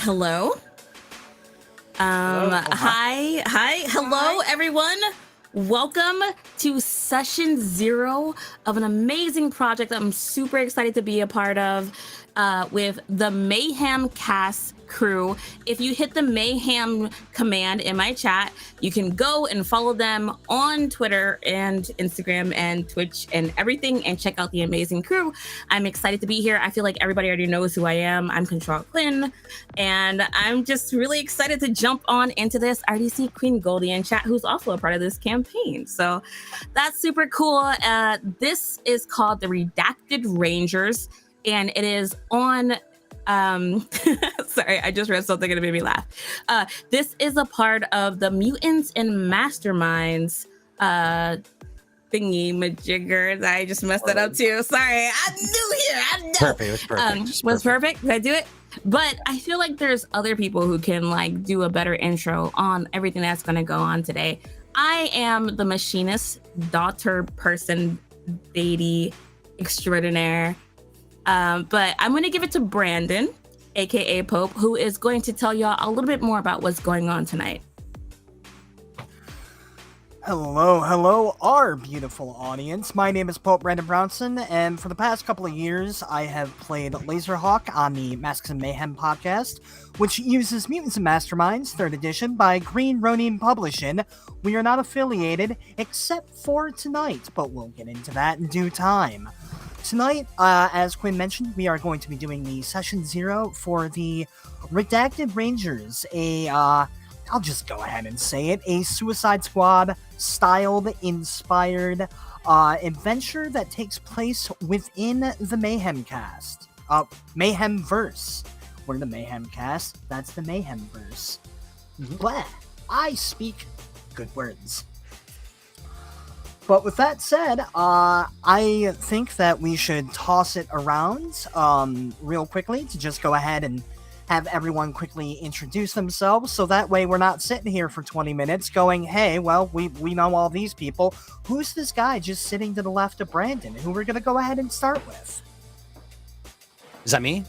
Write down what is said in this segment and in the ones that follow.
Hello. Hi, hello, everyone. Welcome to session 0 of an amazing project I'm super excited to be a part of with the Mayhem cast crew. If you hit the Mayhem command in my chat, you can go and follow them on Twitter and Instagram and Twitch and everything and check out the amazing crew. I'm excited to be here. I feel like everybody already knows who I am. I'm Quin, and I'm just really excited to jump on into this. I already see Queen Goldi in chat, who's also a part of this campaign. So that's super cool. This is called the Redacted Rangers, and it is on sorry, I just read something and it made me laugh. This is a part of the Mutants and Masterminds thingy majiggers. I just messed that up too. Sorry, I'm new here. I know. Perfect. It was perfect. Was perfect. Did I do it? But I feel like there's other people who can like do a better intro on everything that's going to go on today. I am the Machinist, daughter person, deity extraordinaire. But I'm going to give it to Brandon, aka Pope, who is going to tell y'all a little bit more about what's going on tonight. Hello, our beautiful audience. My name is Pope Brandon Brownson, and for the past couple of years, I have played Laserhawk on the Masks and Mayhem podcast, which uses Mutants and Masterminds, 3rd edition, by Green Ronin Publishing. We are not affiliated, except for tonight, but we'll get into that in due time. Tonight, as Quinn mentioned, we are going to be doing the Session 0 for the Redacted Rangers, I'll just go ahead and say it, a Suicide Squad styled, inspired adventure that takes place within the Mayhem cast. Mayhemverse. We're the Mayhem cast, that's the Mayhemverse. Bleh, I speak good words. But with that said, I think that we should toss it around real quickly to just go ahead and have everyone quickly introduce themselves, so that way we're not sitting here for 20 minutes going, hey, well, we know all these people. Who's this guy just sitting to the left of Brandon, who we're going to go ahead and start with? Is that me?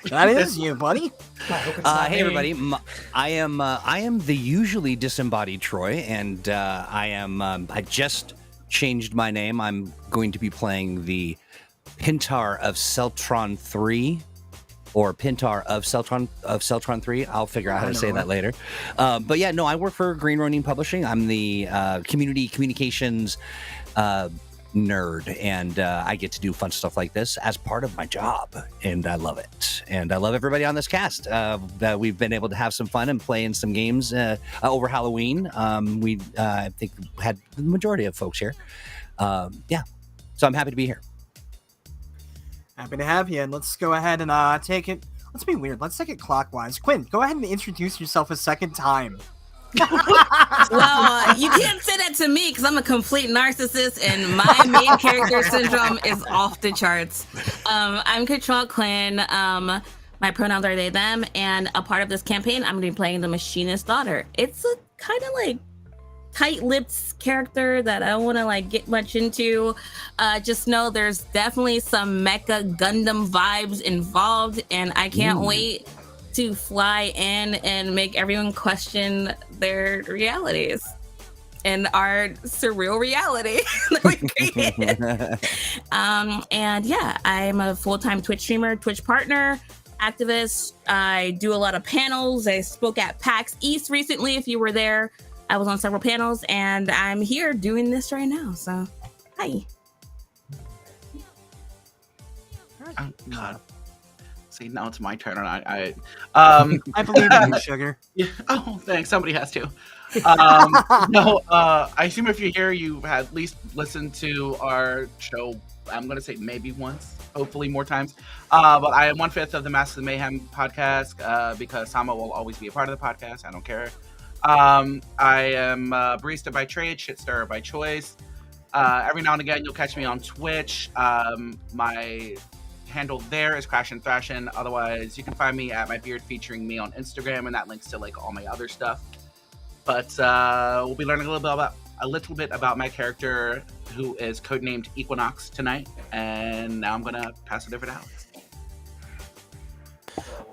That is you, buddy. Hey, everybody. I am the usually disembodied Troy, and I just changed my name. I'm going to be playing the Pintar of Celtron 3, or Pintar of Celtron 3. I'll figure out how to say that later. But yeah, no, I work for Green Ronin Publishing. I'm the community communications nerd, and I get to do fun stuff like this as part of my job, and I love it. And I love everybody on this cast. That we've been able to have some fun and play in some games over Halloween. We I think had the majority of folks here. Yeah, so I'm happy to be here. Happy to have you, and let's go ahead and take it. Let's be weird. Let's take it clockwise. Quinn, go ahead and introduce yourself a second time. Well, you can't say that to me because I'm a complete narcissist and my main character syndrome is off the charts. I'm Quin. My pronouns are they, them, and a part of this campaign, I'm going to be playing the Machinist daughter. It's a kind of like tight-lipped character that I don't want to like get much into. Just know there's definitely some mecha Gundam vibes involved, and I can't wait to fly in and make everyone question their realities and our surreal reality that we created. And yeah, I'm a full-time Twitch streamer, Twitch partner, activist. I do a lot of panels. I spoke at PAX East recently. If you were there, I was on several panels, and I'm here doing this right now. So, hi. Oh, God. See, now it's my turn. I believe in you, sugar. Yeah. Oh, thanks. Somebody has to. No, I assume if you're here, you have at least listened to our show. I'm going to say maybe once, hopefully more times. But I am 1/5 of the Masks of Mayhem podcast because Sama will always be a part of the podcast. I don't care. I am barista by trade, shitstirrer by choice. Every now and again, you'll catch me on Twitch. My handle there is Crash and Thrashin'. Otherwise, you can find me at my beard featuring me on Instagram, and that links to like all my other stuff. But we'll be learning a little bit about my character, who is codenamed Equinox tonight. And now I'm gonna pass it over to Alex.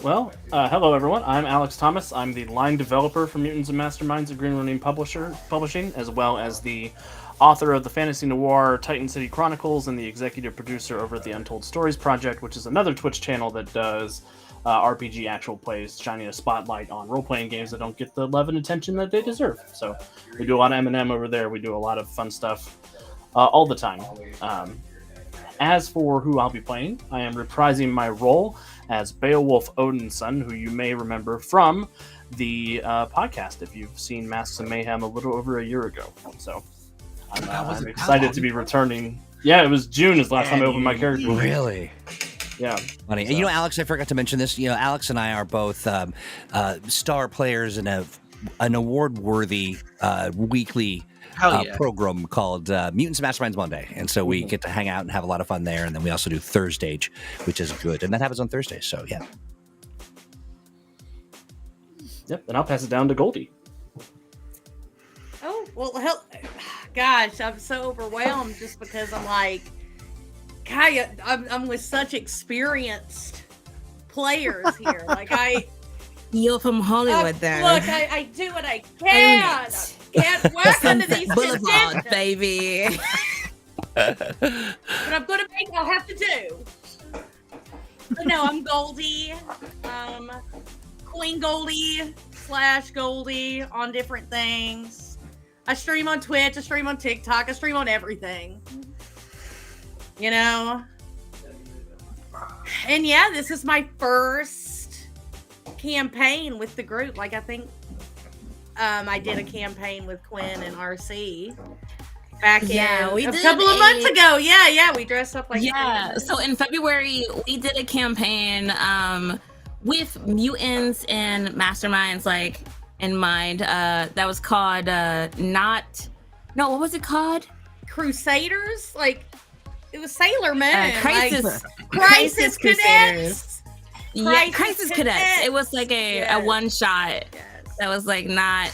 Well, hello everyone. I'm Alex Thomas. I'm the line developer for Mutants and Masterminds at Green Ronin Publishing, as well as the author of the fantasy noir Titan City Chronicles and the executive producer over at the Untold Stories Project, which is another Twitch channel that does RPG actual plays, shining a spotlight on role-playing games that don't get the love and attention that they deserve. So we do a lot of M&M over there. We do a lot of fun stuff all the time. As for who I'll be playing, I am reprising my role as Beowulf Odinson, who you may remember from the podcast if you've seen Masks and Mayhem a little over a year ago. So I'm excited to be returning. Yeah, it was June is the last time I opened my character. Really? Yeah. Funny. So. And Alex, I forgot to mention this. Alex and I are both star players in an award-worthy weekly program called Mutants and Masterminds Monday. And so we get to hang out and have a lot of fun there. And then we also do Thursdays, which is good. And that happens on Thursdays. So, yeah. Yep. And I'll pass it down to Goldi. Oh, well, gosh, I'm so overwhelmed just because I'm like, God, I'm with such experienced players here. Like, You're from Hollywood, then. Look, I do what I can. Can't work under these Boulevard, conditions, baby. but I'm gonna make. I'll have to do. But no, I'm Goldi. Queen Goldi / Goldi on different things. I stream on Twitch. I stream on TikTok. I stream on everything. And yeah, this is my first campaign with the group. Like, I think I did a campaign with Quin and RC back a couple of months ago. Yeah, we dressed up like so in February we did a campaign with mutants and masterminds like in mind. That was called what was it called? Crusaders? Like, it was Sailor Man. Crisis Cadets. Yeah, Crisis Cadets. It was like a one shot. That was like not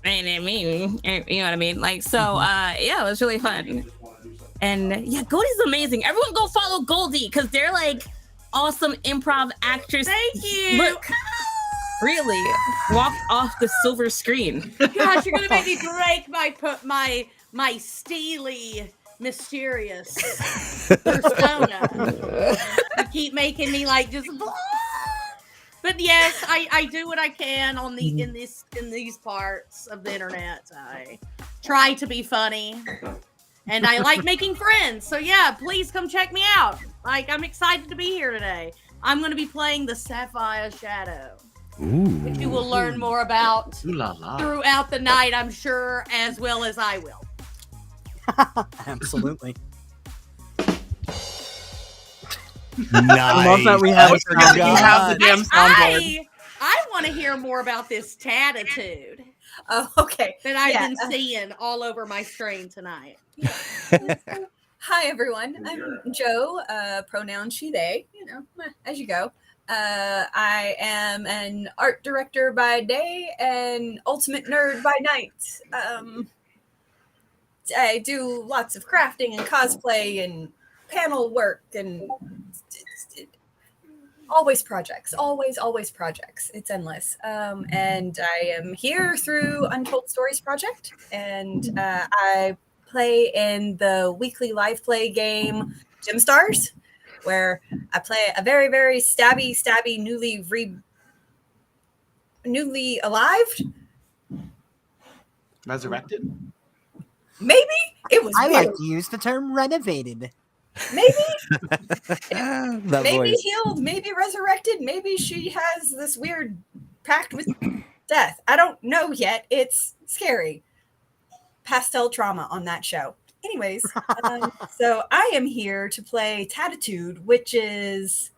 me, you know what I mean? Like, so yeah, it was really fun. And yeah, Goldi's amazing. Everyone go follow Goldi because they're like awesome improv actors. Thank you. Look, really walked off the silver screen. Gosh, you're gonna make me break my steely, mysterious persona. You keep making me like just. But yes, I do what I can on in these parts of the internet. I try to be funny, and I like making friends. So yeah, please come check me out. Like, I'm excited to be here today. I'm going to be playing the Sapphire Shadow, which you will learn more about throughout the night, I'm sure, as well as I will. Absolutely. Nice. I love that we have the damn soundboard. I want to hear more about this Tatitude. Oh, okay. That I've been seeing all over my stream tonight. Hi, everyone. I'm Joe, pronoun she, they, as you go. I am an art director by day and ultimate nerd by night. I do lots of crafting and cosplay and panel work and always projects, always projects. It's endless. And I am here through Untold Stories Project, and I play in the weekly live play game Gem Stars, where I play a very, very stabby, newly alive. Resurrected? Maybe it was. I weird. like to use the term renovated. Maybe That maybe voice. healed, maybe resurrected, maybe she has this weird pact with death. I don't know yet. It's scary. Pastel trauma on that show. Anyways, so I am here to play Tatitude, which is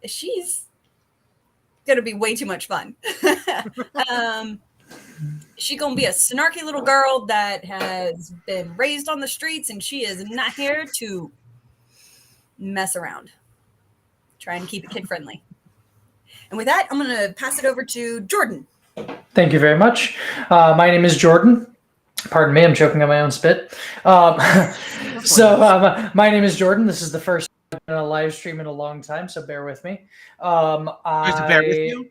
she's gonna be way too much fun. She's gonna be a snarky little girl that has been raised on the streets, and she is not here to mess around. Trying to keep it kid friendly. And with that, I'm gonna pass it over to Jordan. Thank you very much. My name is Jordan. Pardon me, I'm choking on my own spit. My name is Jordan. This is the first been a live stream in a long time, so bear with me. There's a bear with you?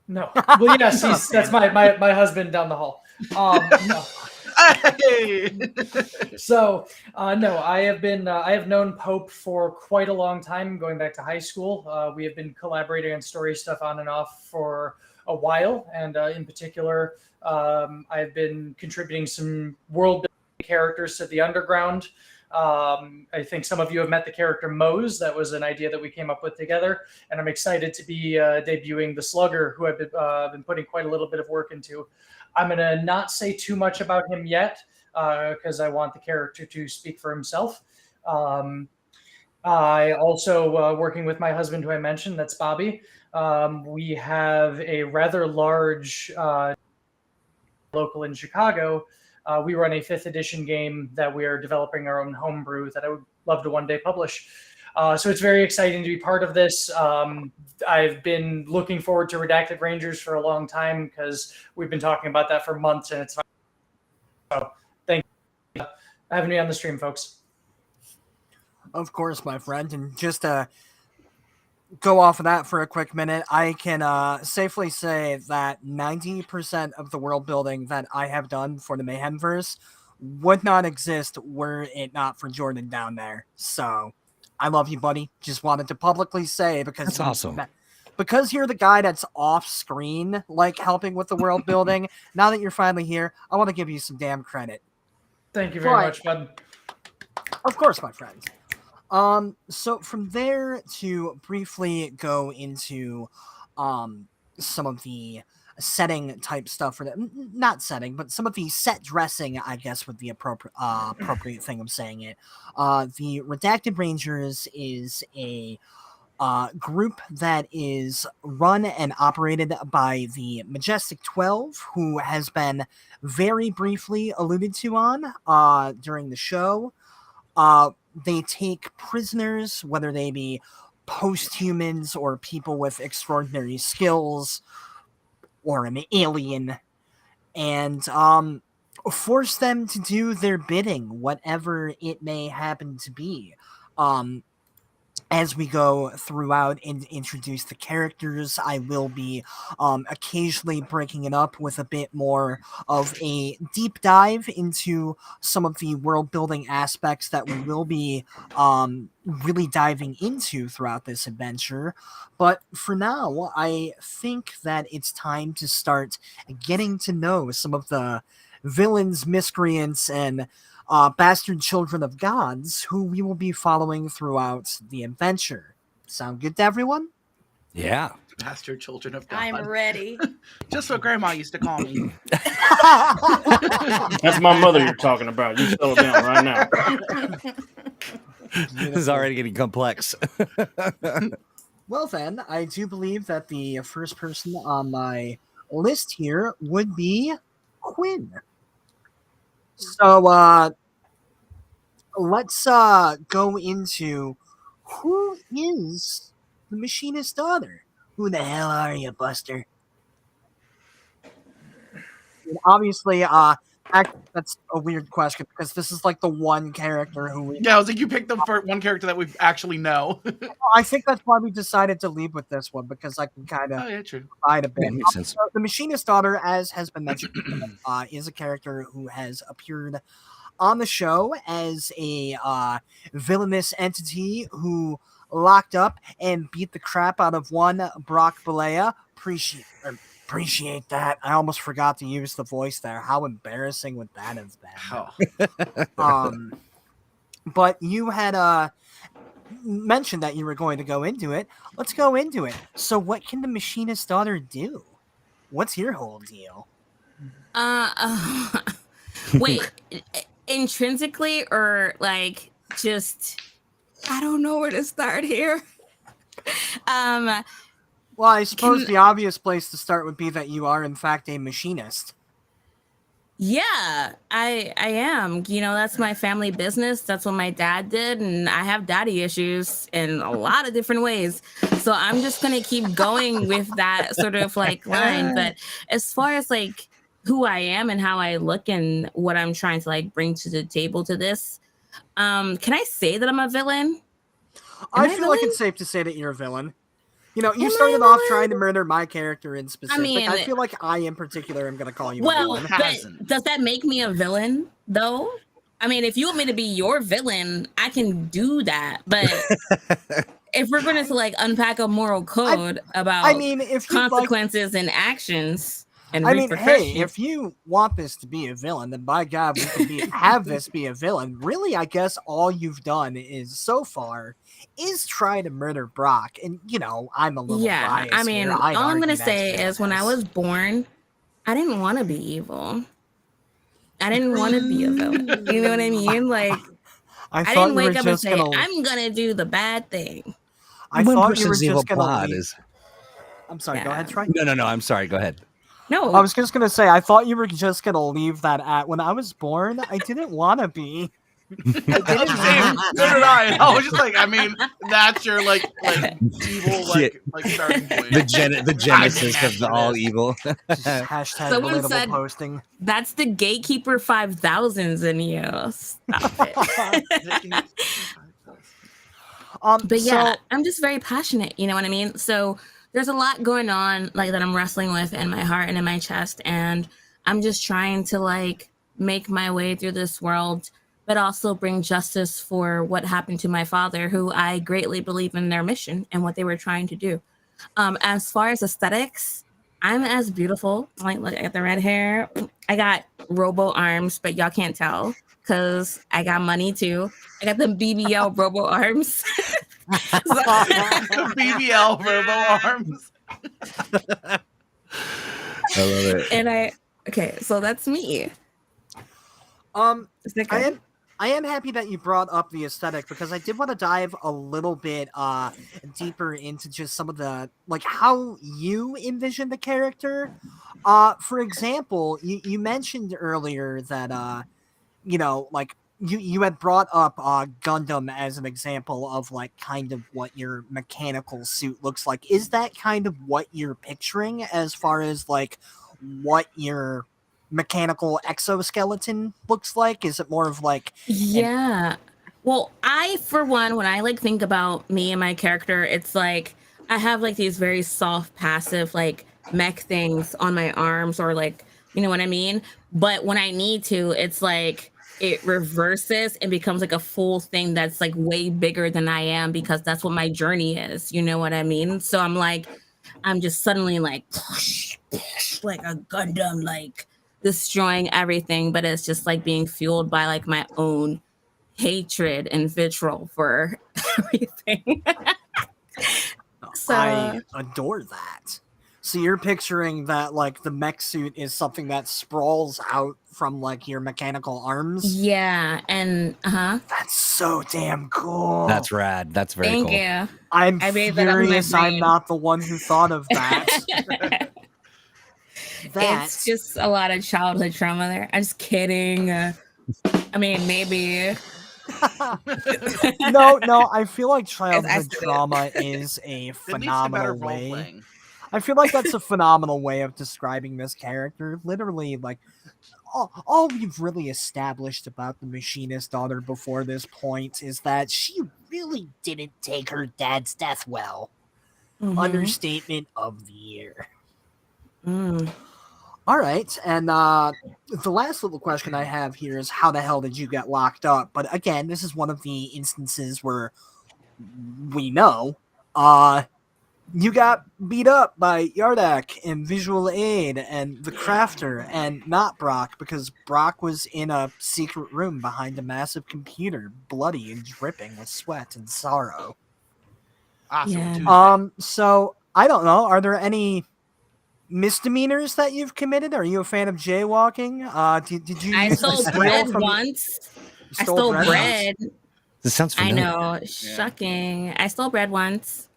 No. Well, yes, that's my husband down the hall. No. Hey! So, no, I have known Pope for quite a long time, going back to high school. We have been collaborating on story stuff on and off for a while, and in particular, I've been contributing some world building characters to the Underground. I think some of you have met the character Mose. That was an idea that we came up with together, and I'm excited to be debuting the Slugger, who I've been putting quite a little bit of work into. I'm going to not say too much about him yet because I want the character to speak for himself. I also, working with my husband, who I mentioned, that's Bobby, we have a rather large local in Chicago. We run a 5th edition game that we are developing our own homebrew that I would love to one day publish. So it's very exciting to be part of this. I've been looking forward to Redacted Rangers for a long time because we've been talking about that for months, and it's fun. So thank you for having me on the stream, folks. Of course, my friend. And just to go off of that for a quick minute, I can safely say that 90% of the world building that I have done for the Mayhemverse would not exist were it not for Jordan down there. So I love you, buddy. Just wanted to publicly say because that's awesome. Because you're the guy that's off screen, like helping with the world building. Now that you're finally here, I want to give you some damn credit. Thank you very much, bud. Of course, my friend. So from there to briefly go into some of the setting type stuff for that, not setting, but some of the set dressing, I guess, would be appropriate thing of saying it. The Redacted Rangers is a group that is run and operated by the Majestic 12, who has been very briefly alluded to on during the show. They take prisoners, whether they be post-humans or people with extraordinary skills or an alien, and force them to do their bidding, whatever it may happen to be. As we go throughout and introduce the characters, I will be occasionally breaking it up with a bit more of a deep dive into some of the world building aspects that we will be really diving into throughout this adventure. But for now, I think that it's time to start getting to know some of the villains, miscreants, and bastard children of gods who we will be following throughout the adventure. Sound good to everyone? Yeah. Bastard children of God. I'm ready. Just what Grandma used to call me. That's my mother you're talking about. You settle down right now. This is already getting complex. Well then, I do believe that the first person on my list here would be Quin. So, let's go into who is the Machinist's daughter? Who the hell are you, Buster? And obviously, that's a weird question because this is like the one character who we... Yeah, I was like, you picked the one character that we actually know. I think that's why we decided to lead with this one because I can kind of provide a bit. That makes sense. The Machinist's daughter, as has been mentioned, is a character who has appeared on the show as a villainous entity who locked up and beat the crap out of one Brock Balea. Appreciate that. I almost forgot to use the voice there. How embarrassing would that have been? But you had mentioned that you were going to go into it. Let's go into it. So what can the Machinist's daughter do? What's your whole deal? Wait, intrinsically or like just I don't know where to start here. Well, I suppose the obvious place to start would be that you are in fact a machinist. Yeah, I am. You know, that's my family business. That's what my dad did, and I have daddy issues in a lot of different ways. So I'm just gonna keep going with that sort of like line. But as far as like who I am and how I look and what I'm trying to like bring to the table to this, can I say that I'm a villain? I I feel like villain? it's safe to say that you're a villain. You know, you Am I started a off villain? trying to murder my character in specific. mean- I feel like I, in particular, am going to call you a Well, villain. but Hasn't. does that make me a villain though? I mean, if you want me to be your villain, I can do that. But if we're going to like unpack a moral code about I mean, if you like, consequences and actions and I mean, hey, repercussions, if you want this to be a villain, then by God, we can have this be a villain. Really, I guess all you've done is so far is try to murder Brock, and you know, I'm a little yeah, biased I mean, here. I'd all I'm argue gonna that's say is when I fairness. was born, I didn't want to be evil. I didn't want to be a villain. You know what I mean? Like, I thought didn't you were wake up and just say, gonna. I'm gonna do the bad thing. I One thought you were person's evil just gonna. plot Leave... is. I'm sorry. Go Yeah. ahead, Troy. No. I'm sorry. Go ahead. No, I was just gonna say. I thought you were just gonna leave that at when I was born. I didn't want to be. Same. So did I. And I was just like, I mean, that's your like evil like starting point. The genesis of the all evil. Just hashtag Someone relatable said- posting. that's the gatekeeper 5000s in you. Stop it. But yeah, So, I'm just very passionate. You know what I mean? So there's a lot going on like that I'm wrestling with in my heart and in my chest, and I'm just trying to like make my way through this world, but also bring justice for what happened to my father, who I greatly believe in their mission and what they were trying to do. As far as aesthetics, I'm as beautiful. Like, look, I got the red hair. I got robo arms, but y'all can't tell because I got money too. I got the BBL robo arms. BBL Verbo arms. I love it. And okay, so that's me. Is that good? I am happy that you brought up the aesthetic because I did want to dive a little bit deeper into just some of the like how you envision the character. For example, you mentioned earlier that you know, like you had brought up Gundam as an example of like kind of what your mechanical suit looks like. Is that kind of what you're picturing as far as like what your mechanical exoskeleton looks like? Is it more of like Yeah. Well, I, for one, when I like think about me and my character, it's like I have like these very soft, passive, like mech things on my arms, or like, you know what I mean? But when I need to, it's like it reverses and becomes like a full thing that's like way bigger than I am, because that's what my journey is. You know what I mean? So I'm like, I'm just suddenly like, like a Gundam, like destroying everything, but it's just like being fueled by like my own hatred and vitriol for everything. So I adore that. So you're picturing that like the mech suit is something that sprawls out from like your mechanical arms? yeah, and That's so damn cool. That's rad. That's very thank cool. you. I'm I made that up in my furious I'm brain. not the one who thought of that. It's just a lot of childhood trauma there. I'm just kidding. I mean, maybe. no, I feel like childhood said it. trauma is a It leads to better phenomenal role way. playing. I feel like that's a phenomenal way of describing this character. Literally, like, all we've really established about the Machinist daughter before this point is that she really didn't take her dad's death well. Mhm. Understatement of the year. Mm. All right, and the last little question I have here is how the hell did you get locked up? But again, this is one of the instances where we know you got beat up by Yardak and Visual Aid and the Crafter and not Brock, because Brock was in a secret room behind a massive computer, bloody and dripping with sweat and sorrow. Awesome. Yeah. Tuesday. So I don't know, are there any misdemeanors that you've committed? Are you a fan of jaywalking? Did you I use stole the skill bread from- once. You I stole once? bread. This sounds I familiar. know. Shocking. I stole bread once.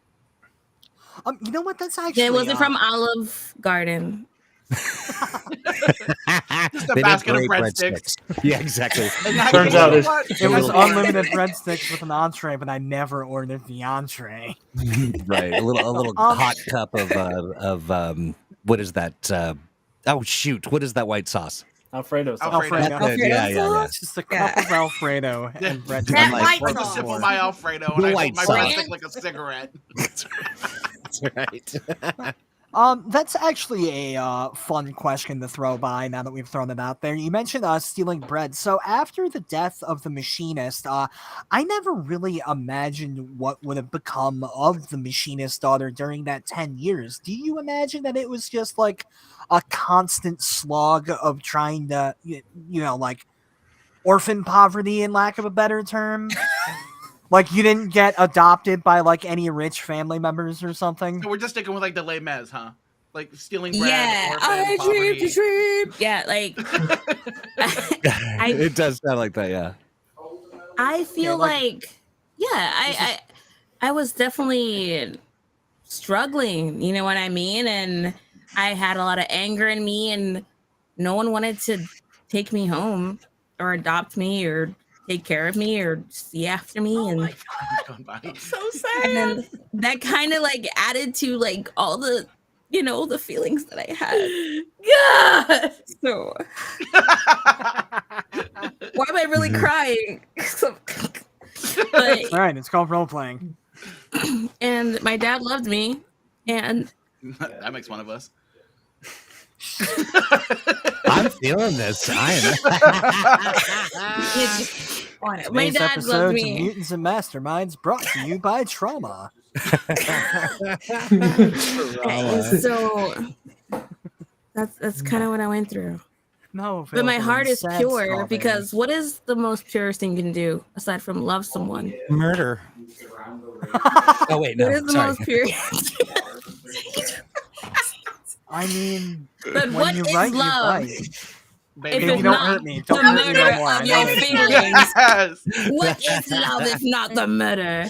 You know what? That's actually It wasn't from Olive Garden. Just a They make basket of great breadsticks. Yeah, exactly. And that Turns case, out you it's- know what? It was That's what- unlimited breadsticks with an entree, but I never ordered the entree. Right, a little hot cup of what is that? Oh shoot, what is that white sauce? Alfredo sauce. Alfredo. That's it. Yeah, yeah, yeah. It's just a cup of Alfredo and bread. That like, white Like a sauce. sip of my Alfredo, The and I white hold my sauce. breath like a cigarette. That's right. That's actually a fun question to throw by now that we've thrown it out there. You mentioned stealing bread. So after the death of the Machinist, I never really imagined what would have become of the Machinist daughter during that 10 years. Do you imagine that it was just like a constant slog of trying to, like orphan poverty, in lack of a better term? Like, you didn't get adopted by, like, any rich family members or something? So we're just sticking with, like, the Les Mis, huh? Like, stealing bread, Yeah, orphan, I poverty. dream to dream. Yeah, like It does sound like that, yeah. I feel I was definitely struggling, you know what I mean? And I had a lot of anger in me, and no one wanted to take me home or adopt me or take care of me or see after me. Oh And my God. So and sad. then that kind of like added to like all the the feelings that I had. God. So why am I really crying? But All right, it's called role playing. and my dad loved me, and That makes one of us. I'm feeling this. I my Today's dad episodes loved of me. Mutants and Masterminds brought to you by Trauma. And so that's kind of what I went through. No, But my heart is sad pure strawberries. because what is the most purest thing you can do aside from love someone? Murder. Oh wait, no. What is the Sorry. most pure? I mean, But when what you is write, love? you write. Baby, If Baby, it's don't not hurt me. the Don't hurt me murder no more. I of know your that. feelings, Yes. what is love if not the murder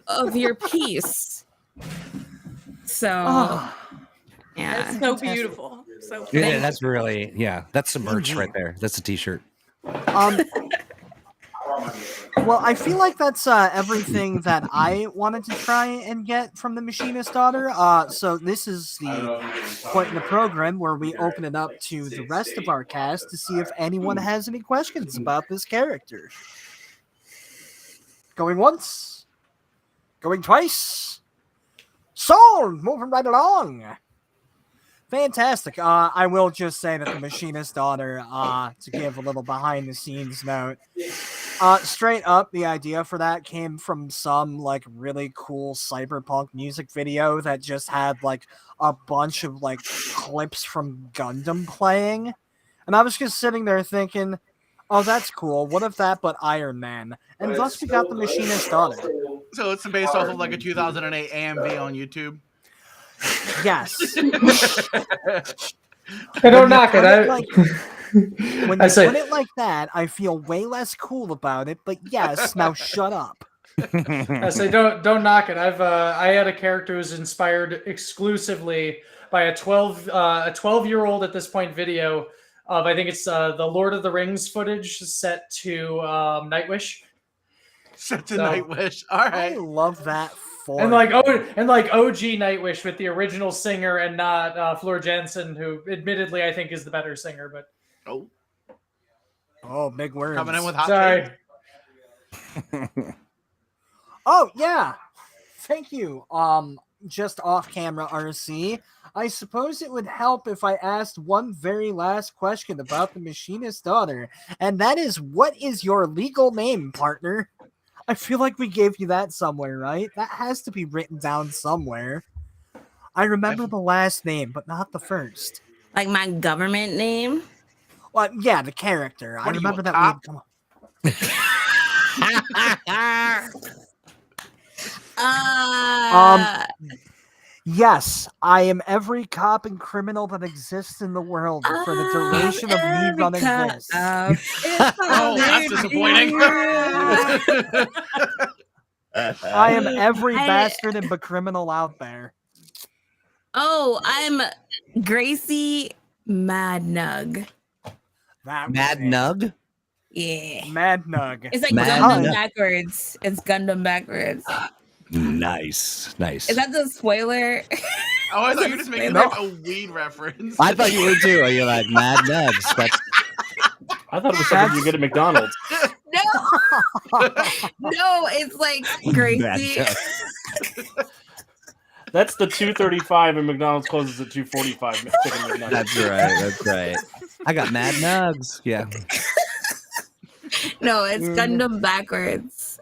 of your peace? So Oh, yeah, That's so beautiful. So Yeah, that's really that's some merch right there. That's a t-shirt. Well, I feel like that's everything that I wanted to try and get from the Machinist daughter. So this is the point in the program where we open it up to the rest of our cast to see if anyone has any questions about this character. Going once, going twice. Sold, moving right along. Fantastic. I will just say that the Machinist daughter, to give a little behind the scenes note, straight up, the idea for that came from some like really cool cyberpunk music video that just had like a bunch of like clips from Gundam playing. And I was just sitting there thinking, oh, that's cool. What if that but Iron Man? And thus we got the Machinist daughter. So it's based off of like a 2008 AMV on YouTube. Yes. I don't knock it. When I you say- put it like that, I feel way less cool about it. But yes, now shut up. I say don't knock it. I had a character who was inspired exclusively by a 12-year-old at this point video of, I think it's the Lord of the Rings footage set to Nightwish. Set to So- Nightwish. All I right. love that for And like you. OG Nightwish with the original singer and not Fleur Jensen, who admittedly I think is the better singer. But Oh, Oh, big words. coming in with hot sorry, takes. Oh yeah, thank you. Just off camera, RC. I suppose it would help if I asked one very last question about the Machinist daughter, and that is, what is your legal name, partner? I feel like we gave you that somewhere, right? That has to be written down somewhere. I remember the last name, but not the first. like my government name. Well, yeah, the character. I What are you, remember a that cop? we had come. Yes, I am every cop and criminal that exists in the world for the duration of me running this. Oh, that's disappointing. I am every I- bastard and criminal out there. Oh, I'm Gracie Madnug. That was it. Madnug? Yeah. Madnug. It's like Madnug. Gundam backwards. It's Gundam backwards. Nice. Is that the spoiler? Oh, I thought you were just making No. like a weed reference. I thought you were too. You're like Mad Nugs. I thought it was something you get at McDonald's. No, no, it's like Gracie. That's the 2:35 and McDonald's closes at 2:45. That's right. I got Madnugs. Yeah. No, it's Gundam backwards.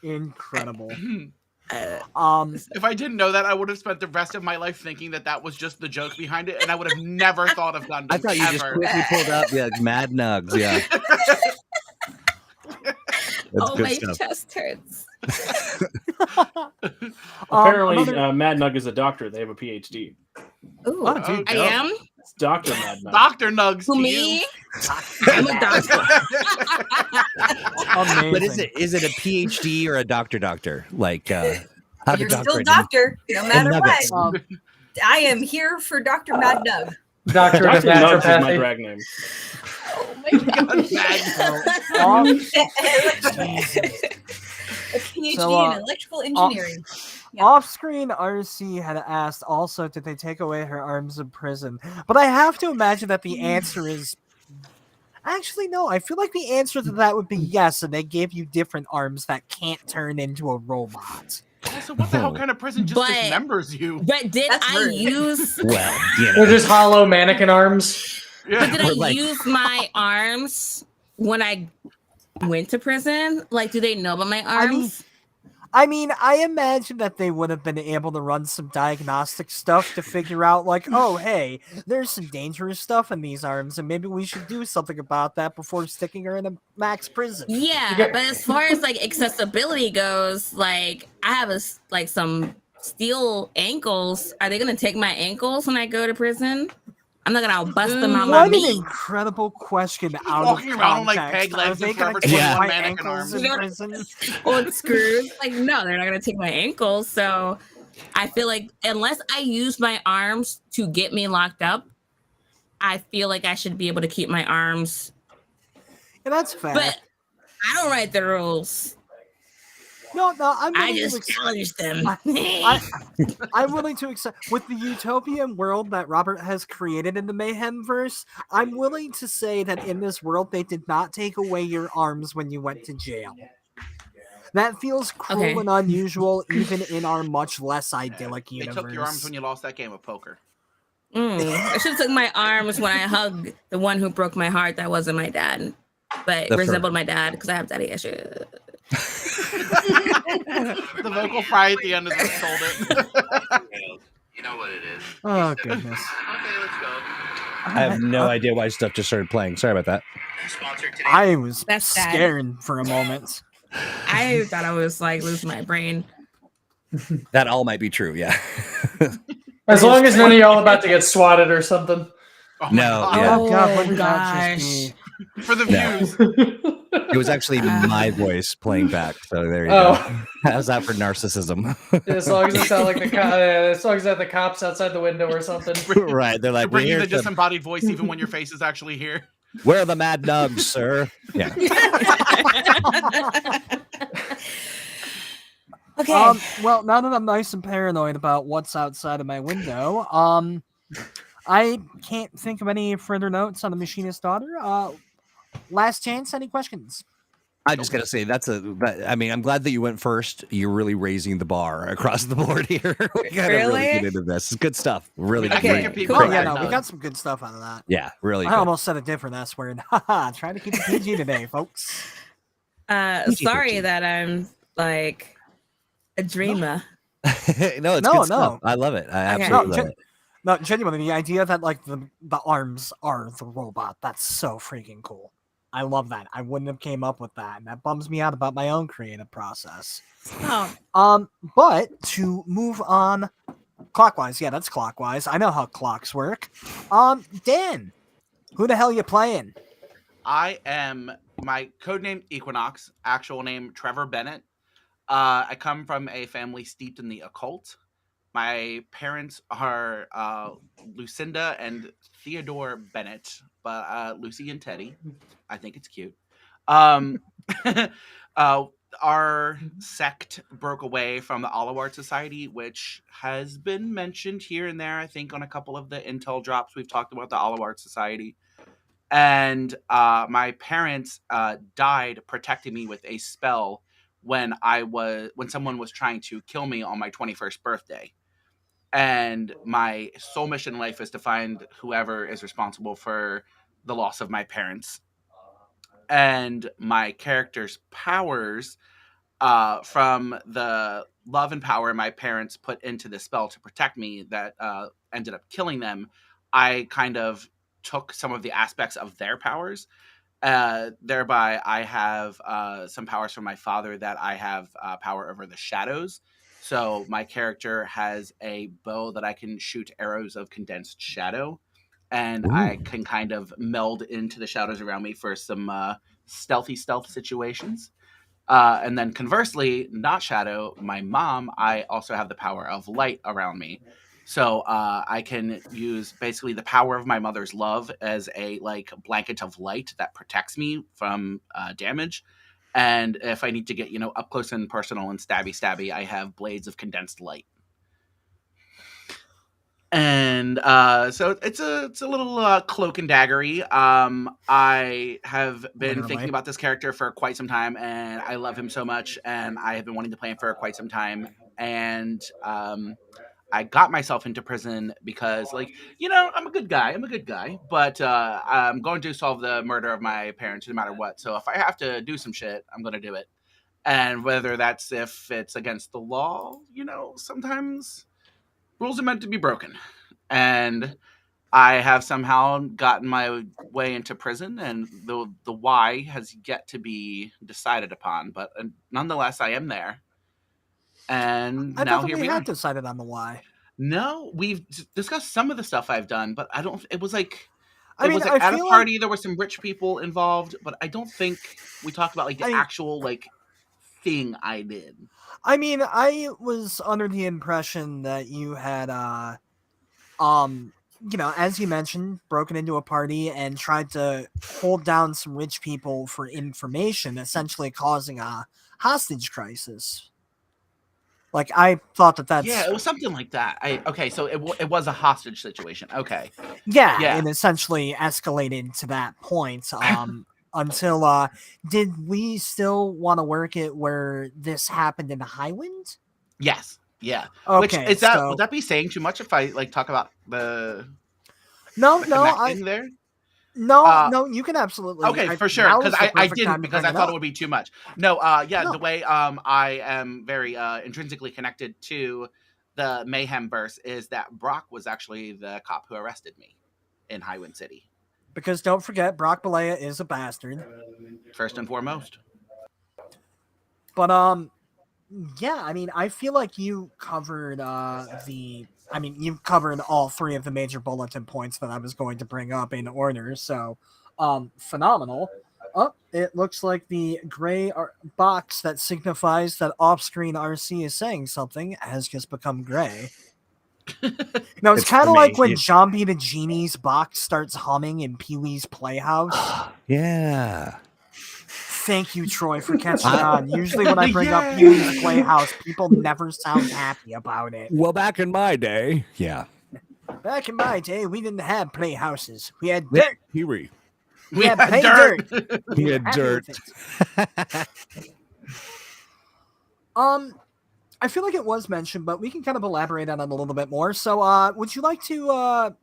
Incredible. If I didn't know that, I would have spent the rest of my life thinking that was just the joke behind it, and I would have never thought of Gundam. I thought you just quickly pulled up, Madnugs. Yeah. That's good my stuff. chest hurts. Apparently, Madnug is a doctor. They have a PhD. Ooh, Oh, dude, I no. am. It's Dr. Madnug. Dr. Nugs Who, to me? you. I'm a doctor. Amazing. But is it a PhD or a doctor? Like, how You're to still doctor doctor, no matter nuggets. what. I am here for Dr. Madnug. Doctor of Dr. Nugs is my naturopathy. drag name. Oh my god. A PhD So, in electrical engineering. Yeah. Off-screen, RC had asked also, did they take away her arms in prison? But I have to imagine that the answer is... Actually, no. I feel like the answer to that would be yes, and they gave you different arms that can't turn into a robot. Also, what the hell kind of prison just But- dismembers you? But did That's I rude. use? Well, They're just hollow mannequin arms. Yeah. But did I Or like- use my arms when I went to prison? Like, do they know about my arms? I mean, I imagine that they would have been able to run some diagnostic stuff to figure out, like, oh, hey, there's some dangerous stuff in these arms, and maybe we should do something about that before sticking her in a max prison. Yeah, Okay. but as far as like accessibility goes, like I have some steel ankles. Are they gonna take my ankles when I go to prison? I'm not gonna bust them out my What an meat. incredible question out Walking of around on, like, context. peg legs Are they and gonna forever take 21 my mannequin ankles arms. in prison? Or screws. Like, no, they're not gonna take my ankles. So I feel like unless I use my arms to get me locked up, I feel like I should be able to keep my arms. Yeah, that's fair. But I don't write the rules. No, I'm I willing to just accept. challenge them. I'm willing to accept with the utopian world that Robert has created in the Mayhemverse. I'm willing to say that in this world they did not take away your arms when you went to jail. That feels cruel Okay. and unusual, even in our much less idyllic They universe. took your arms when you lost that game of poker. I should have took my arms when I hugged the one who broke my heart. That wasn't my dad, but The resembled my dad because I have daddy issues. The vocal fry at the end of this told it. You know what it is. Oh goodness! Okay, let's go. I have no idea why stuff just started playing. Sorry about that. Sponsored today. I was That's sad. scared for a moment. I thought I was like losing my brain. That all might be true. Yeah. As long as none of y'all about to get swatted or something. Oh my No, God. yeah. Oh god! Oh, Wouldn't that just be... For the No. views. It was actually my voice playing back. So there you Oh. go. How's that for narcissism? As long as it's not like as long as that the cops outside the window or something. Right. They're like, Bringing we're the here to- disembodied voice even when your face is actually here. where are the mad nugs, sir? Yeah. Okay. Well, now that I'm nice and paranoid about what's outside of my window, I can't think of any further notes on the Machinist daughter. Last chance. Any questions? I just gotta say I mean, I'm glad that you went first. You're really raising the bar across the board here. We gotta really Really? get into this. It's good stuff. Really I good. think Okay, if people Oh cool. yeah, had no, we known- got some good stuff out of that. Yeah, really I good. almost said a different S word. Haha, trying to keep it PG today, folks. Sorry that I'm like a dreamer. No, it's No, good stuff. no. I love it. I Okay. absolutely love it. No, genuinely, the idea that like the arms are the robot—that's so freaking cool. I love that. I wouldn't have came up with that, and that bums me out about my own creative process. Oh, But to move on clockwise, yeah, that's clockwise. I know how clocks work. Dan, who the hell you playing? I am my codename Equinox, actual name Trevor Bennet. I come from a family steeped in the occult. My parents are Lucinda and Theodore Bennet, but Lucy and Teddy. I think it's cute. Our sect broke away from the Alaward Society, which has been mentioned here and there, I think, on a couple of the intel drops. We've talked about the Alaward Society. And my parents died protecting me with a spell when someone was trying to kill me on my 21st birthday. And my sole mission in life is to find whoever is responsible for the loss of my parents. And my character's powers, from the love and power my parents put into the spell to protect me that ended up killing them, I kind of took some of the aspects of their powers. Thereby, I have some powers from my father that I have power over the shadows. So my character has a bow that I can shoot arrows of condensed shadow, and I can kind of meld into the shadows around me for some stealth situations. And then conversely, not shadow, my mom, I also have the power of light around me. So I can use basically the power of my mother's love as a like blanket of light that protects me from damage. And if I need to get, up close and personal and stabby, I have blades of condensed light. And so it's a little cloak and daggery. I have been thinking about this character for quite some time, and I love him so much, and I have been wanting to play him for quite some time. And I got myself into prison because, I'm a good guy, but I'm going to solve the murder of my parents no matter what. So if I have to do some shit, I'm going to do it. And whether that's if it's against the law, sometimes rules are meant to be broken. And I have somehow gotten my way into prison, and the why has yet to be decided upon. But nonetheless, I am there. And I now thought here we we had are. decided on the why. No, we've discussed some of the stuff I've done, but I don't. It was like I at a feel party. There were some rich people involved, but I don't think we talked about the actual thing I did. I mean, I was under the impression that you had, as you mentioned, broken into a party and tried to hold down some rich people for information, essentially causing a hostage crisis. Like, I thought that's... Yeah, it was something like that. So it was a hostage situation. Okay. Yeah, it essentially escalated to that point. Until, did we still want to work it where this happened in Highwind? Yes. Yeah. Okay. Would that be saying too much if I talk about the connecting there? No, you can absolutely. Okay, for sure. Because I didn't, because I thought it would be too much. No, the way I am very intrinsically connected to the Mayhemverse is that Brock was actually the cop who arrested me in Highwind City. Because don't forget, Brock Balea is a bastard. First and foremost. But yeah, I mean, I feel like you covered you've covered all three of the major bulletin points that I was going to bring up in order. So, phenomenal. It looks like the gray box that signifies that off-screen RC is saying something has just become gray. Now, it's kind of like when Zombie the Genie's box starts humming in Pee-wee's Playhouse. Yeah. Thank you, Troy, for catching on. Usually when I bring up Pee-wee's Playhouse, people never sound happy about it. Well, back in my day, yeah. Back in my day, we didn't have playhouses. We had dirt. Pee-wee. We had play dirt. We had dirt. I feel like it was mentioned, but we can kind of elaborate on it a little bit more. So, would you like to go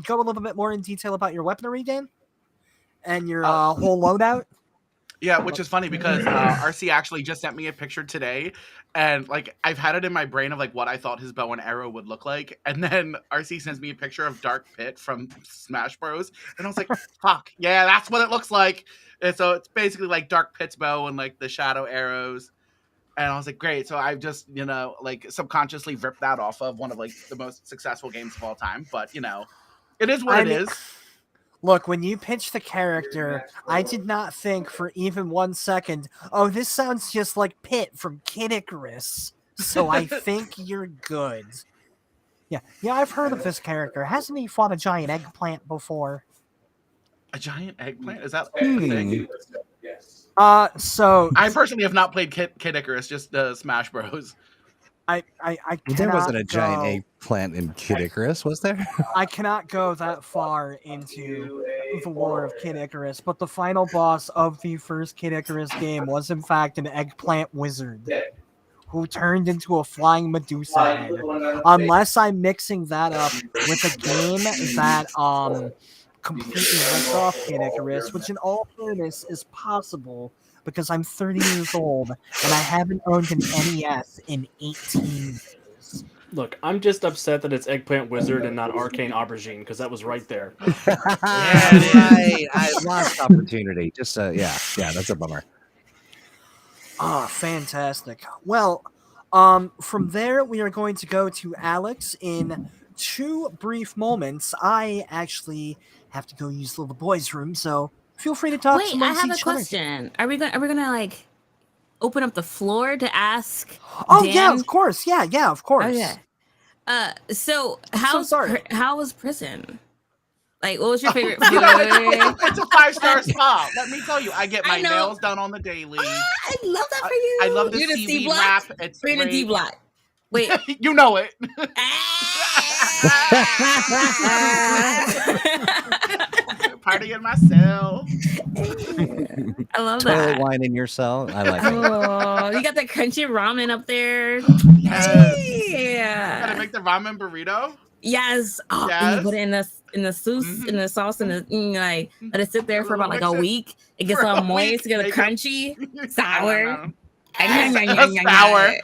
a little bit more in detail about your weaponry, Dan? And your whole loadout? Yeah, which is funny because RC actually just sent me a picture today, and I've had it in my brain of what I thought his bow and arrow would look like, and then RC sends me a picture of Dark Pit from Smash Bros, and I was like, "Fuck, yeah, that's what it looks like." And so it's basically Dark Pit's bow and the shadow arrows, and I was like, "Great!" So I've just subconsciously ripped that off of one of the most successful games of all time, but it is what it is. Look, when you pitched the character, I did not think for even 1 second, oh, this sounds just like Pit from Kid Icarus. So I think you're good. Yeah, I've heard of this character. Hasn't he fought a giant eggplant before? A giant eggplant? Is that a thing? Yes. So I personally have not played Kid Icarus, just Smash Bros. There wasn't a giant eggplant in Kid Icarus, was there? I cannot go that far into the lore of Kid Icarus, but the final boss of the first Kid Icarus game was in fact an eggplant wizard who turned into a flying Medusa head. Unless I'm mixing that up with a game that completely ripped off Kid Icarus, which in all fairness is possible because I'm 30 years old and I haven't owned an NES in 18 years. Look, I'm just upset that it's Eggplant Wizard and not Arcane Aubergine, because that was right there. Yeah, right. I lost opportunity. Just yeah, that's a bummer. Ah, fantastic. Well, from there we are going to go to Alex in 2 brief moments. I actually have to go use the little boys' room, so feel free to talk. Wait, I have a question. Are we gonna like open up the floor to ask? Oh Dan? yeah, of course. Yeah, of course. Okay. So how was prison? Like, what was your favorite food? It's a 5-star spa. Let me tell you, I get my nails done on the daily. I love that for you. I love the You're the seaweed C-block? wrap. It's You're in a great. D block. Wait. You know it. Partying myself. I love Toilet that. wine in your cell. I like it. Oh, you got the crunchy ramen up there. Yes. Yeah. Gotta make the ramen burrito. Yes. Oh, and you put it in the sauce, in the sauce, and like let it sit there for about like a week. It gets all moist, get a crunchy, sour. Sour.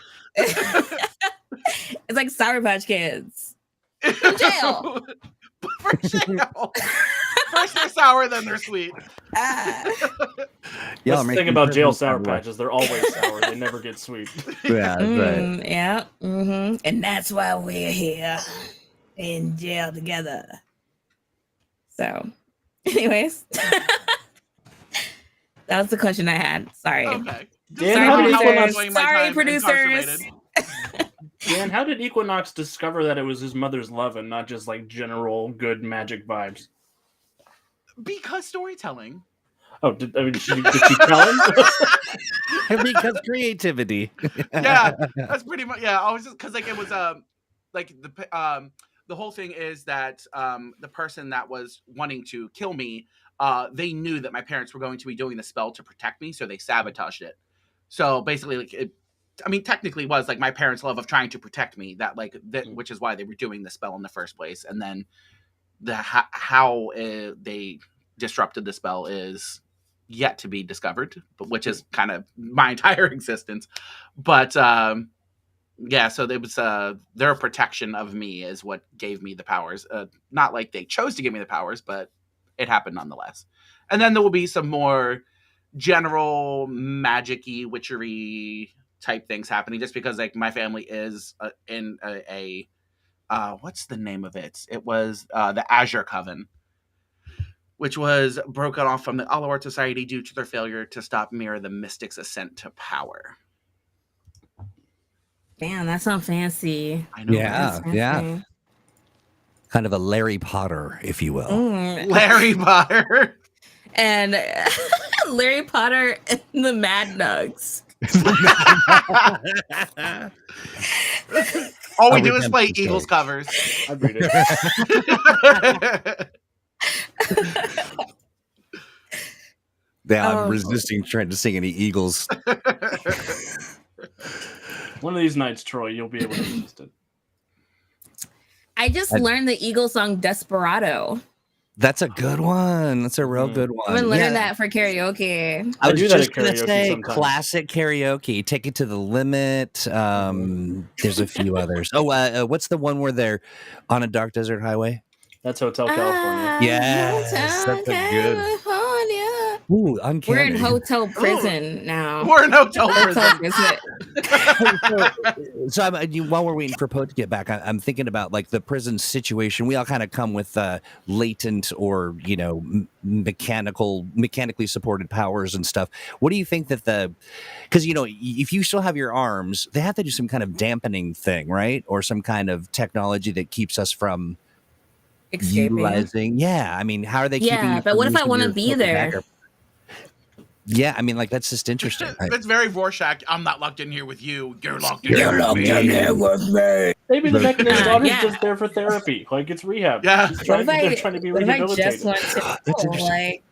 It's like Sour Patch Kids. In jail. For jail. First they're sour, then they're sweet. That's the thing about jail Sour Patches. They're always sour. They never get sweet. Yeah, right. Yeah. Mm-hmm. And that's why we're here in jail together. So, anyways. That was the question I had. Sorry. Okay. Sorry, producers. Dan, how did Equinox discover that it was his mother's love and not just like general good magic vibes? Because storytelling. Oh, did she tell him? Because creativity. Yeah, that's pretty much. Yeah, I was just because like it was like the whole thing is that the person that was wanting to kill me, they knew that my parents were going to be doing the spell to protect me, so they sabotaged it. So basically, like technically it was like my parents' love of trying to protect me, which is why they were doing the spell in the first place. And then how they disrupted the spell is yet to be discovered, but which is kind of my entire existence. But yeah, so it was their protection of me is what gave me the powers. Not like they chose to give me the powers, but it happened nonetheless. And then there will be some more general magic-y, witchery type things happening, just because like my family is in a what's the name of it? It was the Azure Coven, which was broken off from the Aluard Society due to their failure to stop Mira the Mystic's ascent to power. Damn, that sounds fancy. I know. Yeah. Kind of a Larry Potter, if you will. Larry Potter. And Larry Potter and the Madnugs. All we do is play Eagles covers. I'd read it. Yeah, I'm resisting trying to sing any Eagles. One of these nights, Troy, you'll be able to resist it. I just learned the Eagle song Desperado. That's a good one. That's a real good one. I've been learning that for karaoke. I was do that just at going to karaoke say sometimes. classic karaoke. Take it to the limit. There's a few others. Oh, what's the one where they're on a dark desert highway? That's Hotel California. Yes, that's a good. California. Ooh, uncanny. We're in hotel prison now. We're in hotel Hotel prison. prison. So while we're waiting for Pope to get back, I'm thinking about like the prison situation. We all kind of come with latent or mechanically supported powers and stuff. What do you think that because if you still have your arms, they have to do some kind of dampening thing, right? Or some kind of technology that keeps us from Escaping. utilizing. Yeah, I mean, how are they keeping? Yeah, you but from what if I using want to your be corporate there? hacker? Yeah, I mean, like that's just interesting. It's very Rorschach. I'm not locked in here with you. You're locked in here with me. Maybe the Machinist daughter's yeah. just there for therapy, like it's rehab. Yeah. She's trying, they're trying to be what if I just rehabilitated. want to That's know, interesting. like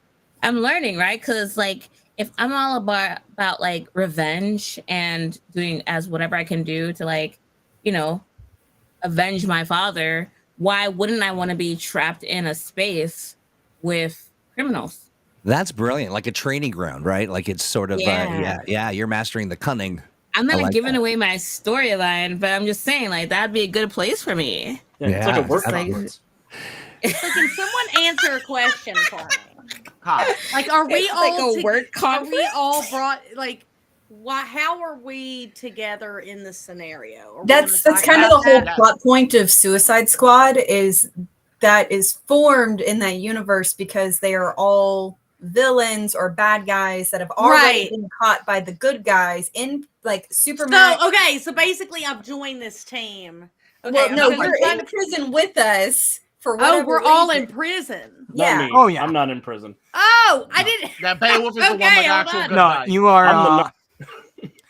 I'm learning, right? Because like if I'm all about like revenge and doing as whatever I can do to like, you know, avenge my father, why wouldn't I want to be trapped in a space with criminals? That's brilliant. Like a training ground, right? Like it's sort of Yeah. you're mastering the cunning. I'm not I like giving that. away my storyline, but I'm just saying like that'd be a good place for me. Yeah, it's like a work Just like- conference. So can someone answer a question for me? Hi. Like, are we It's all like a work Are we conference? all brought like? Why? How are we together in this scenario? Are we gonna That's talk kind of about the whole that? plot point of Suicide Squad is that is formed in that universe because they are all villains or bad guys that have already Right. been caught by the good guys in like Superman. So okay, so basically, I've joined this team. Okay, well, no, I'm you're trying in to- prison with us for Oh, whatever we're all in reason. prison. Not Yeah. me. Oh, yeah. I'm not in prison. Oh, I didn't. That Beowulf is the one Okay, like hold actual on. good No, guy. you are. I'm the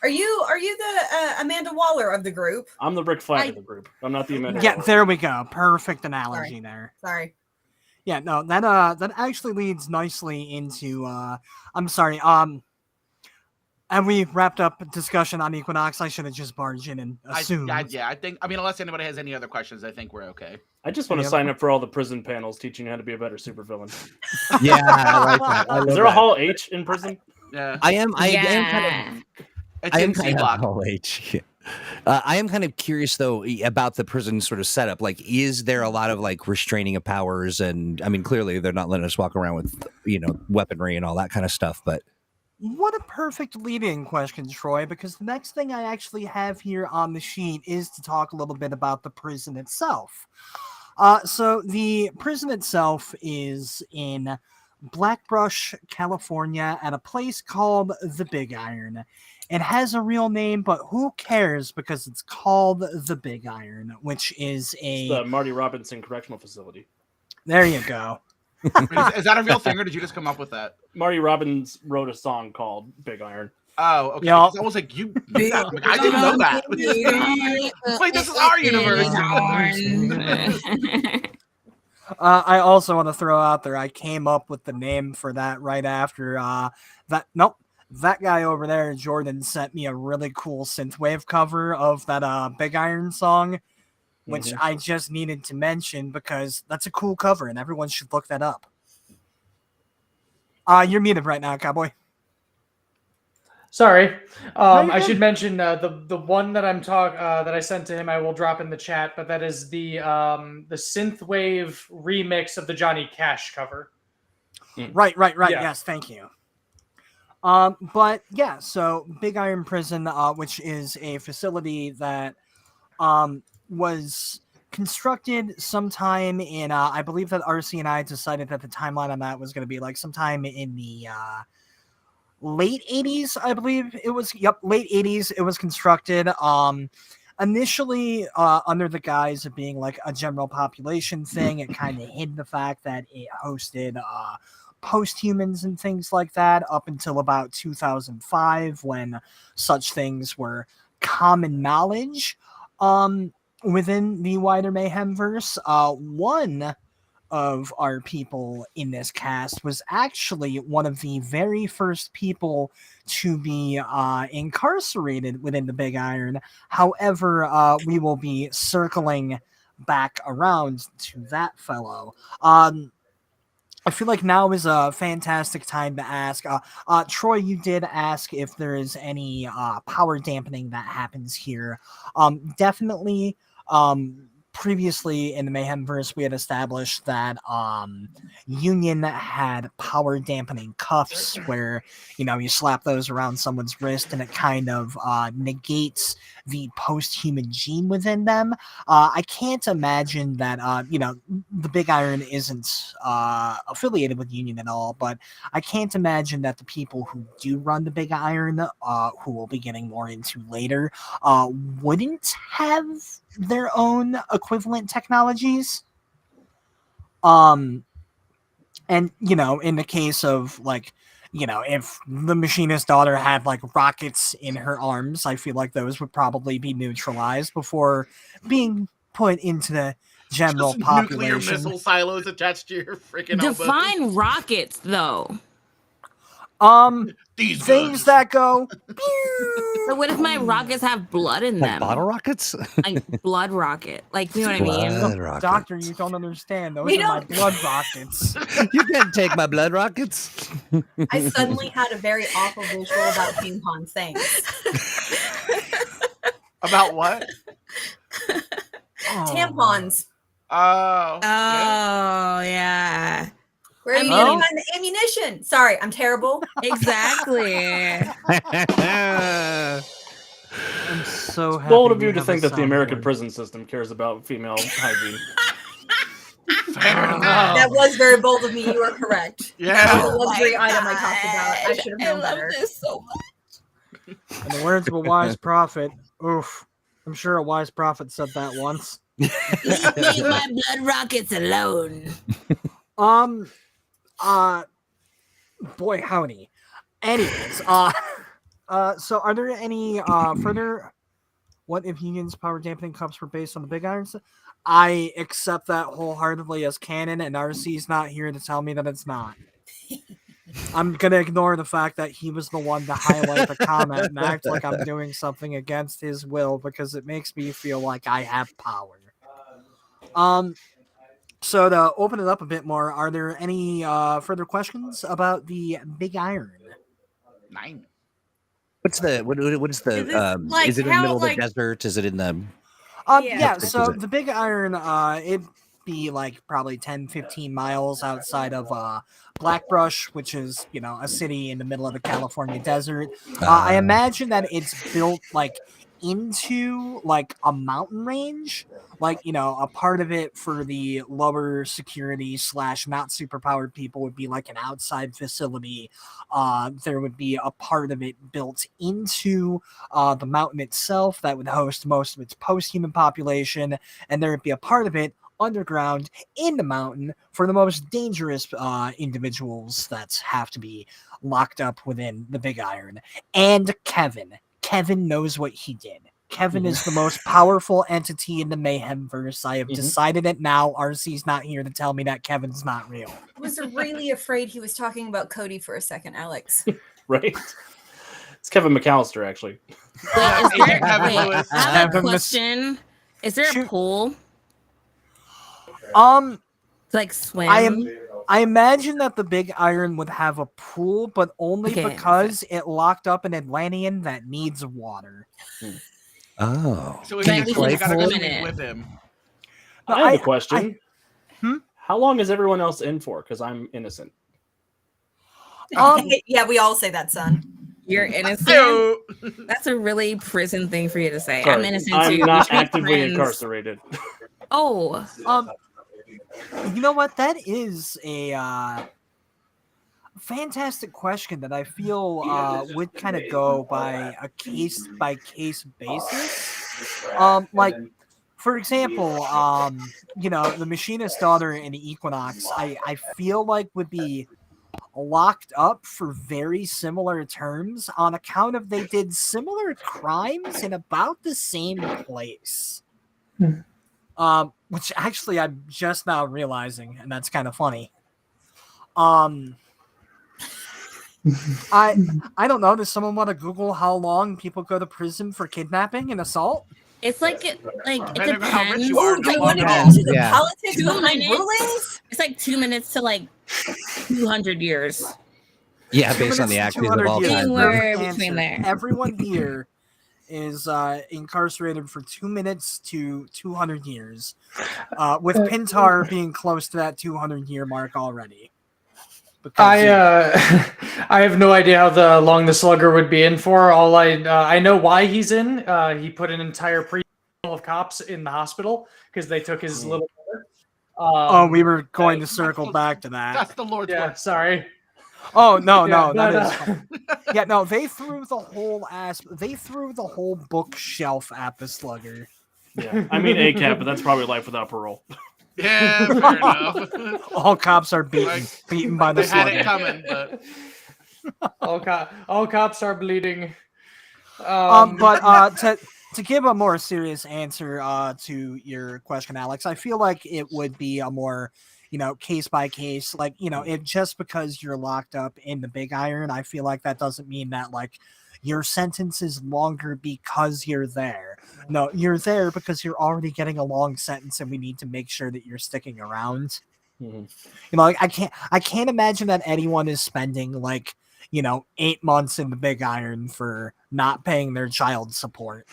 Are you the Amanda Waller of the group? I'm the Rick Flag I- of the group. I'm not the Amanda. yeah, Waller. there we go. Perfect analogy there. Sorry. Yeah, no, that actually leads nicely into I'm sorry, and we wrapped up discussion on Equinox. I should have just barged in and assumed. I think. I mean, unless anybody has any other questions, I think we're okay. I just want to Yeah. sign up for all the prison panels teaching you how to be a better supervillain. Yeah, I like that. I love Is there a that. Hall H in prison? Yeah, I am kind of Yeah. it's I am in C kind of block. Hall H. I am kind of curious though about the prison sort of setup. Like, is there a lot of like restraining of powers? And I mean, clearly they're not letting us walk around with weaponry and all that kind of stuff. But What a perfect lead-in question, Troy, because the next thing I actually have here on the sheet is to talk a little bit about the prison itself. So the prison itself is in Blackbrush, California, at a place called the Big Iron. It has a real name, but who cares because it's called the Big Iron, which is It's the Marty Robinson Correctional Facility. There you go. Is that a real thing, or did you just come up with that? Marty Robbins wrote a song called Big Iron. Oh, okay. Yeah. 'Cause I was like, I didn't know that. It's like, this is our universe. I also want to throw out there, I came up with the name for that right after that. Nope. That guy over there, Jordan, sent me a really cool synthwave cover of that Big Iron song, which I just needed to mention because that's a cool cover and everyone should look that up. You're muted right now, Cowboy. Sorry. you're I good. should mention the one that that I sent to him. I will drop in the chat, but that is the synthwave remix of the Johnny Cash cover. Right. Yeah. Yes, thank you. But yeah, so Big Iron Prison, which is a facility that was constructed sometime in I believe that RC and I decided that the timeline on that was going to be like sometime in the late 80s, I believe it was. Yep, late 80s it was constructed. Initially under the guise of being like a general population thing. It kind of hid the fact that it hosted post-humans and things like that up until about 2005 when such things were common knowledge within the wider Mayhemverse. One of our people in this cast was actually one of the very first people to be incarcerated within the Big Iron. However, we will be circling back around to that fellow. I feel like now is a fantastic time to ask. Troy, you did ask if there is any power dampening that happens here. Definitely. Previously in the Mayhemverse, we had established that Union had power dampening cuffs where, you slap those around someone's wrist and it kind of negates the post-human gene within them. I can't imagine that, the Big Iron isn't affiliated with Union at all, but I can't imagine that the people who do run the Big Iron, who we'll be getting more into later, wouldn't have their own equivalent technologies. And, in the case of, like, if the machinist daughter had like rockets in her arms, I feel like those would probably be neutralized before being put into the general Just population. nuclear missile silos attached to your freaking elbows. Define rockets, though. These Things guns. that go. So what if my rockets have blood in Like them? bottle rockets? Like blood rocket. Like, you know what I mean? Blood rockets. Doctor, you don't understand. Those We are my don't- blood rockets. You can't take my blood rockets. I suddenly had a very awful visual about ping pong. Thanks. About what? Tampons. Oh. Oh, yeah. Where are you Oh. gonna find the ammunition? Sorry, I'm terrible. Exactly. I'm so happy. Bold of we you to have a think that the American soundboard. prison system cares about female hygiene. Fair enough. That was very bold of me. You are correct. That Yeah. was a luxury Oh my item I talked about. I should have known love better. this so much. In the words of a wise prophet, oof. I'm sure a wise prophet said that once. Leave me my blood rockets alone. Boy, howdy. Anyways, so are there any further what if Union's power dampening cups were based on the Big Iron? I accept that wholeheartedly as canon, and RC's not here to tell me that it's not. I'm gonna ignore the fact that he was the one to highlight the comment and act like I'm doing something against his will because it makes me feel like I have power. So to open it up a bit more, are there any further questions about the Big Iron? 9. What is the Is this, like, is it in the how, middle of like- the desert? Is it in the Yeah. So the Big Iron, it'd be like probably 10, 15 miles outside of Blackbrush, which is, a city in the middle of the California desert. I imagine that it's built like into like a mountain range, like, a part of it for the lower security / not superpowered people would be like an outside facility. There would be a part of it built into the mountain itself that would host most of its post-human population, and there would be a part of it underground in the mountain for the most dangerous individuals that have to be locked up within the Big Iron. And Kevin knows what he did. Kevin is the most powerful entity in the Mayhemverse. I have decided it now. RC's not here to tell me that Kevin's not real. I was really afraid he was talking about Cody for a second, Alex. Right? It's Kevin McAllister, actually. Wait, Kevin I Lewis. have a Kevin question. Is there a Shoot. pool Um, to like swim? I imagine that the Big Iron would have a pool, but only Okay, because it locked up an Atlantean that needs water. Oh. So Like, if we you can gotta swim go in it. with him. I have a question. Hmm? How long is everyone else in for? Because I'm innocent. Yeah, we all say that, son. You're innocent. Ew. That's a really prison thing for you to say. Sorry, I'm innocent I'm too. not We should be actively friends. incarcerated. Oh, You know what? That is a fantastic question that I feel would kind of go by a case by case basis. Like, for example, the Machinist daughter in Equinox, I feel like would be locked up for very similar terms on account of they did similar crimes in about the same place. Which actually I'm just now realizing, and that's kind of funny. I don't know. Does someone want to Google how long people go to prison for kidnapping and assault? it's like it Depending on how rich depends. you are. Ooh, do you want to get Yeah. into the Yeah. politics 2 behind minutes. rulings? It's like 2 minutes to like 200 years. Yeah, 2 based on the minutes to actors of 200 all years. time. Anywhere Perfect between answer. there. Everyone here is incarcerated for 2 minutes to 200 years, with Pintar being close to that 200-year mark already. Because I have no idea how long the slugger would be in for. All I know why he's in. He put an entire pre of cops in the hospital because they took his little brother. we were going to circle back to that. That's the Lord's Yeah, work. sorry. Oh no, Yeah, that but, is yeah, no. They threw the whole bookshelf at the slugger. Yeah, I mean ACAP, but that's probably life without parole. Yeah, fair enough. All cops are beaten Like, by the They had it slugger. coming, but All cops are bleeding. But to give a more serious answer to your question, Alex, I feel like it would be a more, case by case. Like, if just because you're locked up in the Big Iron, I feel like that doesn't mean that like your sentence is longer because you're there. No, you're there because you're already getting a long sentence, and we need to make sure that you're sticking around. Like I can't imagine that anyone is spending like 8 months in the Big Iron for not paying their child support.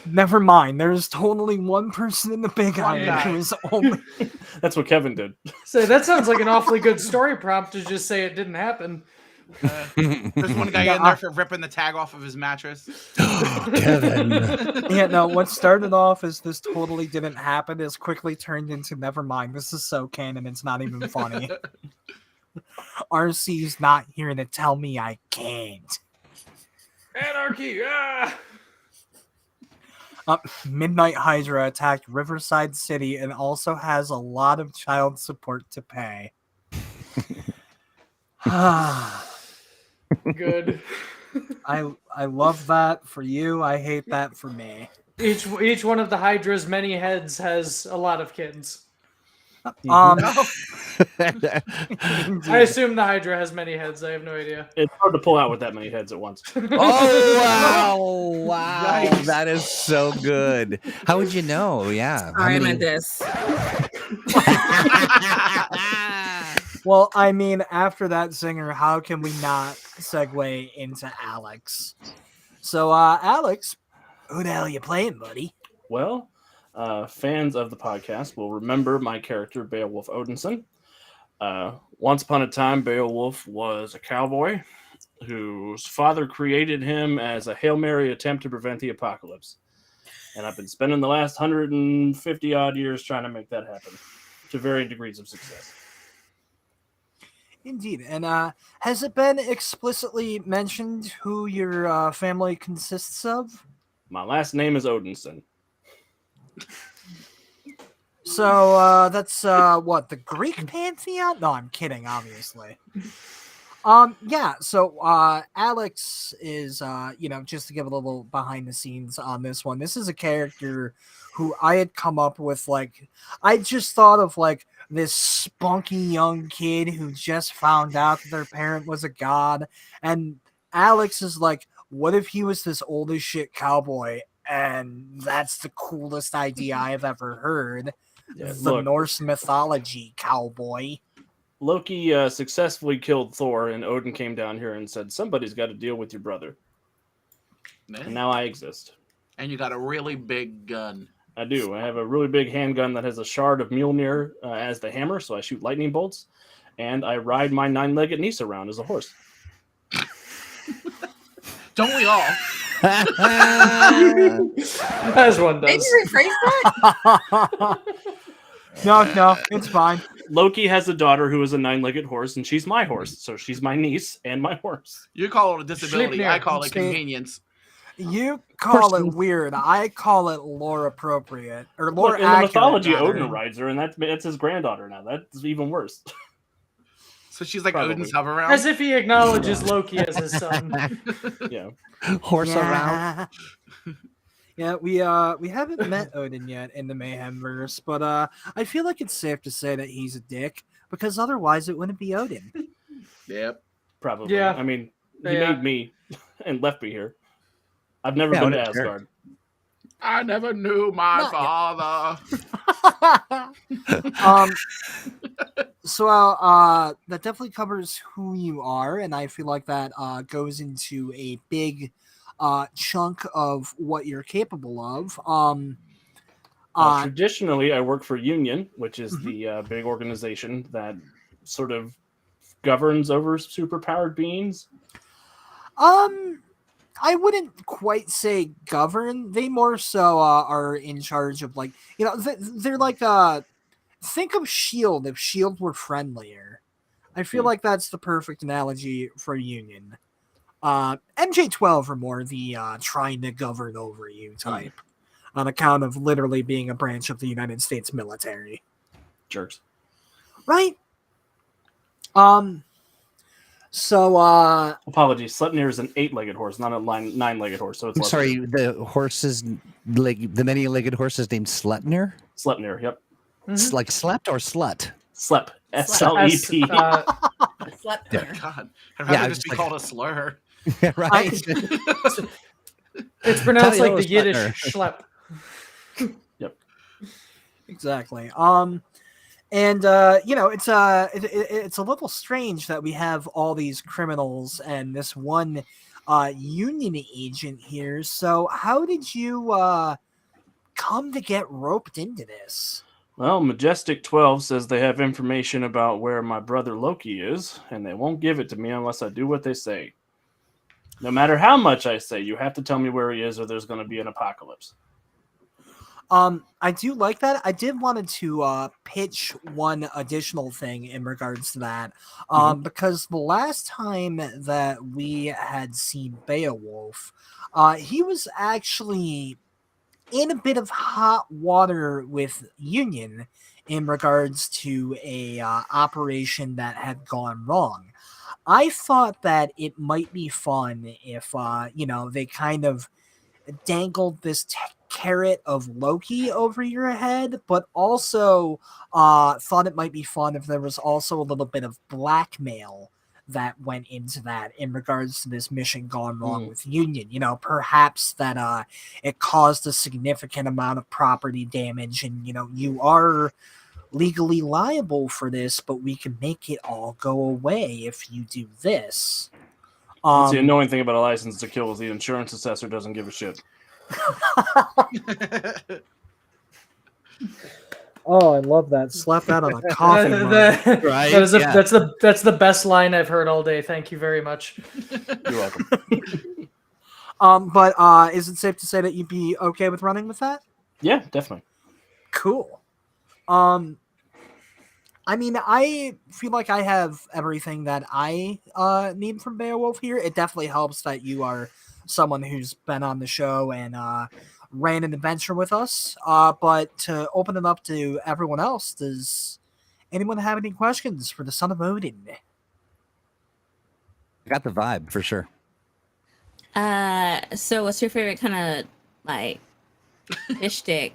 Never mind. There's totally one person in the Big Iron who is only. That's what Kevin did. So that sounds like an awfully good story prompt to just say it didn't happen. There's one guy in there for ripping the tag off of his mattress. Kevin. Yeah, no, what started off as this totally didn't happen is quickly turned into never mind. This is so canon, it's not even funny. RC's not here to tell me I can't. Anarchy! Midnight Hydra attacked Riverside City and also has a lot of child support to pay. Good. I love that for you. I hate that for me. Each one of the Hydra's many heads has a lot of kids. Indeed. I assume the Hydra has many heads. I have no idea. It's hard to pull out with that many heads at once. Oh, wow. Nice. That is so good. How would you know? Yeah. Sorry, I meant this. Well, I mean, after that zinger, how can we not segue into Alex? So, Alex, who the hell are you playing, buddy? Well, fans of the podcast will remember my character, Beowulf Odinson. Once upon a time, Beowulf was a cowboy whose father created him as a Hail Mary attempt to prevent the apocalypse. And I've been spending the last 150 odd years trying to make that happen to varying degrees of success. Indeed. And has it been explicitly mentioned who your family consists of? My last name is Odinson. So that's what, the Greek pantheon? No, I'm kidding, obviously. Yeah, so Alex is just to give a little behind the scenes on this one. This is a character who I had come up with, like, I just thought of like this spunky young kid who just found out that their parent was a god, and Alex is like, what if he was this old as shit cowboy? And that's the coolest idea I've ever heard. Yeah, the Norse mythology cowboy. Loki successfully killed Thor, and Odin came down here and said, somebody's got to deal with your brother. And now I exist. And you got a really big gun. I do. I have a really big handgun that has a shard of Mjolnir as the hammer, so I shoot lightning bolts. And I ride my 9-legged niece around as a horse. Don't we all? As one does. Maybe rephrase that? No, it's fine. Loki has a daughter who is a 9-legged horse, and she's my horse. So she's my niece and my horse. You call it a disability. Sleep I call it near. convenience. You call it weird. I call it lore appropriate. Or lore Look, in the accurate, mythology, rather. Odin rides her, and that's his granddaughter now. That's even worse. So she's like Probably. Odin's hover As round. if he acknowledges Loki as his son. Yeah. Horse around. Yeah, we haven't met Odin yet in the Mayhemverse, but I feel like it's safe to say that he's a dick, because otherwise it wouldn't be Odin. Yep. Probably. Yeah. I mean, he Yeah. made me and left me here. I've never been to Odin's a Asgard. I never knew my father. So that definitely covers who you are, and I feel like that goes into a big chunk of what you're capable of. Traditionally, I work for Union, which is the big organization that sort of governs over superpowered beings. I wouldn't quite say govern. They more so are in charge of, like, they're like think of S.H.I.E.L.D. if S.H.I.E.L.D. were friendlier. I feel like that's the perfect analogy for Union. MJ-12 are more the trying to govern over you type, on account of literally being a branch of the United States military. Jerks. Right? So, Apologies. Sleipnir is an 8-legged horse, not a 9-legged horse. So it's I'm less sorry, the horses, the many-legged horse is named Sleipnir? Sleipnir. Yep. It's like slept or slut? Slep. S-L-E-P. Slept Yeah. there. God, I'd Yeah, rather I just just be like- called a slur. Yeah, right. It's pronounced Tell like the you Yiddish Sleipnir. schlep. exactly. And you know, it's a little strange that we have all these criminals and this one union agent here. So, how did you come to get roped into this? Well, Majestic 12 says they have information about where my brother Loki is, and they won't give it to me unless I do what they say. No matter how much I say, you have to tell me where he is or there's going to be an apocalypse. I do like that. I did wanted to pitch one additional thing in regards to that, because the last time that we had seen Beowulf, he was actually in a bit of hot water with Union in regards to a operation that had gone wrong. I thought that it might be fun if you know, they kind of dangled this carrot of Loki over your head, but also thought it might be fun if there was also a little bit of blackmail that went into that in regards to this mission gone wrong with Union. You know, perhaps that it caused a significant amount of property damage, and you know, you are legally liable for this, but we can make it all go away if you do this. That's the annoying thing about a license to kill is the insurance assessor doesn't give a shit. Oh, I love that. Slap that on a coffee mug. Right? That's the best line I've heard all day. Thank you very much. You're welcome. But is it safe to say that you'd be okay with running with that? Yeah, definitely. Cool. I mean, I feel like I have everything that I need from Beowulf here. It definitely helps that you are someone who's been on the show and ran an adventure with us. But to open it up to everyone else, does anyone have any questions for the Son of Odin? I got the vibe for sure. So what's your favorite kind of like fish stick?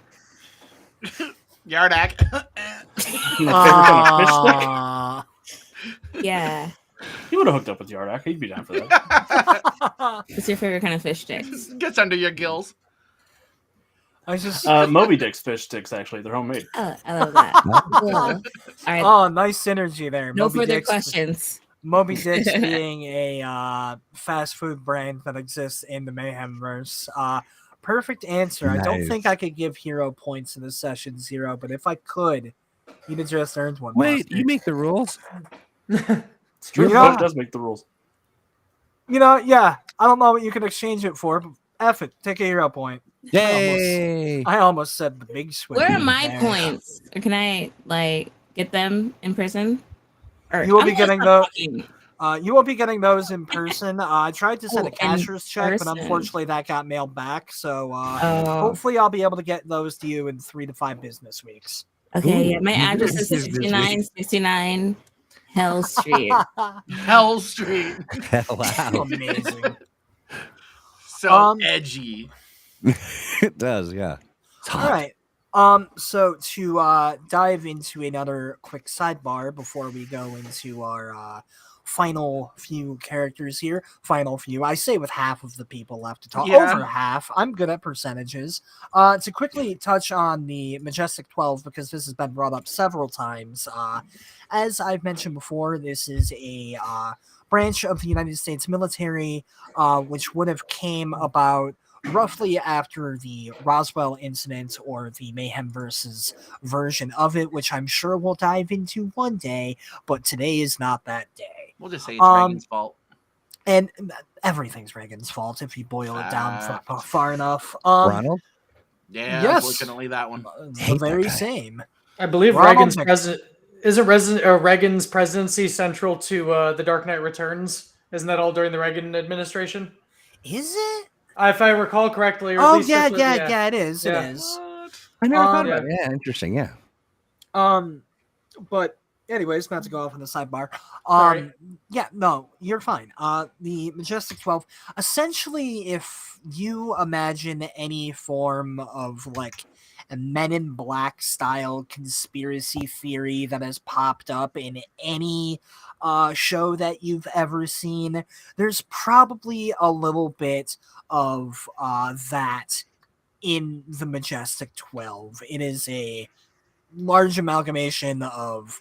Yardak. My favorite kind of fish stick? Yeah. He would have hooked up with Yardak. He'd be down for that. What's your favorite kind of fish stick? Gets under your gills. I just Moby Dick's fish sticks, actually. They're homemade. Oh, I love that. Cool. All right. oh, nice synergy there. No Moby further Dick's- questions. Moby Dick's being a fast food brand that exists in the Mayhemverse. Perfect answer. I don't Nice. think I could give hero points in this session 0, but if I could, you'd have just earned one. Wait, Buster. you make the rules? It's true. Yeah. But it does make the rules. You know, yeah. I don't know what you could exchange it for, but F it. Take a hero point. Yay! I almost said the big swing. Where are my there. points? Or can I like get them in person? Or You will I'm be gonna getting stop the- talking. You will be getting those in person. I tried to send Oh, a cashier's check, but person. unfortunately that got mailed back. So Oh, hopefully I'll be able to get those to you in 3 to 5 business weeks. okay. Yeah, my Ooh, address is this is 6969 Hell Street. Hell Street. Wow. Amazing. So edgy. It does, yeah. It's All hot. right. So to dive into another quick sidebar before we go into our final few characters here. Final few. I say with half of the people left to talk. Yeah. Over half. I'm good at percentages. To quickly touch on the Majestic 12, because this has been brought up several times. As I've mentioned before, this is a branch of the United States military, which would have came about roughly after the Roswell incident or the Mayhemverse's version of it, which I'm sure we'll dive into one day, but today is not that day. We'll just say it's Reagan's fault. And everything's Reagan's fault if you boil it down far enough. Ronald? Yeah, yes. unfortunately, that one. The Hate that very guy. same. I believe Ronald Reagan's Mc- president Reagan's presidency central to The Dark Knight Returns. Isn't that all during the Reagan administration? Is it? If I recall correctly. Or at Oh, least yeah, that's what- yeah, it is. Yeah. It is. I never thought Um, about it. Yeah, interesting, yeah. But anyways, not to go off on the sidebar. Sorry. Yeah, no, you're fine. The Majestic 12, essentially, if you imagine any form of like a Men in Black style conspiracy theory that has popped up in any show that you've ever seen, there's probably a little bit of that in the Majestic 12. It is a large amalgamation of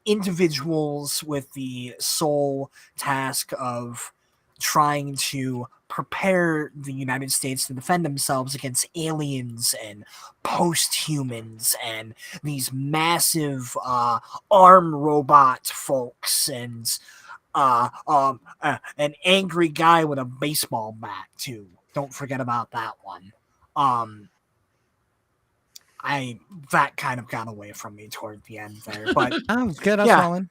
individuals with the sole task of trying to prepare the United States to defend themselves against aliens and post-humans and these massive arm robot folks and an angry guy with a baseball bat too. Don't forget about that one. That kind of got away from me toward the end there, but Oh, it's good. I was Yeah. following.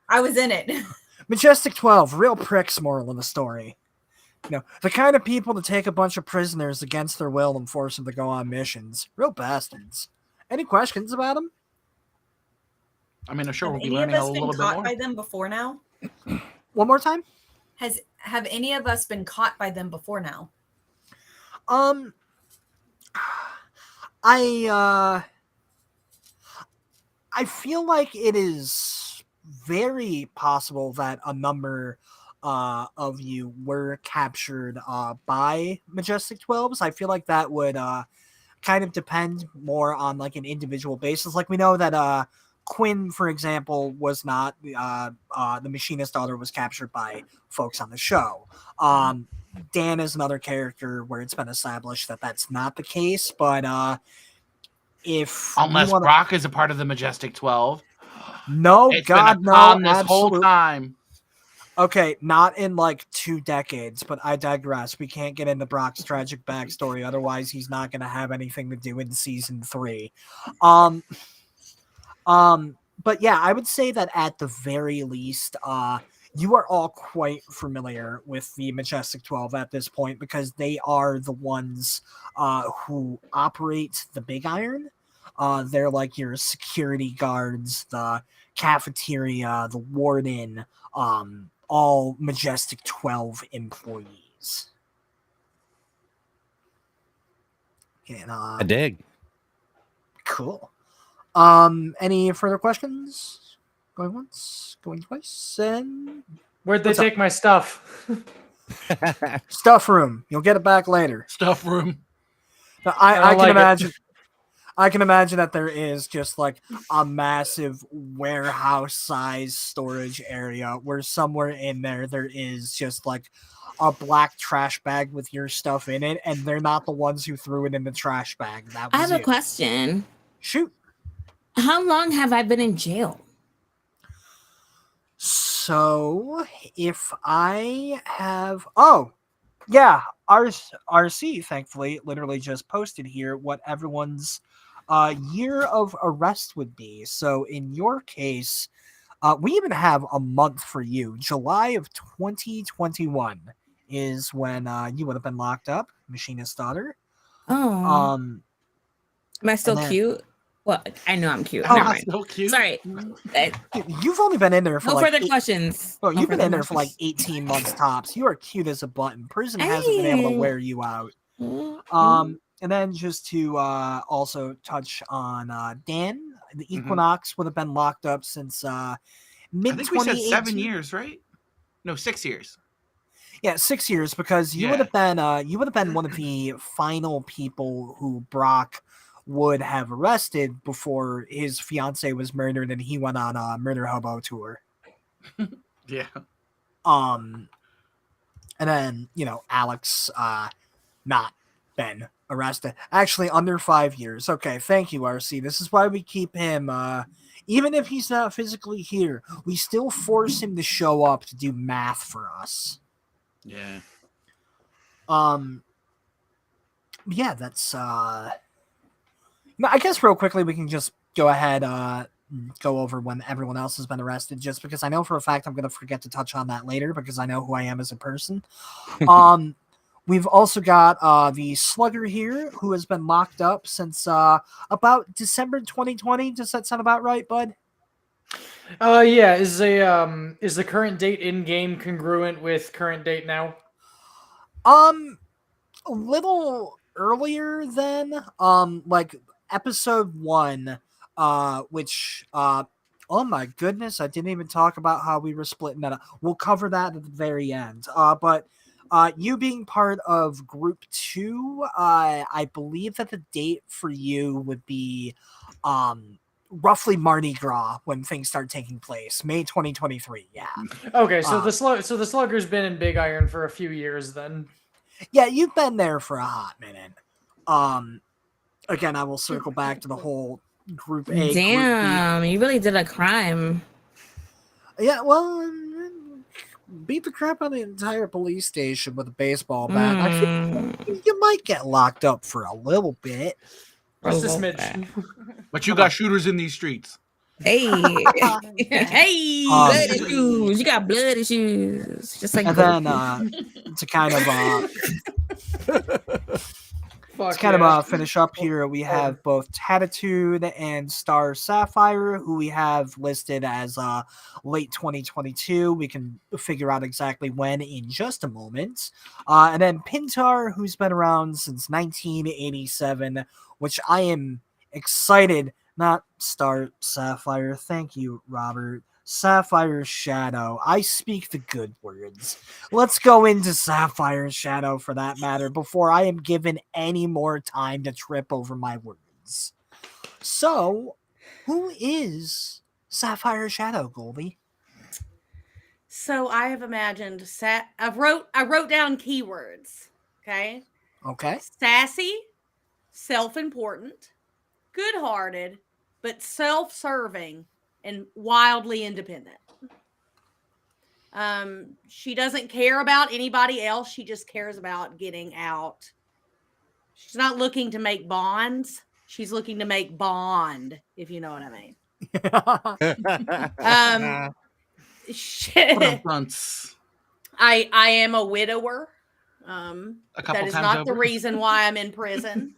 I was in it. Majestic 12, real pricks, moral of the story. You know, the kind of people to take a bunch of prisoners against their will and force them to go on missions. Real bastards. Any questions about them? I mean, I'm sure Have we'll be any of learning a us been little bit caught more. by them before now? One more time? Have any of us been caught by them before now? I feel like it is very possible that a number of you were captured by Majestic 12s. I feel like that would kind of depend more on like an individual basis. Like we know that Quin, for example, was not the Machinist daughter was captured by folks on the show. Dan is another character where it's been established that that's not the case, but if Unless you wanna... Brock is a part of the Majestic 12. No, It's God, been a no, con this absolutely. whole time. Okay, not in like 2 decades, but I digress. We can't get into Brock's tragic backstory, otherwise he's not going to have anything to do in season 3. But yeah, I would say that at the very least, you are all quite familiar with the Majestic 12 at this point because they are the ones who operate the Big Iron. They're like your security guards, the cafeteria, the warden, all Majestic 12 employees. And, I dig. cool. Any further questions? Going once, going twice, and Where'd they What's up? take my stuff? stuff room. You'll get it back later. Stuff room. Now, I I don't can like it. imagine. I can imagine that there is just like a massive warehouse-sized storage area where somewhere in there is just like a black trash bag with your stuff in it, and they're not the ones who threw it in the trash bag. That was I have a you. question. Shoot. How long have I been in jail? So if I have, oh yeah, RC thankfully literally just posted here what everyone's year of arrest would be. So in your case, we even have a month for you. July of 2021 is when you would have been locked up, Machinist daughter. Oh, Um, am I still and then- cute? Well, I know I'm cute. Oh, Never That's mind. so cute. Sorry. you've only been in there for No like further questions. Oh, No you've been further in there for like questions. 18 months tops. You are cute as a button. Prison hasn't been able to Hey. wear you out. Mm. And then just to also touch on Dan, the Mhm. Equinox would have been locked up since mid I think we said 2018. 7 years, right? No, 6 years. Yeah, 6 years because you would have been one of the final people who Brock would have arrested before his fiance was murdered and he went on a murder hobo tour. Yeah. And then, Alex not been arrested. Actually, under 5 years. Okay, thank you, RC. This is why we keep him, even if he's not physically here, we still force him to show up to do math for us. Yeah. Yeah, that's, I guess real quickly we can just go ahead, go over when everyone else has been arrested, just because I know for a fact I'm going to forget to touch on that later because I know who I am as a person. We've also got the Slugger here, who has been locked up since about December 2020. Does that sound about right, bud? Yeah. Is the current date in game congruent with current date now? A little earlier than like episode 1, which oh my goodness, I didn't even talk about how we were splitting that up. We'll cover that at the very end. But you being part of group 2, I believe that the date for you would be roughly Mardi Gras when things start taking place, May 2023. Yeah. Okay, so the Slugger's been in Big Iron for a few years then. Yeah, you've been there for a hot minute. Again, I will circle back to the whole Group A. Damn, you really did a crime. Yeah, well, beat the crap out of the entire police station with a baseball bat. I think you might get locked up for a little bit. Just a smidge. But you got shooters in these streets. Hey, Hey, blood issues. You got blood issues. Just like And then to kind of finish up here, we have both Tatitude and Star Sapphire, who we have listed as late 2022. We can figure out exactly when in just a moment. And then Pintar, who's been around since 1987, which I am excited. Not Star Sapphire. Thank you, Robert. Sapphire's Shadow. I speak the good words. Let's go into Sapphire's Shadow for that matter before I am given any more time to trip over my words. So, who is Sapphire's Shadow, Goldi? So I have imagined I wrote down keywords. Okay. Okay. Sassy, self-important, good-hearted, but self-serving and wildly independent. She doesn't care about anybody else. She just cares about getting out. She's not looking to make bonds. She's looking to make bond, if you know what I mean. I am a widower. That is not the reason why I'm in prison.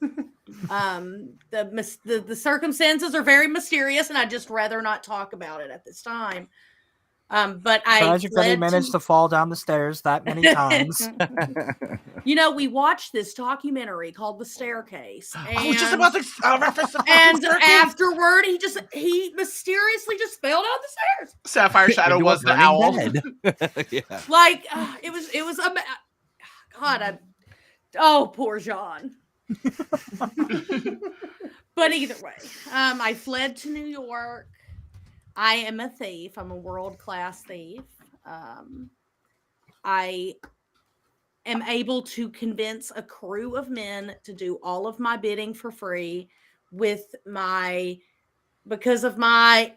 The circumstances are very mysterious, and I'd just rather not talk about it at this time. But I tragically managed to fall down the stairs that many times. You know, we watched this documentary called The Staircase. And, I was just about to reference the and afterward, he mysteriously just fell down the stairs. Sapphire Shadow was the owl. Yeah. Like it was God. Oh, poor Jean. But either way, I fled to New York. I am a thief. I'm a world-class thief. I am able to convince a crew of men to do all of my bidding for free because of my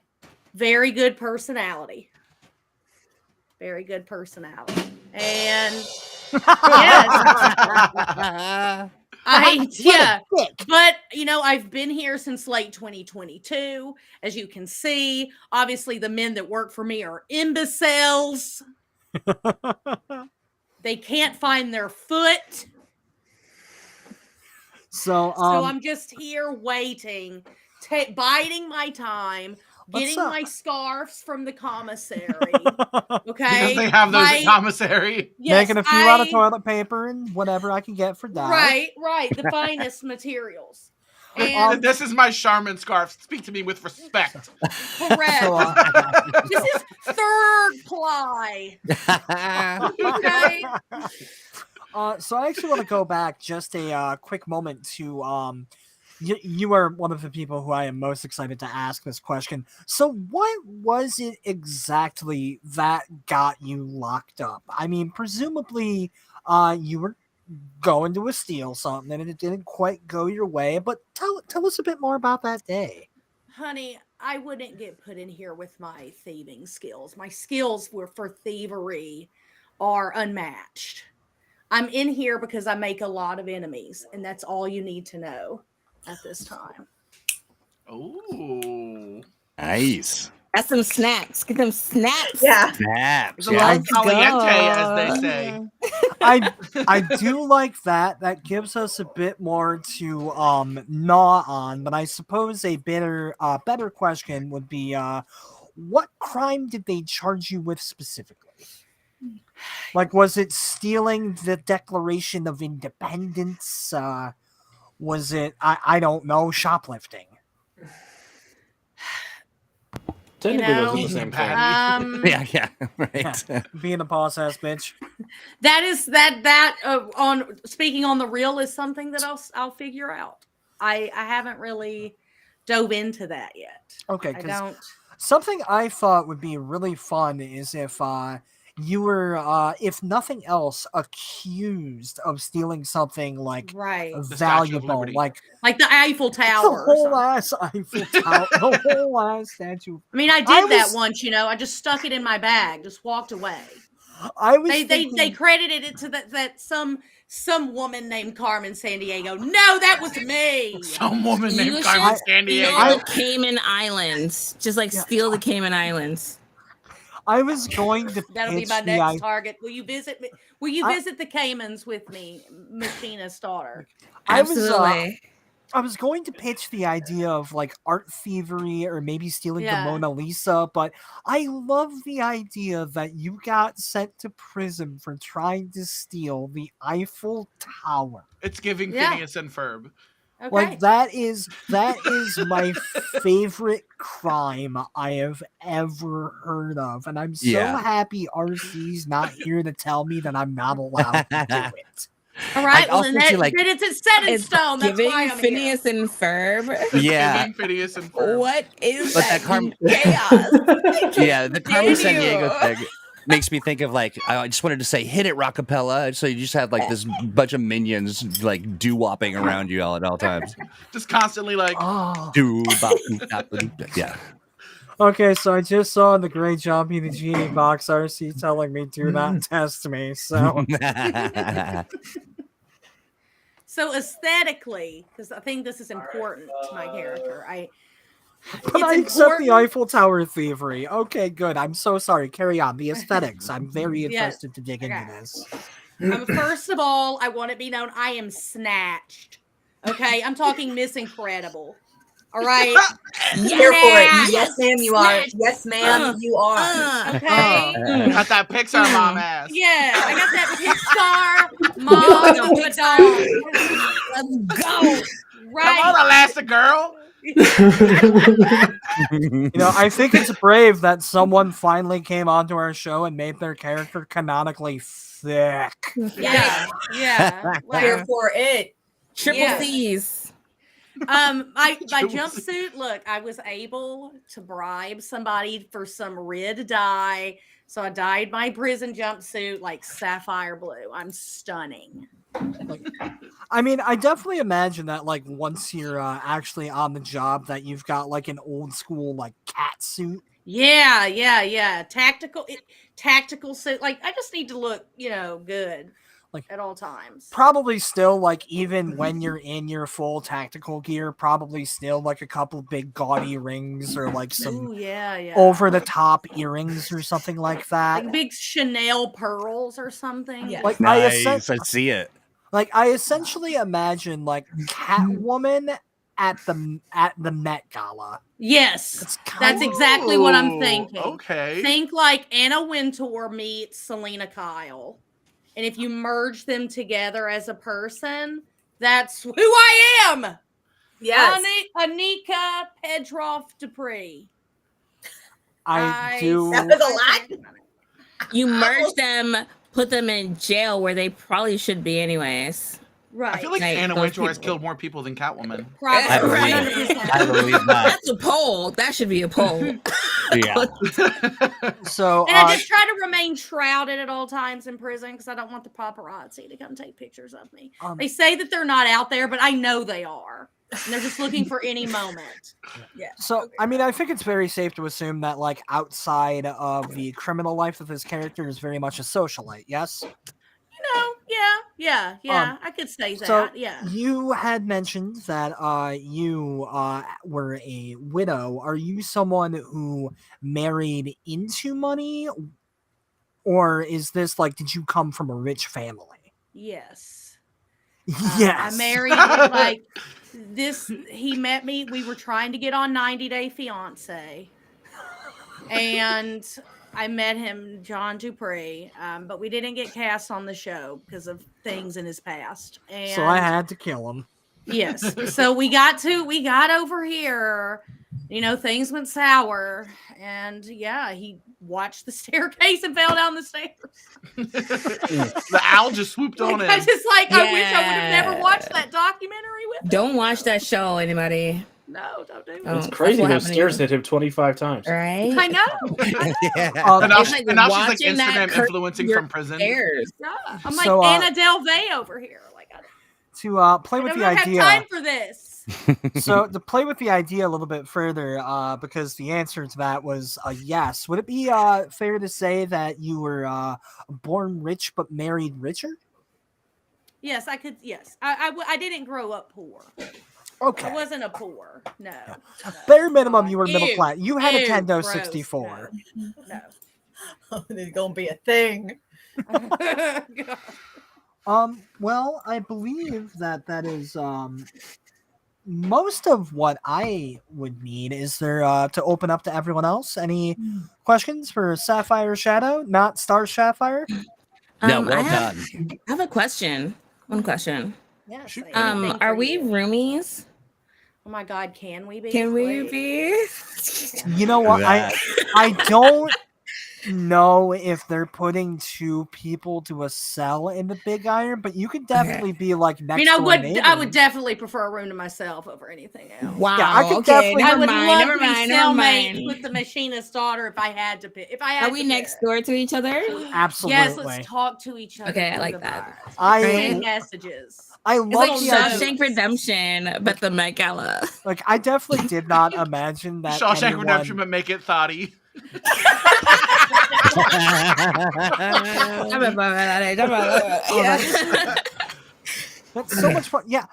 very good personality. Very good personality. And yes. But I've been here since late 2022. As you can see, obviously the men that work for me are imbeciles. They can't find their foot. So I'm just here waiting, biding my time, getting my scarves from the commissary. Okay, because they have those at commissary. Yes, making a few out of toilet paper and whatever I can get for that. Right. The finest materials. And this is my Charmin scarf. Speak to me with respect. Correct. This is third ply. Okay. So I actually want to go back just a quick moment to you are one of the people who I am most excited to ask this question. So what was it exactly that got you locked up? I mean, presumably you were going to steal something and it didn't quite go your way, but tell us a bit more about that day. Honey, I wouldn't get put in here with my thieving skills. My skills for thievery are unmatched. I'm in here because I make a lot of enemies, and that's all you need to know at this time. Oh, nice. That's some snaps. Get them snaps. Yeah. Snaps. It's a Yeah. little caliente, as they say. I do like that. That gives us a bit more to gnaw on. But I suppose a better question would be, what crime did they charge you with specifically? Like, was it stealing the Declaration of Independence? Was it I don't know, shoplifting? Technically, those are the same thing. Yeah, right. Being a boss ass bitch. That on speaking on the real is something that I'll figure out. I haven't really dove into that yet. Okay, I because don't. something I thought would be really fun is if you were, if nothing else, accused of stealing something like Right. The Statue of valuable, Liberty. like Like the Eiffel Tower. the or whole something. ass Eiffel Tower, the whole ass statue. I mean, I I did that was- once. I just stuck it in my bag, just walked away. I was They thinking, credited it to that some woman named Carmen Sandiego. No, that was me. Some woman You named should Carmen steal Sandiego. the Cayman Islands. Just like Yeah. steal the Cayman Islands. I was going to That'll be pitch my the next idea. target. Will you visit me? Will you visit the Caymans with me, Machinist daughter? Absolutely. I was going to pitch the idea of like art thievery or maybe stealing Yeah. the Mona Lisa, but I love the idea that you got sent to prison for trying to steal the Eiffel Tower. It's giving Yeah. Phineas and Ferb. Okay. Like that is my favorite crime I have ever heard of, and I'm so Yeah. happy RC's not here to tell me that I'm not allowed to do it. All right. I Well, also then feel like- it's set in It's stone. That's giving why I'm Phineas here. and Ferb. Yeah. Giving Phineas and Ferb. What is But that? that Carmen- chaos. Yeah, the Carmen San Continue. Diego thing makes me think of like I just wanted to say hit it Rockapella. So you just had like this bunch of minions like doo-wopping around you all at all times. Just constantly like, Oh. Yeah. Okay, so I just saw the great job in the genie box RC telling me do not test me. So So aesthetically, because I think this is important to my character. but I accept the Eiffel Tower thievery. Okay, good. I'm so sorry. Carry on. The aesthetics. I'm very Yes. interested to dig into Okay. this. First of all, I want to be known. I am snatched. Okay, I'm talking Miss Incredible. All right. Here for it. Snatch. Yes, ma'am, you are. Snatch. Yes, ma'am, you are. Okay. got that Pixar mom ass. Yeah, I got that Pixar mom of a dog. Let's go. Right. Come on, Elastigirl. You know, I think it's brave that someone finally came onto our show and made their character canonically thick. Yeah. Yeah. Here Like, for it. Triple Yeah. C's. my jumpsuit, look, I was able to bribe somebody for some red dye. So I dyed my prison jumpsuit like sapphire blue. I'm stunning. I mean, I definitely imagine that, like, once you're actually on the job, that you've got like an old school like cat suit. Yeah. Tactical suit. Like I just need to look, good Like- at all times. Probably still, like, even when you're in your full tactical gear, probably still like a couple big gaudy rings or like some Ooh, yeah. over the top earrings or something like that. Like big Chanel pearls or something. Yeah. Like Nice. I see it. I essentially imagine like Catwoman at the Met Gala. Yes. That's kind That's of exactly what I'm Ooh, thinking. Okay. Think like Anna Wintour meets Selena Kyle. And if you merge them together as a person, that's who I am. Yes. Annika Petrov-Dupree. I do. That was a lot. You merge them, put them in jail where they probably should be anyways. Right. I feel like Like, Anna those Wintour has people. killed more people than Catwoman. Probably. I believe it. I believe that. That's a poll. That should be a poll. Yeah. So And I just try to remain shrouded at all times in prison because I don't want the paparazzi to come take pictures of me. They say that they're not out there, but I know they are. And they're just looking for any moment. So, I mean, I think it's very safe to assume that, like, outside of the criminal life of his character is very much a socialite, yes? You know, Yeah. I could say that. So yeah. you had mentioned that you were a widow. Are you someone who married into money, or is this like, did you come from a rich family? Yes. Yes. I married like this. He met me. We were trying to get on 90 Day Fiance, and I met him, John Dupree, but we didn't get cast on the show because of things in his past. And So I had to kill him. yes, so we got over here. Things went sour, and yeah, he watched the staircase and fell down the stairs. The owl just swooped on him. I just I wish I would have never watched that documentary with him. Don't watch that show, anybody. No, don't do it. It's crazy. Those stairs hit him 25 times. Right? I know. And now, It's she's like like watching that Instagram influencing from prison. Stairs. Yeah. I'm like So, Anna Delvey over here. To play I with don't the have idea. time for this. So to play with the idea a little bit further, because the answer to that was a yes. Would it be fair to say that you were born rich but married richer? Yes, I could. Yes, I didn't grow up poor. Okay. I wasn't a poor. No. Bare minimum, you were middle Ew. class. You had a Ew, Nintendo gross. 64. No. Oh, there's gonna be a thing. Well, I believe that is most of what I would need. Is there to open up to everyone else? Any questions for Sapphire Shadow, not Star Sapphire? No, well I done. have a question. One question. Yes. Are we roomies? Oh my God, can we be? Can we please? be? You know what? I don't know if they're putting two people to a cell in the Big Iron, but you could definitely be like next door I neighbors. would definitely prefer a room to myself over anything else. Wow. Yeah, I could okay, definitely- I never would mind. love Never to be mind. Never cellmate mind. with the machinist's daughter if I had to pick. If I had Are we to next pick. door to each other? Absolutely. Yes, let's talk to each other. Okay, I through like the that. vibes. I Send messages. I It's love like the idea. Shawshank Redemption, but the Met Gala. Like, I definitely did not imagine that Shawshank anyone... Redemption, but make it thoughty. That's so much fun. Yeah,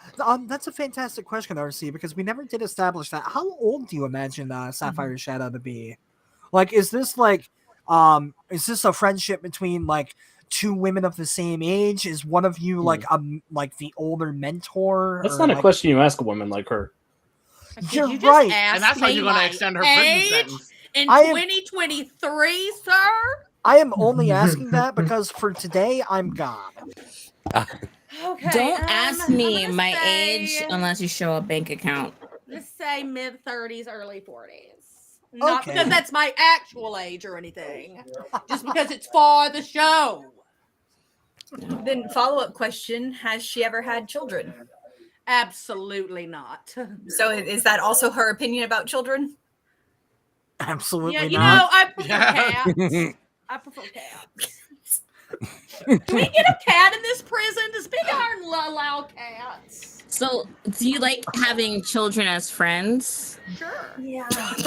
that's a fantastic question, RC, because we never did establish that. How old do you imagine Sapphire Shadow to be? Like, is this a friendship between like two women of the same age? Is one of you like the older mentor? That's or, not a like... question you ask a woman like her. You're you just right. ask And that's how me you're going to my extend her prison age sentence. in I am- 2023, sir? I am only asking that because for today I'm gone. Okay. Don't ask me I'm gonna my say- age unless you show a bank account. Let's say mid 30s, early 40s. Not Okay. because that's my actual age or anything. Just because it's for the show. Then follow-up question: has she ever had children? Absolutely not. So is that also her opinion about children? Absolutely Yeah, you not. know, I prefer cats. I prefer cats. Do we get a cat in this prison? Does Big Iron allow cats? So, do you like having children as friends? Sure. Yeah. But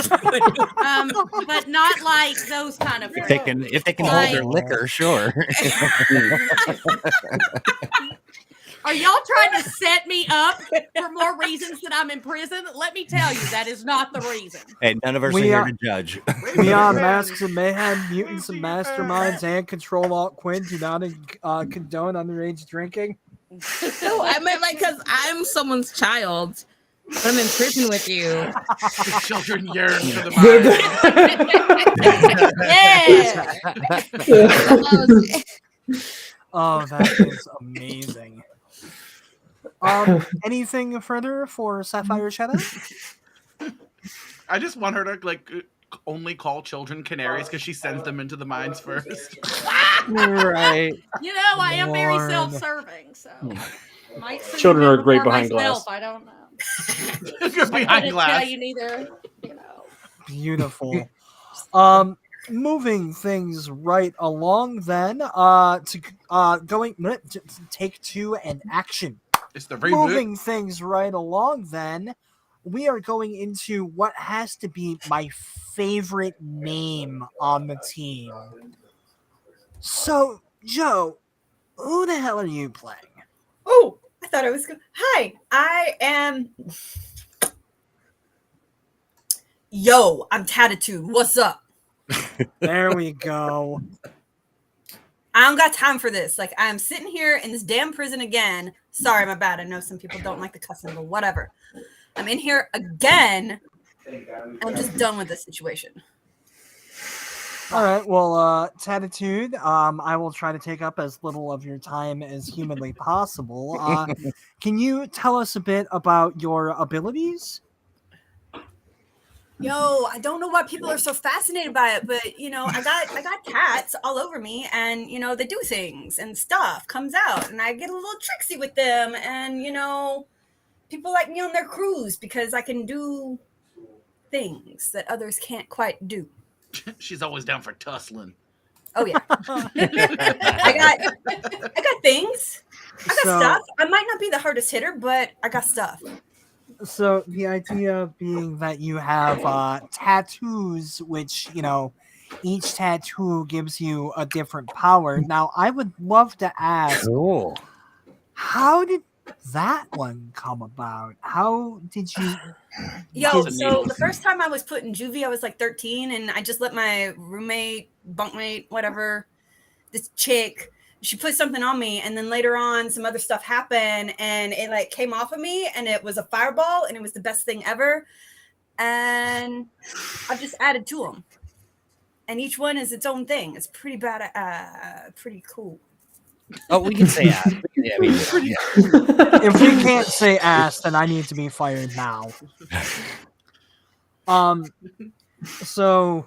not like those kind of If friends. they can hold their liquor, sure. Are y'all trying to set me up for more reasons that I'm in prison? Let me tell you, that is not the reason. Hey, none of us We are here are- to judge. Beyond Masks and Mayhem, Mutants and Masterminds, and Control Alt Quin do not condone underage drinking. No, I meant like because I'm someone's child, but I'm in prison with you. The children yearn for the Yeah. Oh, that is amazing. Anything further for Sapphire Shadow? I just want her to like only call children canaries because she sends them into the mines first. Right. You know, I am very Lord. self-serving, so might send Children them are great before behind myself, glass. I don't know. You're I behind couldn't glass. tell you neither. You know. Beautiful. Moving things right along then, to take two and action. It's the reboot. Moving things right along then, we are going into what has to be my favorite name on the team. So, Joe, Who the hell are you playing? Oh, I thought I was good. Hi, I am. Yo, I'm Tatitude. What's up? There we go. I don't got time for this. Like, I'm sitting here in this damn prison again. Sorry, my bad. I know some people don't like the cussing, but whatever. I'm in here again. I'm just done with this situation. All right. Well, Tatitude, I will try to take up as little of your time as humanly possible. Can you tell us a bit about your abilities? Yo, I don't know why people are so fascinated by it, but you know, I got cats all over me, and you know, they do things and stuff comes out, and I get a little tricksy with them, and you know, people like me on their crews because I can do things that others can't quite do. She's always down for tussling. Oh yeah, I got things. I got stuff. I might not be the hardest hitter, but I got stuff. So the idea being that you have tattoos, which, you know, each tattoo gives you a different power. Now, I would love to ask, Cool. how did that one come about? How did you... Yo, so the first time I was put in juvie, I was like 13, and I just let my roommate, bunkmate, whatever, this chick, she put something on me, and then later on some other stuff happened, and it like came off of me, and it was a fireball, and it was the best thing ever, and I've just added to them, and each one is its own thing. It's pretty bad, pretty cool. Oh, we can say ass. Yeah, I mean, yeah. If we can't say ass, then I need to be fired now. So...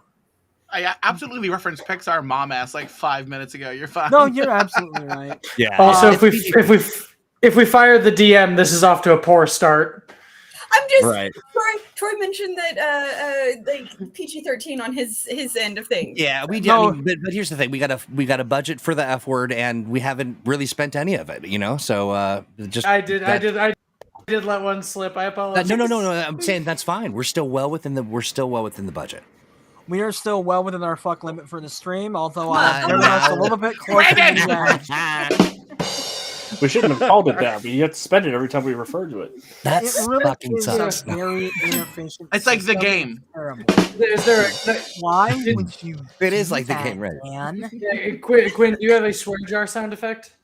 I absolutely referenced Pixar mom ass like 5 minutes ago. You're fine. No, you're absolutely right. Yeah. Also, if we fire the DM, this is off to a poor start. I'm just Right. Troy mentioned that like PG-13 on his end of things. Yeah, we did. No. I mean, but here's the thing: we got a budget for the F word, and we haven't really spent any of it. You know, so just I did let one slip. I apologize. no. I'm saying that's fine. We're still well within the budget. We are still well within our fuck limit for the stream, although Come they're on. a little bit closer to the edge. We shouldn't have called it that, but you have to spend it every time we refer to it. That's It really fucking is sucks. a very inefficient. It's like the system. game. Terrible. Is there Why would you? It is do like the that, game, right? man? Quinn, do you have a swear jar sound effect?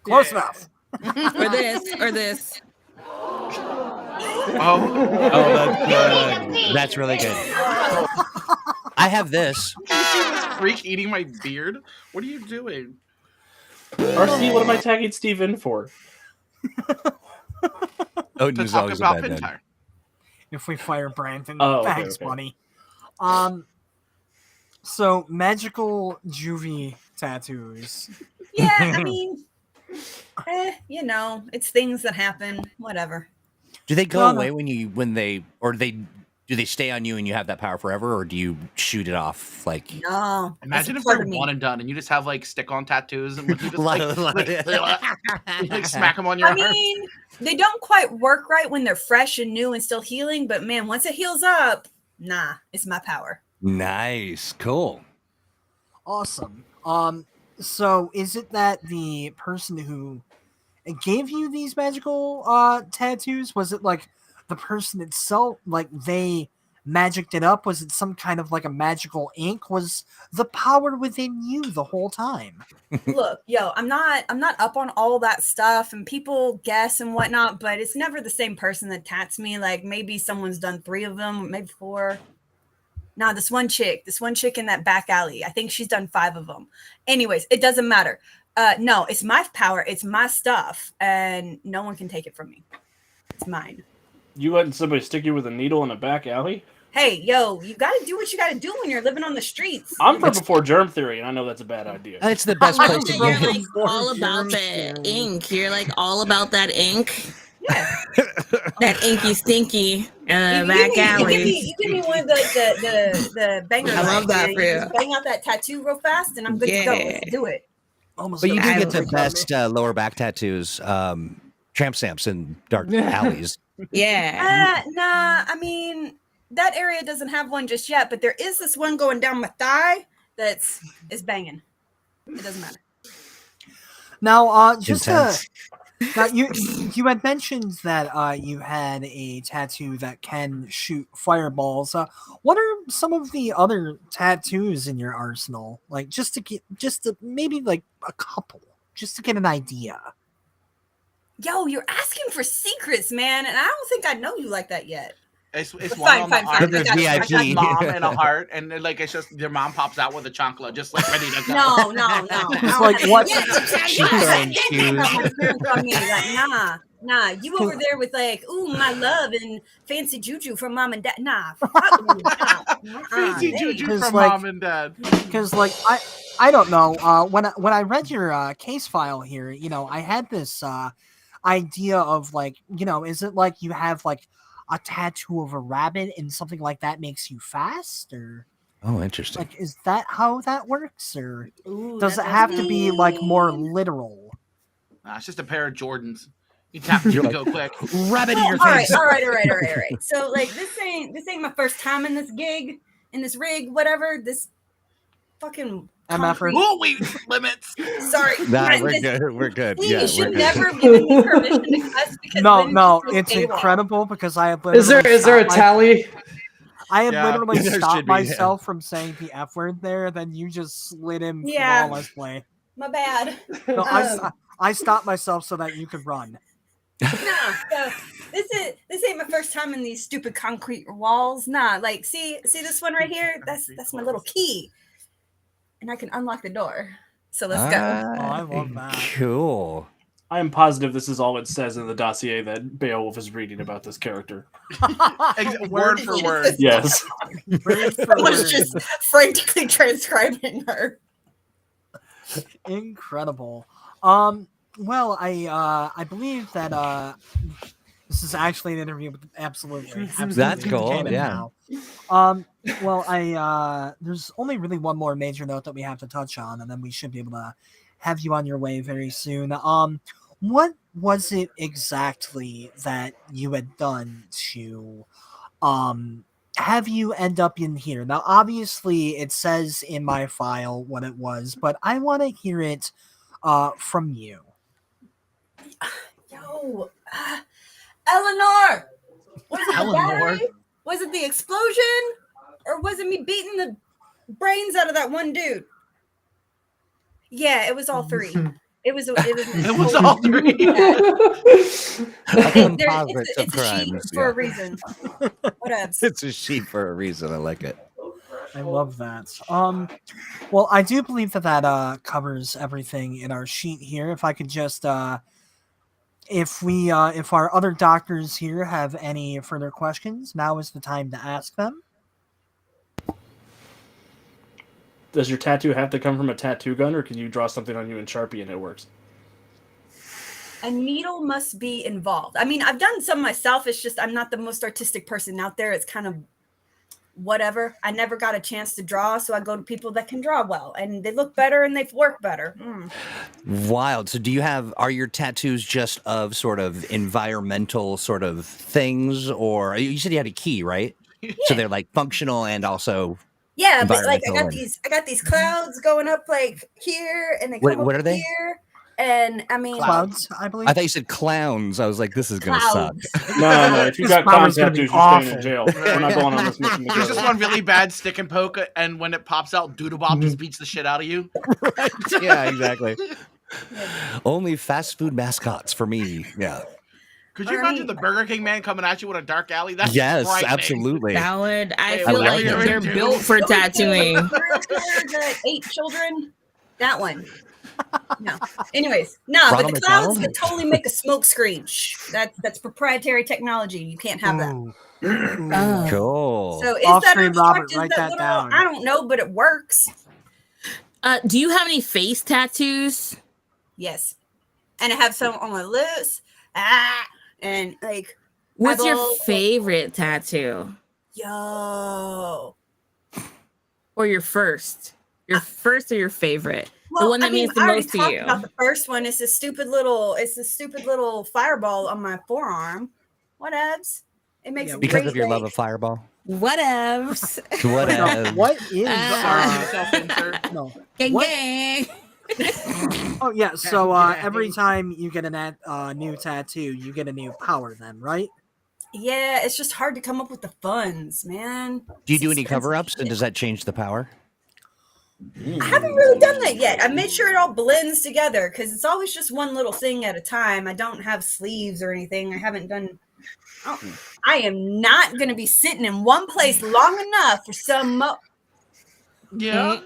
Close enough. or this. Oh, That's really good. I have this. freak eating my beard. What are you doing? RC, what am I tagging Steve in for? Odin To is talk always a about bad dad. Pintar. If we fire Brandon, Oh, okay, thanks, okay. buddy. So magical juvie tattoos. Yeah, I mean, you know, it's things that happen. Whatever. Do they go No, no. away do they stay on you and you have that power forever, or do you shoot it off like? No. Imagine if it's a part they're of me. one and done, and you just have like stick-on tattoos, and you just Lot like, of- lot like, of- like smack them on your I arm. mean, they don't quite work right when they're fresh and new and still healing, but man, once it heals up, nah, it's my power. Nice, cool. Awesome. So is it that the person who gave you these magical tattoos, was it like the person itself, like they magicked it up? Was it some kind of like a magical ink? Was the power within you the whole time? Look, yo, I'm not up on all that stuff, and people guess and whatnot, but it's never the same person that tats me. Like maybe someone's done 3 of them, maybe 4. Nah, this one chick in that back alley, I think she's done 5 of them. Anyways, it doesn't matter. No, it's my power, it's my stuff, and no one can take it from me. It's mine. You letting somebody stick you with a needle in a back alley? Hey, yo, you gotta do what you gotta do when you're living on the streets. I'm from before germ theory, and I know that's a bad idea. It's the best place to You're get. like all about the ink. You're like all about that ink. Yeah. That inky stinky back You alley. give me one of the bangers. I love that for you. Just bang out that tattoo real fast, and I'm good to go. Let's do it. Almost But you do I get the would- best lower back tattoos, tramp stamps in dark alleys. Yeah. Nah, I mean, that area doesn't have one just yet, but there is this one going down my thigh is banging. It doesn't matter. Now, just Intense. now you had mentioned that you had a tattoo that can shoot fireballs. What are some of the other tattoos in your arsenal? Like just to maybe like a couple, just to get an idea. Yo, you're asking for secrets, man, and I don't think I know you like that yet. It's Fine, one on the fine, arm. fine. I got you, I It's got just you. mom and a heart, and then, like it's just your mom pops out with a chancla, just like ready to go. No. It's like what? She's throwing shoes. Nah. You over there with like, ooh, my love and fancy juju from mom and dad. Nah, fuck you. Fancy juju Because, from like- mom and dad. Because like I don't know. When I read your case file here, I had this idea of like, is it like you have like a tattoo of a rabbit and something like that makes you fast, or Oh, interesting. like is that how that works, or Ooh, does it that's have to be like more mean. literal? Nah, it's just a pair of Jordans. You tap it, you go quick. Rabbit in your All face. right. So like this ain't my first time in this gig, in this rig, whatever. This fucking MFer. concrete. Ooh, we limits. Sorry. Nah, Right, we're this- good. We're good. See, Yeah, you we're should good. never have given me permission to cuss because No, Lynn no, just it's goes AWOL. incredible because I have Is there literally a tally? I had Yeah, literally there should stopped be, yeah. myself from saying the F word there, then you just slid in Yeah. flawlessly. My bad. No, I stopped myself so that you could run. Nah, so this ain't my first time in these stupid concrete walls. Nah, like see this one right here? That's my little key. And I can unlock the door. So let's go. Oh, I love that. Cool. I am positive this is all it says in the dossier that Beowulf is reading about this character. Word for word. Yes. Word for Someone's word. just frantically transcribing her. Incredible. Well, I believe that this is actually an interview with absolutely That's cool, canon yeah. now. Well, there's only really one more major note that we have to touch on, and then we should be able to have you on your way very soon. What was it exactly that you had done to have you end up in here? Now, obviously, it says in my file what it was, but I want to hear it from you. Yo, Eleanor! Was it the Eleanor? battery? Was it the explosion? Or was it me beating the brains out of that one dude? Yeah, it was all three. It was all three. A composite It's of a sheet crimes. for a Yeah. reason. Whatevs. It's a sheet for a reason. I like it. I love that. Well, I do believe that covers everything in our sheet here. If I could just, if our other doctors here have any further questions, now is the time to ask them. Does your tattoo have to come from a tattoo gun, or can you draw something on you in Sharpie and it works? A needle must be involved. I mean, I've done some myself. It's just I'm not the most artistic person out there. It's kind of whatever. I never got a chance to draw, so I go to people that can draw well, and they look better and they work better. Wild. So are your tattoos just of sort of environmental sort of things, or you said you had a key, right? So they're like functional and also Yeah, but like environmental I got these clouds going up like here, and they come What up are they? here. And I mean, Clouds, I believe. I thought you said clowns. I was like, this is gonna suck. clouds. No. If you This got clown power's gonna be tattoos, you're staying in awful. jail. We're not going on this mission There's just together. one really bad stick and poke, and when it pops out, Doodle Bob just beats the shit out of you. Yeah, exactly. Only fast food mascots for me. Yeah. Could you imagine the Burger King man coming at you with a dark alley? That's Yes, frightening. absolutely. That would. I Hey, feel I like like it. they're built for tattooing. The 8 children. That one. No. Anyways, no, but Ronald the clouds McDonald? could totally make a smoke screen. Shh, that's proprietary technology. You can't have that. Ooh. Oh. Cool. So is Off that screen, abstract? Robert, Is write that that little? down. I don't know, but it works. Do you have any face tattoos? Yes, and I have some on my lips. And like, What's your eyeballs. favorite tattoo? Yo. Or your first? Your first or your favorite? Well, the one that I mean, means the I already most to talked you. about the first one. It's a stupid little fireball on my forearm. Whatevs. It makes a Because great of your love day. of Fireball. Whatevs. What? What is The arm self-insert. no? Gang What- gang. Oh yeah, so every time you get a new tattoo, you get a new power then, right? Yeah, it's just hard to come up with the funds, man. Do you It's do any expensive cover-ups, shit. and does that change the power? I haven't really done that yet. I made sure it all blends together because it's always just one little thing at a time. I don't have sleeves or anything. I haven't done. Oh, I am not going to be sitting in one place long enough for some Yeah.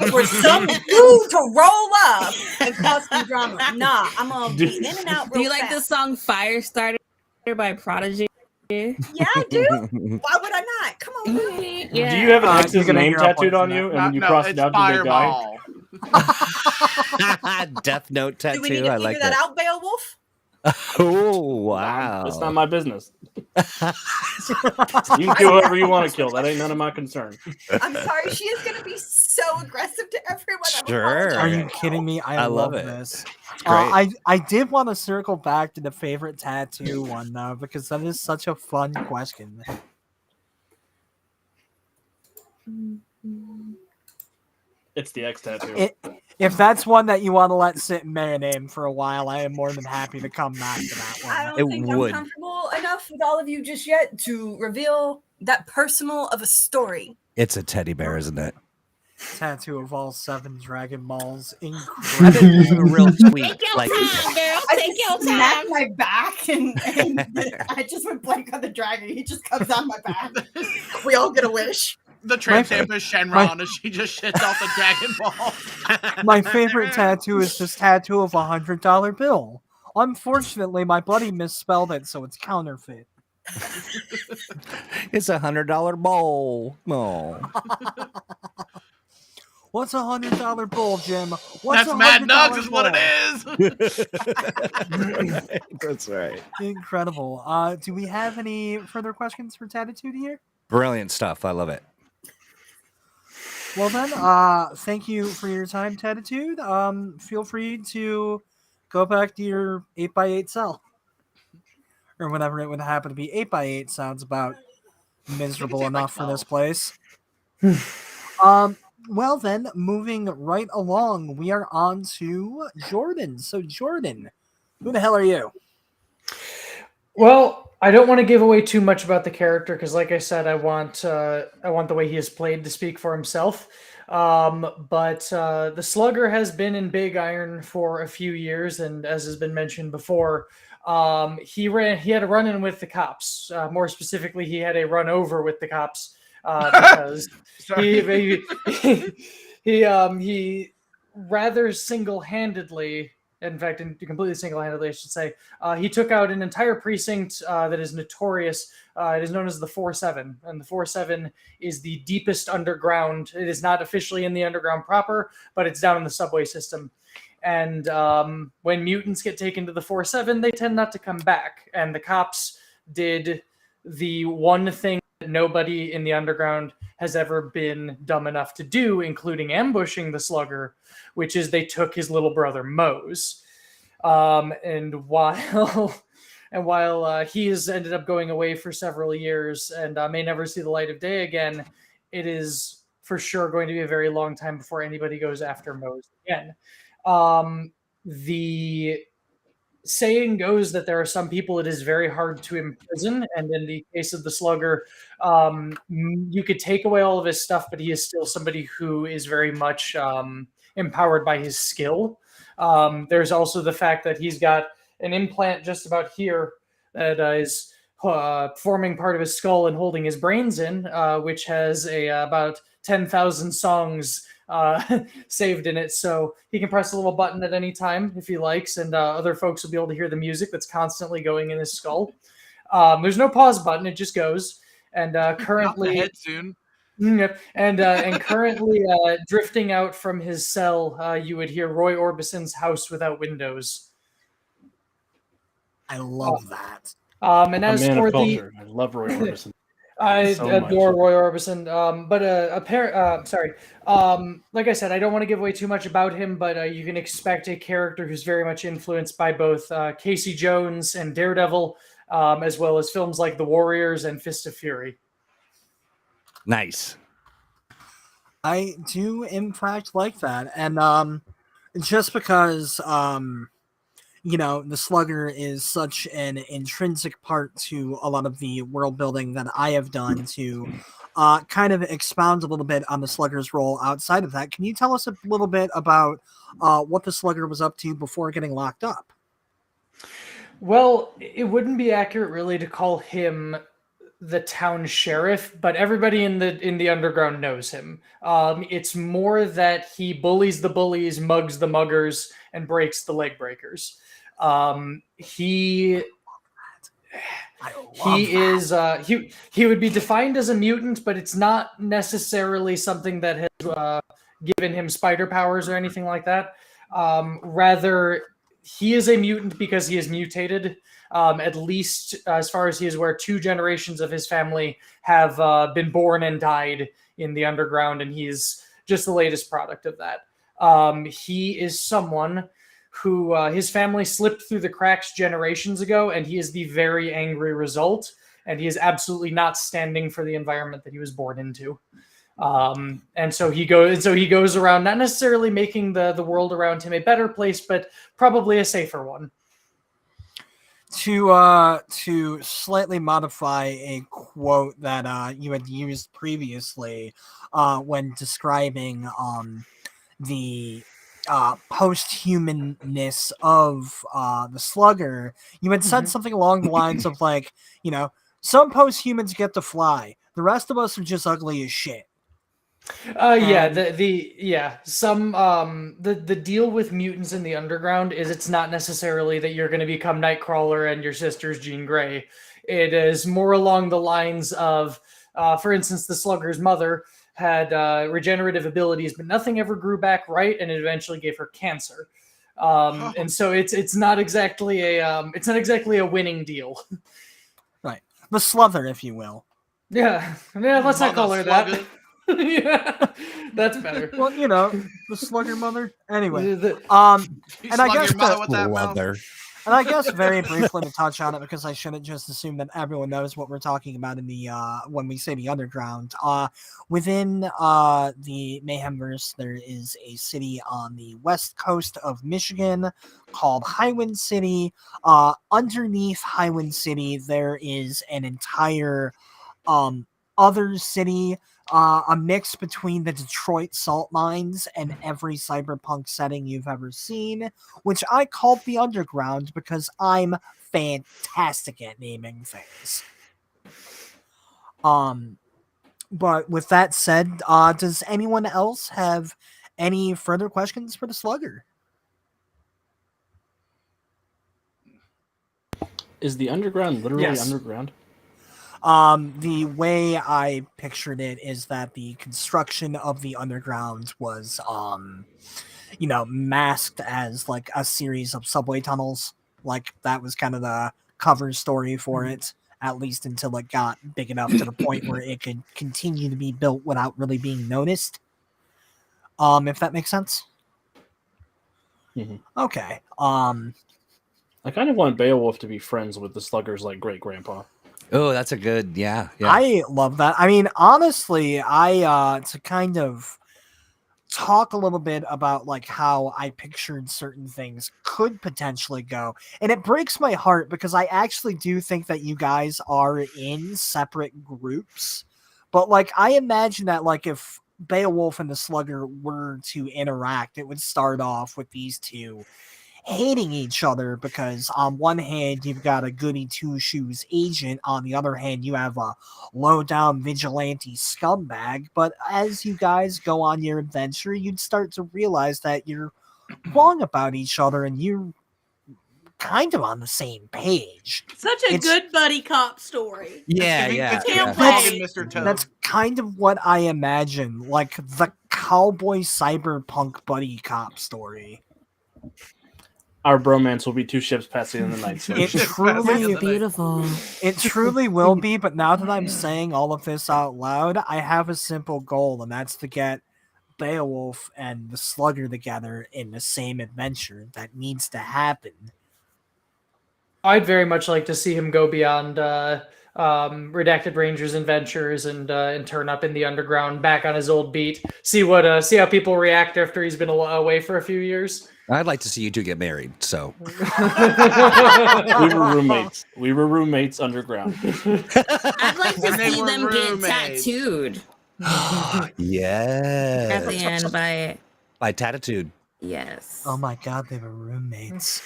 for some dude to roll up and cause some drama. Nah, I'm gonna be in and out. Do you real like the fast. song "Firestarter" by Prodigy? Yeah, I do. Why would I not? Come on, bro. Yeah. Do you have an You're X's gonna name hear up tattooed on on you, and No, when you no, cross it's it out, do they die? Fireball. Death Note Do we need tattoo. to I figure like that that. out, Beowulf? Oh wow! It's not my business. You can kill whoever you want to kill. That ain't none of my concern. I'm sorry, she is going to be so aggressive to everyone. I'm Sure. Are you apologizing. kidding me? I love it. this. It's great. I did want to circle back to the favorite tattoo one though, because that is such a fun question. It's the X tattoo. If that's one that you want to let sit and marinate for a while, I am more than happy to come back to that I one. don't It think would. I'm comfortable enough with all of you just yet to reveal that personal of a story. It's a teddy bear, isn't it? Tattoo of all 7 Dragon Balls. I Incredible. think it's real sweet. Take your Like time, girl. I Take your just smacked time. my back and I just went blank on the dragon. He just comes on my back. We all get a wish. The Trans Am is Shenron as she just shits off the Dragon Ball. My favorite tattoo is this tattoo of $100 bill. Unfortunately, my buddy misspelled it, so it's counterfeit. it's $100 bowl. Oh. What's $100 bowl, Jim? What's That's $100 Madnugs is what bowl? it is. That's right. Incredible. Do we have any further questions for Tatitude here? Brilliant stuff. I love it. Well then, thank you for your time, Tatitude. Feel free to go back to your 8x8 cell. Or whatever it would happen to be. 8x8 sounds about miserable enough for this place. Well then, moving right along, we are on to Jordan. So Jordan, who the hell are you? Well, I don't want to give away too much about the character because, like I said, I want the way he is played to speak for himself. But the Slugger has been in Big Iron for a few years, and as has been mentioned before, he had a run-in with the cops. More specifically, he had a run over with the cops because he rather single-handedly. In fact, completely single-handedly, I should say, he took out an entire precinct that is notorious. It is known as the 4-7, and the 4-7 is the deepest underground. It is not officially in the underground proper, but it's down in the subway system. And when mutants get taken to the 4-7, they tend not to come back. And the cops did the one thing that nobody in the underground has ever been dumb enough to do, including ambushing the Slugger, which is they took his little brother Mose. And while he has ended up going away for several years and may never see the light of day again, it is for sure going to be a very long time before anybody goes after Mose again. The saying goes that there are some people it is very hard to imprison, and in the case of the Slugger, you could take away all of his stuff, but he is still somebody who is very much empowered by his skill. There's also the fact that he's got an implant just about here that is forming part of his skull and holding his brains in, which has about 10,000 songs saved in it, so he can press a little button at any time if he likes, and other folks will be able to hear the music that's constantly going in his skull. There's no pause button; it just goes. And currently, head soon. Yep. And currently drifting out from his cell, you would hear Roy Orbison's "House Without Windows." I love that. And A as man for of culture. I love Roy Orbison. I So adore much. Roy Orbison, like I said, I don't want to give away too much about him, but you can expect a character who's very much influenced by both Casey Jones and Daredevil, as well as films like The Warriors and Fist of Fury. Nice. I do in fact like that, and just because the Slugger is such an intrinsic part to a lot of the world building that I have done to kind of expound a little bit on the Slugger's role outside of that. Can you tell us a little bit about what the Slugger was up to before getting locked up? Well, it wouldn't be accurate really to call him the town sheriff, but everybody in the underground knows him. It's more that he bullies the bullies, mugs the muggers, and breaks the leg breakers. He would be defined as a mutant, but it's not necessarily something that has given him spider powers or anything like that. Rather, he is a mutant because he is mutated. At least as far as he is aware, 2 generations of his family have been born and died in the underground, and he's just the latest product of that. He is someone who his family slipped through the cracks generations ago, and he is the very angry result, and he is absolutely not standing for the environment that he was born into. And so he goes around not necessarily making the world around him a better place, but probably a safer one. To slightly modify a quote that you had used previously when describing the post-humanness of the Slugger, you had said something along the lines of like, some post-humans get to fly, the rest of us are just ugly as shit. The deal with mutants in the underground is it's not necessarily that you're going to become Nightcrawler and your sister's Jean Grey. It is more along the lines of, for instance, the Slugger's mother had regenerative abilities, but nothing ever grew back right, and it eventually gave her cancer. And so it's not exactly a winning deal. Right, the Sluther, if you will. Yeah. Let's not call her that. Yeah, that's better. Well, the Slugger mother. Anyway, You and I slug guess your mother with that mouth. and I guess very briefly to touch on it, because I shouldn't just assume that everyone knows what we're talking about in the when we say the underground. Within the Mayhemverse, there is a city on the west coast of Michigan called Highwind City. Underneath Highwind City, there is an entire other city. A mix between the Detroit salt mines and every cyberpunk setting you've ever seen, which I called the underground because I'm fantastic at naming things. But with that said, does anyone else have any further questions for the Slugger? Is the underground literally Yes. underground? The way I pictured it is that the construction of the underground was, masked as like a series of subway tunnels. Like that was kind of the cover story for it, at least until it got big enough to the point where it could continue to be built without really being noticed. If that makes sense. Mm-hmm. Okay. I kind of want Beowulf to be friends with the Slugger's like great grandpa. Oh, that's a good, yeah. I love that. I mean, honestly, to kind of talk a little bit about like how I pictured certain things could potentially go. And it breaks my heart because I actually do think that you guys are in separate groups. But like I imagine that like if Beowulf and the Slugger were to interact, it would start off with these two hating each other because on one hand you've got a goody two-shoes agent, on the other hand you have a low-down vigilante scumbag. But as you guys go on your adventure, you'd start to realize that you're wrong about each other and you're kind of on the same page. Such a good buddy cop story. Yeah. Can't That's, wait. Mr. Toad. that's kind of what I imagine, like the cowboy cyberpunk buddy cop story. Our bromance will be 2 ships passing in the night. So It truly, That's Beautiful. it truly will be, but now that I'm saying all of this out loud, I have a simple goal, and that's to get Beowulf and the Slugger together in the same adventure. That needs to happen. I'd very much like to see him go beyond Redacted Rangers and Ventures and turn up in the underground back on his old beat. See how people react after he's been away for a few years. I'd like to see you two get married. So We were roommates. We were roommates underground. I'd like to And they see were them get roommates. tattooed yeah, at the end by Tatitude. yes. Oh my god, they were roommates.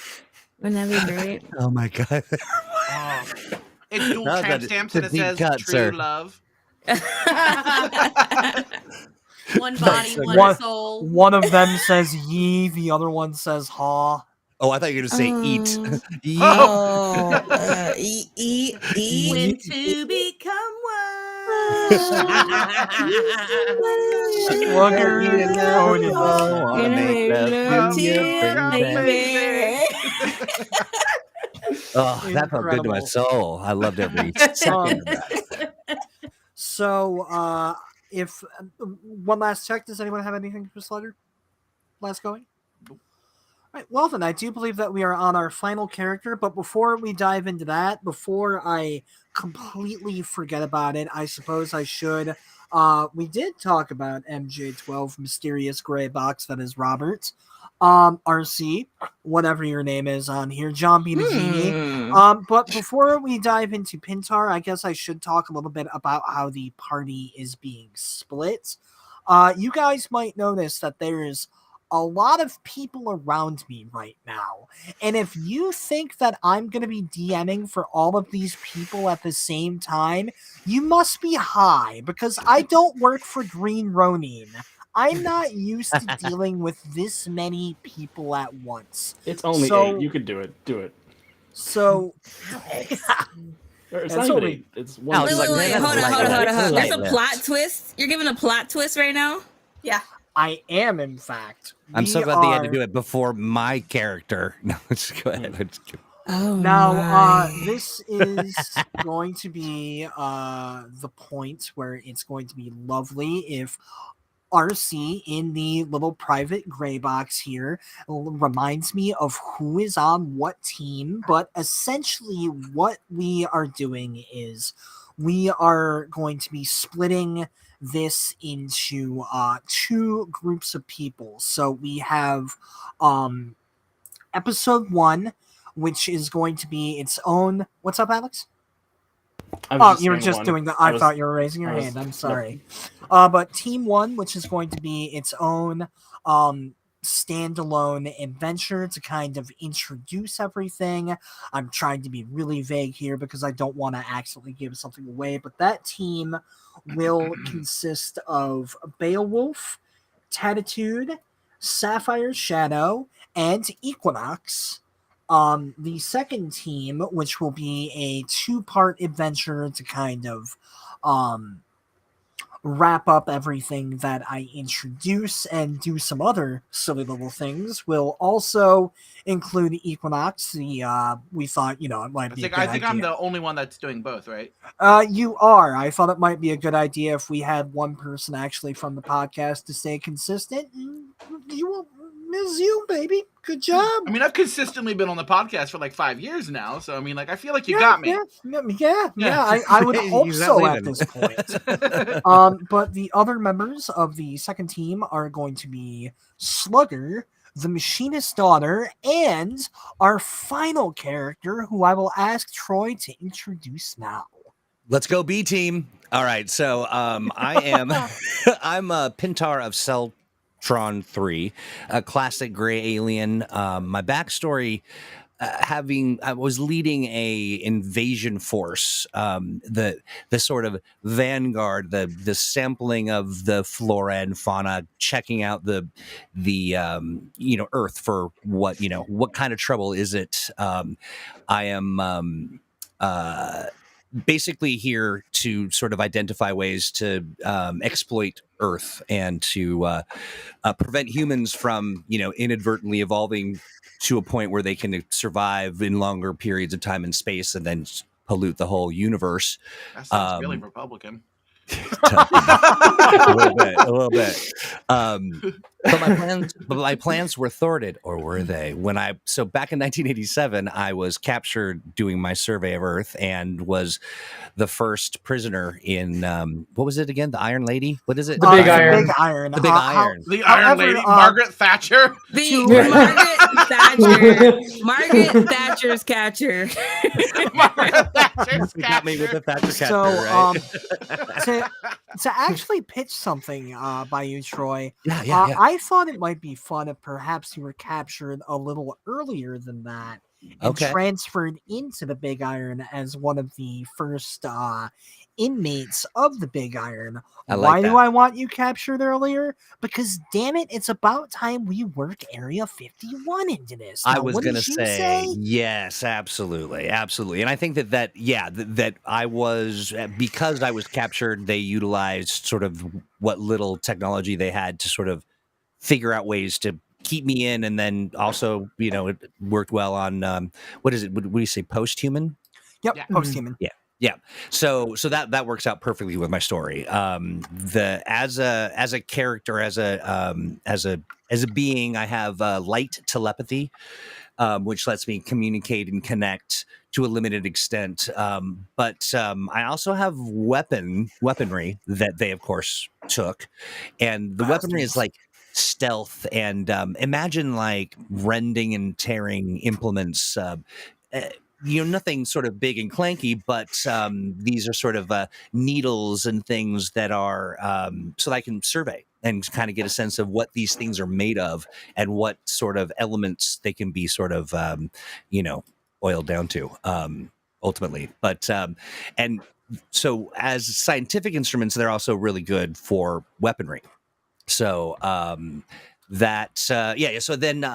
Wouldn't that be great? Oh my god. Oh. It's dual No, that- timestamps it's a and it deep says cut, true sir. love. One body, One- one soul. One of them says ye, the other one says ha. Oh, I thought you were going to say eat. Eat. Oh, eat. When to become Slugger, Odinson. Wanna make love to you, baby. Oh, that felt good to my Incredible. soul. I loved every second of that. So, if one last check, does anyone have anything for Slugger? Last going? Right, well then, I do believe that we are on our final character, but before we dive into that, before I completely forget about it, I suppose I should. We did talk about MJ12, Mysterious Gray Box, that is Robert. RC, whatever your name is on here, John B. the Genie. But before we dive into Pintar, I guess I should talk a little bit about how the party is being split. You guys might notice that there's a lot of people around me right now. And if you think that I'm going to be DMing for all of these people at the same time, you must be high, because I don't work for Green Ronin. I'm not used to dealing with this many people at once. It's only So- 8. You could do it. Do it. So, Or it's That's not even only- 8. It's one. Alex, Wait, like, man, hold on. that's There's light a lips. plot twist. You're giving a plot twist right now? Yeah. I am, in fact. I'm so We glad they had to are- do it before my character. No, just go ahead. Just kidding. Oh, Now, this is going to be the point where it's going to be lovely if RC in the little private gray box here reminds me of who is on what team, but essentially what we are doing is we are going to be splitting this into two groups of people. So we have episode 1, which is going to be its own. What's up, Alex? Oh, you were saying just one. doing the. I was- thought you were raising your I was- hand. I'm nope. sorry. But Team 1, which is going to be its own standalone adventure to kind of introduce everything. I'm trying to be really vague here because I don't want to accidentally give something away, but that team will consist of Beowulf, Tatitude, Sapphire Shadow, and Equinox. The second team, which will be a 2-part adventure to kind of wrap up everything that I introduce and do some other silly little things, will also include Equinox. We thought, it might be a good I think I'm idea. the only one that's doing both, right? You are. I thought it might be a good idea if we had one person actually from the podcast to stay consistent. You, Ms. You, baby. Good job. I mean, I've consistently been on the podcast for like 5 years now, so I mean, like, I feel like you got me. Yeah. I would hope He's not so at leaving. this point. But the other members of the second team are going to be Slugger, the Machinist daughter, and our final character, who I will ask Troy to introduce now. Let's go B team. All right. So I am I'm a Pintar of Celtron 3, a classic gray alien. My backstory, I was leading a invasion force, the sort of vanguard, the sampling of the flora and fauna, checking out the Earth for what kind of trouble is it. I am basically here to sort of identify ways to exploit Earth and to prevent humans from, inadvertently evolving to a point where they can survive in longer periods of time and space and then pollute the whole universe. That sounds really Republican. A little bit. But my plans were thwarted, or were they? So back in 1987, I was captured doing my survey of Earth and was the first prisoner in what was it again? The Iron Lady? What is it? The Big Iron. Big Iron. The Big Iron. The Iron However, Lady, Margaret Thatcher. Margaret Thatcher's catcher. Margaret Thatcher's You got me with the Thatcher catcher, So, right? to actually pitch something by you, Troy, yeah. I thought it might be fun if perhaps you were captured a little earlier than that and Okay. transferred into the Big Iron as one of the first inmates of the Big Iron. I like Why that. do I want you captured earlier? Because damn it, it's about time we work Area 51 into this. I Now, was what going to did you say, yes, absolutely. And I think that I was, because I was captured, they utilized sort of what little technology they had to sort of figure out ways to keep me in. And then also, it worked well on, what is it? What do you say? Post-human? Yep, Yeah. post-human. Yeah. So that works out perfectly with my story. As a character, as a being, I have light telepathy, which lets me communicate and connect to a limited extent. But I also have weaponry that they of course took, and the weaponry is like stealth and imagine like rending and tearing implements. Nothing sort of big and clanky, but these are sort of needles and things that are so that I can survey and kind of get a sense of what these things are made of and what sort of elements they can be sort of, oiled down to ultimately. But and so as scientific instruments, they're also really good for weaponry. So So then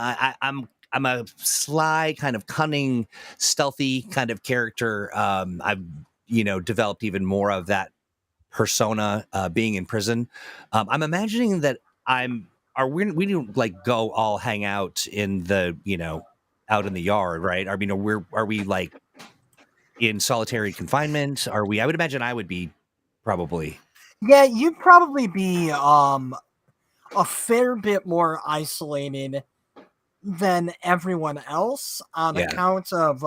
I'm a sly, kind of cunning, stealthy kind of character. I've, developed even more of that persona being in prison. I'm imagining that we don't like go all hang out in the, out in the yard, right? I mean, are we like in solitary confinement? I would imagine I would be probably. Yeah, you'd probably be a fair bit more isolated than everyone else on account of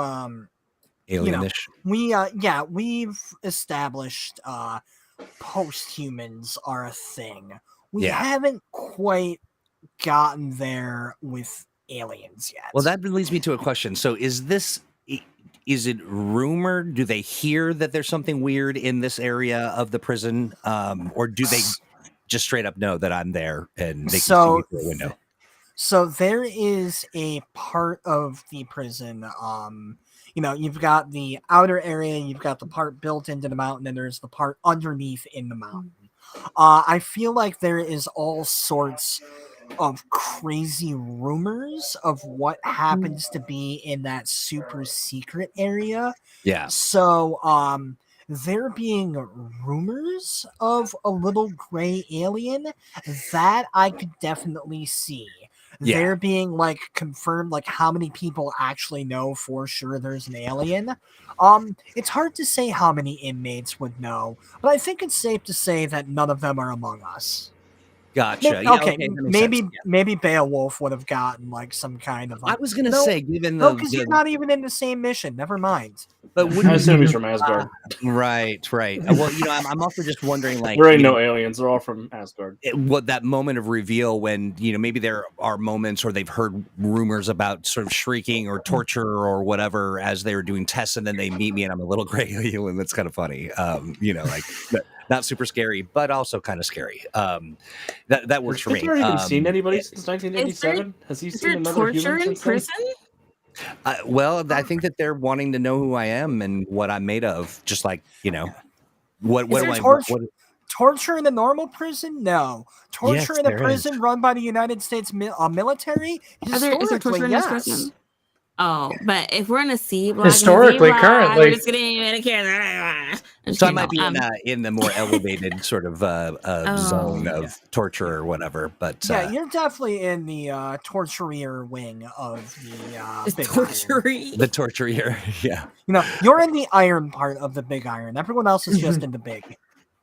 Alienish. We've established post-humans are a thing. We haven't quite gotten there with aliens yet. Well, that leads me to a question. So is it rumored? Do they hear that there's something weird in this area of the prison? Or do they just straight up know that I'm there and they can see me through a window? So there is a part of the prison, you've got the outer area, you've got the part built into the mountain, and there's the part underneath in the mountain. I feel like there is all sorts of crazy rumors of what happens to be in that super secret area. Yeah. So, there being rumors of a little gray alien that I could definitely see. Yeah. There being like confirmed, like how many people actually know for sure there's an alien. It's hard to say how many inmates would know, but I think it's safe to say that none of them are among us. Gotcha. Maybe Beowulf would have gotten like some kind of. I was gonna say, given because you're not even in the same mission. Never mind. But I assume he's from Asgard. Right. Well, I'm also just wondering, like, there ain't no aliens; they're all from Asgard. What that moment of reveal when maybe there are moments, or they've heard rumors about sort of shrieking or torture or whatever as they were doing tests, and then they meet me and I'm a little gray alien. That's kind of funny. Not super scary, but also kind of scary. That works for me. Has Pintar even seen anybody since 1987? Has he seen another human in since prison? Well, I think that they're wanting to know who I am and what I'm made of. Just like, what do I? Torture in a normal prison? No. Torture in a prison run by the United States military? Is there torture in this prison? Oh, but if we're in a C block, historically, currently, we're just getting Medicare. So I might be in the more elevated sort of zone of torture or whatever. But you're definitely in the torturer wing of the Big torturer. The torturer, yeah. You're in the iron part of the Big Iron. Everyone else is just in the big.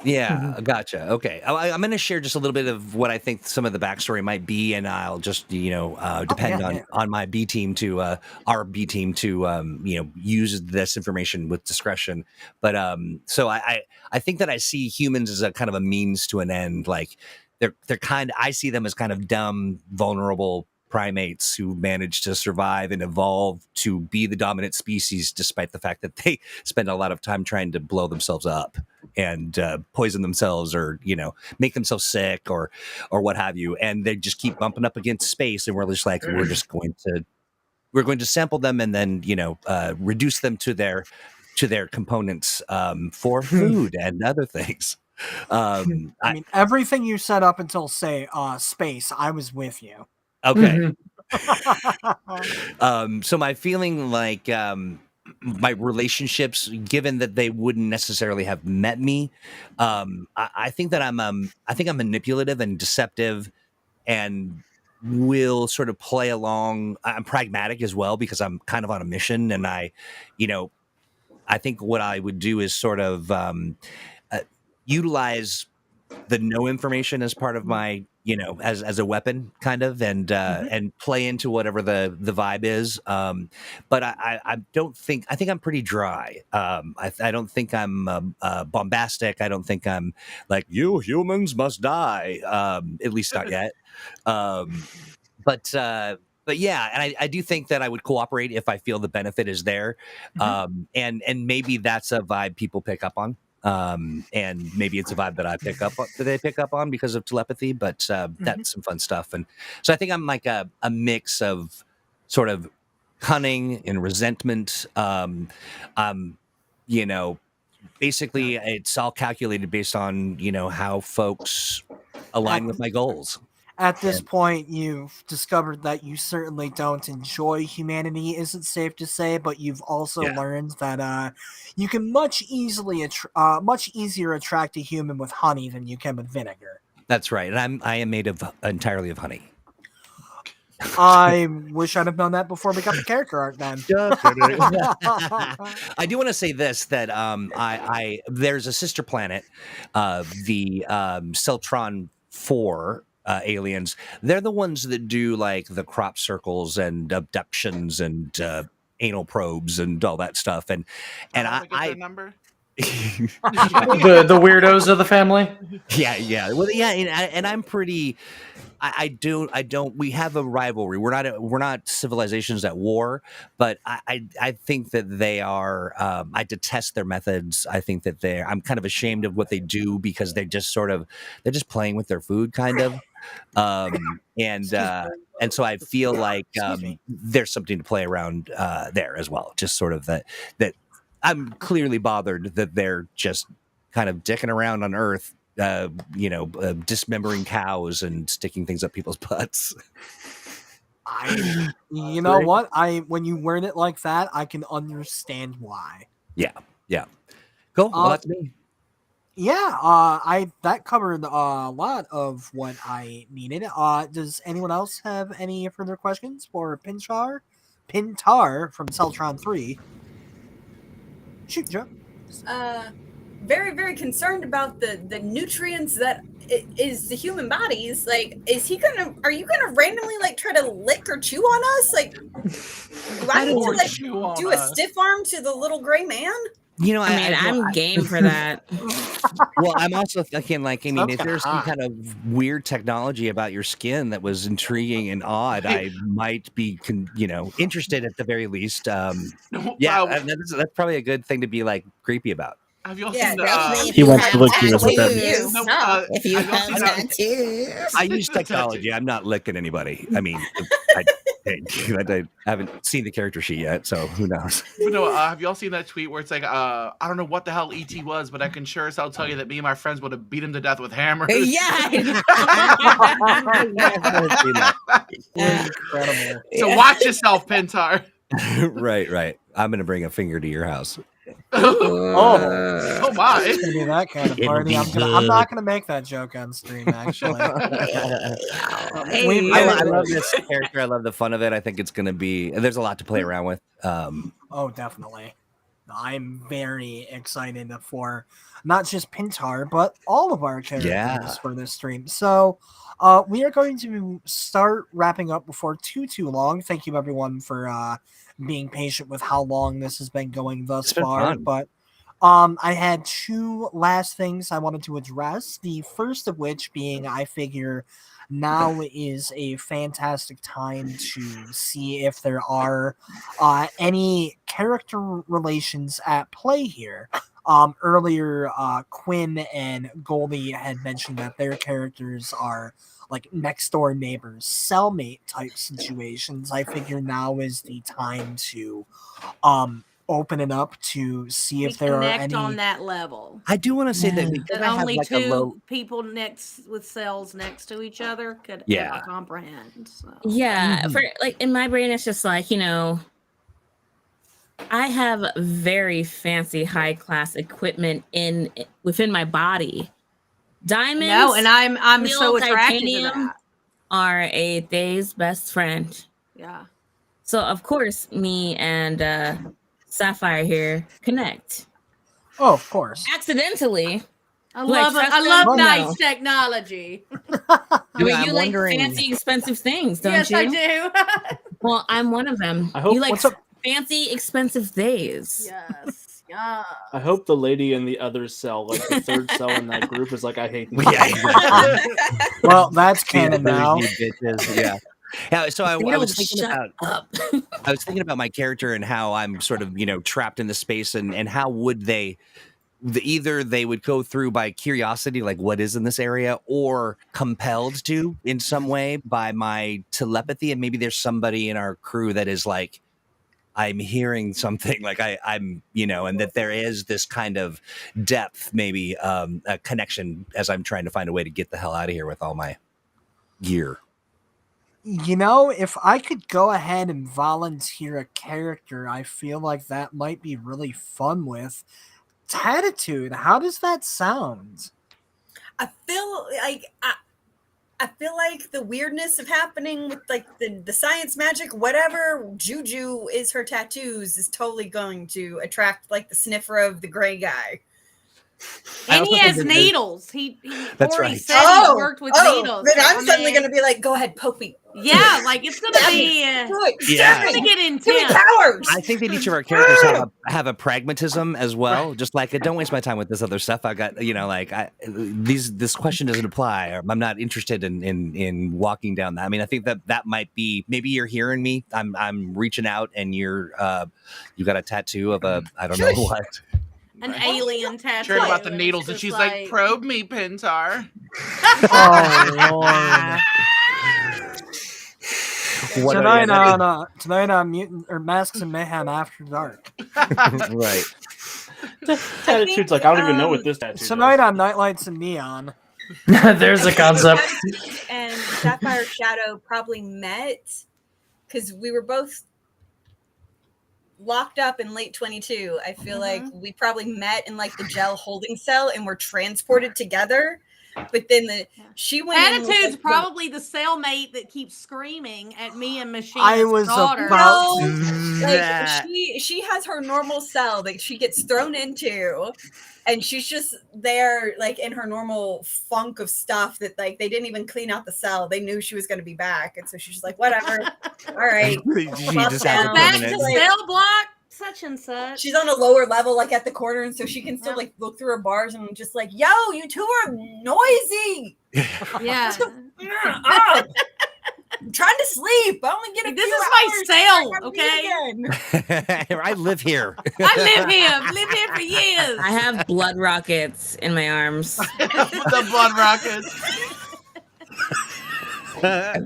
Yeah, gotcha. Okay, I'm going to share just a little bit of what I think some of the backstory might be, and I'll just depend on my B team to our B team to use this information with discretion. But so I think that I see humans as a kind of a means to an end. Like they're I see them as kind of dumb, vulnerable primates who manage to survive and evolve to be the dominant species, despite the fact that they spend a lot of time trying to blow themselves up and poison themselves, or make themselves sick, or what have you, and they just keep bumping up against space, and we're just like we're going to sample them and then reduce them to their components for food and other things. I mean, everything you said up until say space, I was with you. Okay. So my feeling, like my relationships, given that they wouldn't necessarily have met me, I think that I'm manipulative and deceptive, and will sort of play along. I'm pragmatic as well, because I'm kind of on a mission, and I think what I would do is sort of utilize the no information as part of my as a weapon, kind of, and play into whatever the vibe is, but I don't think, I think I'm pretty dry. I don't think I'm bombastic. I don't think I'm like, you humans must die, at least not yet. But yeah, and I do think that I would cooperate if I feel the benefit is there, and maybe that's a vibe people pick up on. And maybe it's a vibe that they pick up on because of telepathy, but that's some fun stuff. And so I think I'm like a mix of sort of cunning and resentment. Basically it's all calculated based on, how folks align with my goals. At this point, you've discovered that you certainly don't enjoy humanity, is it safe to say? But you've also learned that you can much easier attract a human with honey than you can with vinegar. That's right, and I am made entirely of honey. I wish I'd have known that before we got the character art then. I do want to say this, that I there's a sister planet, the Celtron 4. Aliens, they're the ones that do like the crop circles and abductions and anal probes and all that stuff. And I number. the weirdos of the family. Yeah. Well, yeah, and I'm pretty. I don't. We have a rivalry. We're not civilizations at war, but I think that they are. I detest their methods. I think that I'm kind of ashamed of what they do, because they're just playing with their food, kind of. And so I feel like there's something to play around there as well. Just sort of that I'm clearly bothered that they're just kind of dicking around on Earth, dismembering cows and sticking things up people's butts. You know what? When you word it like that, I can understand why. Yeah. Cool. Well, that's me. Yeah, that covered a lot of what I needed. Does anyone else have any further questions for Pintar from Celtron 3? Shoot, Joe. Very, very concerned about the nutrients that is the human bodies. Like, are you gonna randomly like try to lick or chew on us? Like, do I need to like do a stiff arm to the little gray man? I'm game for that. Well, I'm also thinking, like, if there's some kind of weird technology about your skin that was intriguing and odd, I might be, interested at the very least. That's probably a good thing to be like creepy about. Have you all seen he wants to lick you, is what that means. If you have tattoos. I use technology. I'm not licking anybody. I mean, I haven't seen the character sheet yet, so who knows? Have you all seen that tweet where it's like, I don't know what the hell ET was, but I can sure as hell tell you that me and my friends would have beat him to death with hammers. Yeah. Incredible. So watch yourself, Pintar. Right. I'm going to bring a finger to your house. Oh my! It's gonna be that kind of party. I'm not gonna make that joke on stream. Actually, I love this character. I love the fun of it. I think it's gonna be. There's a lot to play around with. Oh, definitely. I'm very excited for not just Pintar, but all of our characters for this stream. So we are going to start wrapping up before too long. Thank you, everyone, for being patient with how long this has been going thus far. Fun. But I had two last things I wanted to address. The first of which being, I figure now is a fantastic time to see if there are any character relations at play here. Earlier, Quin and Goldi had mentioned that their characters are like next door neighbors, cellmate type situations. I figure now is the time to open it up to see if there are any on that level. I do want to say that because I have Only like two people with cells next to each other could ever comprehend. So. Yeah, for like in my brain, it's just like, you know, I have very fancy high class equipment within my body. Diamonds, no, and I'm so attracted to titanium that. Are a Thay's best friend. Yeah. So of course, me and Sapphire here connect. Oh, of course. Accidentally. I love Oh, nice no. technology. You I'm like wondering- fancy, expensive things, don't Yes, you? I do. Well, I'm one of them. I hope- You like what's up? fancy, expensive days. Yes. Yeah. I hope the lady in the other cell, like the third cell in that group, is like, I hate these. Well, that's canon now. Yeah. Yeah, so I was thinking Shut about up. I was thinking about my character and how I'm sort of, you know, trapped in the space and how would they either they would go through by curiosity, like what is in this area, or compelled to in some way by my telepathy. And maybe there's somebody in our crew that is like, I'm hearing something like I'm, you know, and that there is this kind of depth, maybe a connection as I'm trying to find a way to get the hell out of here with all my gear. You know, if I could go ahead and volunteer a character, I feel like that might be really fun with Tatitude. How does that sound? I feel like the weirdness of happening with like the science magic, whatever juju is her tattoos, is totally going to attract like the sniffer of the gray guy. And he has needles. He That's already right. said he worked with needles. Then I'm I suddenly mean, going to be like, go ahead, poke me. Yeah, like it's gonna be. Yeah. It's gonna get Give me intense. powers. I think that each of our characters have a pragmatism as well. Just like, don't waste my time with this other stuff. I got, you know, like this question doesn't apply. Or I'm not interested in walking down that. I mean, I think that might be, maybe you're hearing me. I'm reaching out and you got a tattoo of a, I don't know what. An alien tattoo. Sure about the It's needles, and just she's like, "Probe me, Pintar." Oh, Lord. Tonight on Mutant or Masks and Mayhem After Dark. Right. Tatitude's like, I don't even know what this tattoo is. Tonight on Nightlights and Neon. There's a concept. And Sapphire Shadow probably met because we were both locked up in late 22. I feel like we probably met in like the gel holding cell and were transported together. But then she went in with, Attitude's like, probably the cellmate that keeps screaming at me and Machinist's I was daughter. about like she has her normal cell that she gets thrown into, and she's just there like in her normal funk of stuff that like they didn't even clean out the cell. They knew she was going to be back, and so she's just like, whatever. All right, She just has a Back permanent. to cell block, such and such. she's on a lower level, like at the corner, and so she can still like look through her bars and just like, yo, you two are noisy. Yeah. I'm trying to sleep. I only get a This few is my hours cell, before I okay? leave again. I live here. I live here for years. I have blood rockets in my arms. The blood rockets.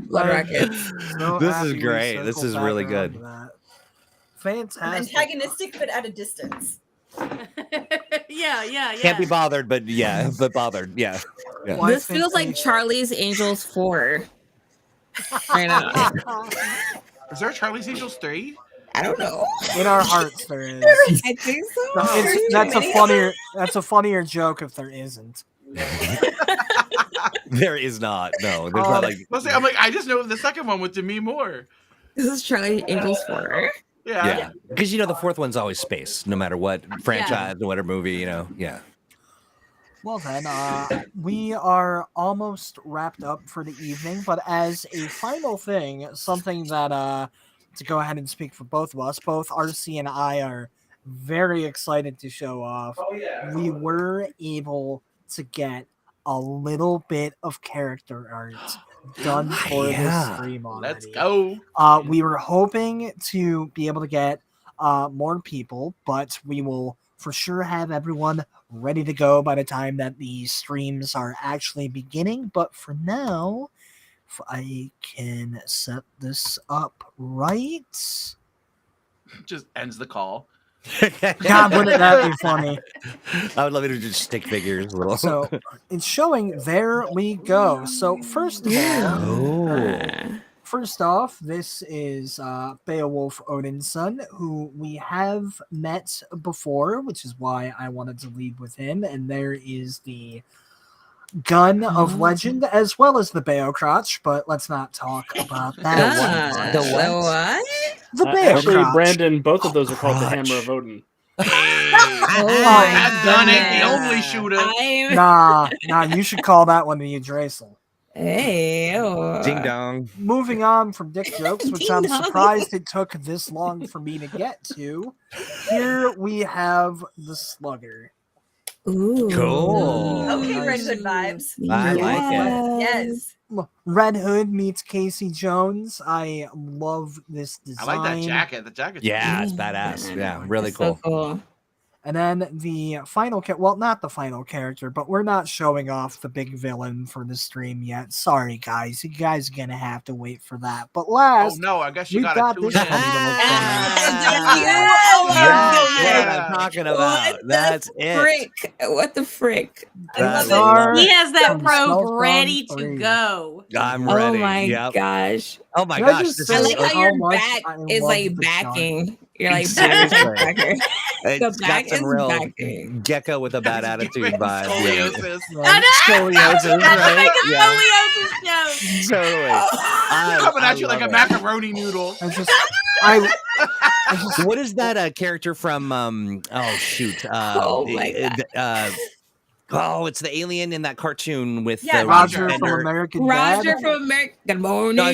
Blood rockets. So This happy is we great. This circled is back really around good. to that. I'm Fantastic. antagonistic, but at a distance. yeah. Can't be bothered, but bothered. Yeah. Why This feels like fantastic? Charlie's Angels 4. Right now. Is there a Charlie's Angels 3? I don't know. In our hearts, there is. I think so. No, that's a funnier joke if there isn't. There is not. No, there's not like. I'm like, I just know the second one with Demi Moore. This is Charlie Angels 4. Yeah, because the fourth one's always space, no matter what franchise, no matter movie, Yeah. Well then, we are almost wrapped up for the evening, but as a final thing, something that to go ahead and speak for both of us, both RC and I are very excited to show off. We were able to get a little bit of character art done for this stream already. Let's go. We were hoping to be able to get more people, but we will for sure have everyone ready to go by the time that the streams are actually beginning. But for now, if I can set this up right. Just ends the call. God, wouldn't that be funny? I would love it to just stick figures a little. So it's showing. There we go. So first of all, first off, this is Beowulf Odinson, who we have met before, which is why I wanted to lead with him. And there is the gun of legend, as well as the Beocrotch, but let's not talk about that. The what? The Actually, Beocrotch. Brandon, both of those are called the Hammer of Odin. I've done it. The only shooter. Nah, you should call that one the Yggdrasil. Hey, Ding dong. Moving on from dick jokes, which Ding I'm dong. surprised it took this long for me to get to. Here we have the Slugger. Ooh. Cool. Okay, Red Hood vibes. I like it. Yes. Red Hood meets Casey Jones. I love this I design. like that jacket. The jacket's Yeah, it's badass. Yeah, really So cool. cool. And then the final well, not the final character, but we're not showing off the big villain for the stream yet. Sorry, guys. You guys are going to have to wait for that. But Oh last, no, I guess you we got got to this tune one. in. Oh my That's God. what I'm talking about. What That's the it. frick? What the frick? I love it. Star He has that from probe Celtron ready 3. to go. I'm ready. Oh my Yep. gosh. Oh my Can I gosh. just This say I is like how how your much back I is love like the backing. You're like Seriously. backer. It's The back got some is real backing. gecko with a bad attitude vibe. Scoliosis. Right? Scoliosis, right? Yeah, Scoliosis joke. totally. Coming at you like a love it. macaroni noodle. I just What is that character from? Oh shoot! Oh my Oh, it's the alien in that cartoon with Yeah, Roger from Bender. American Roger Dad. from America. Good morning. No.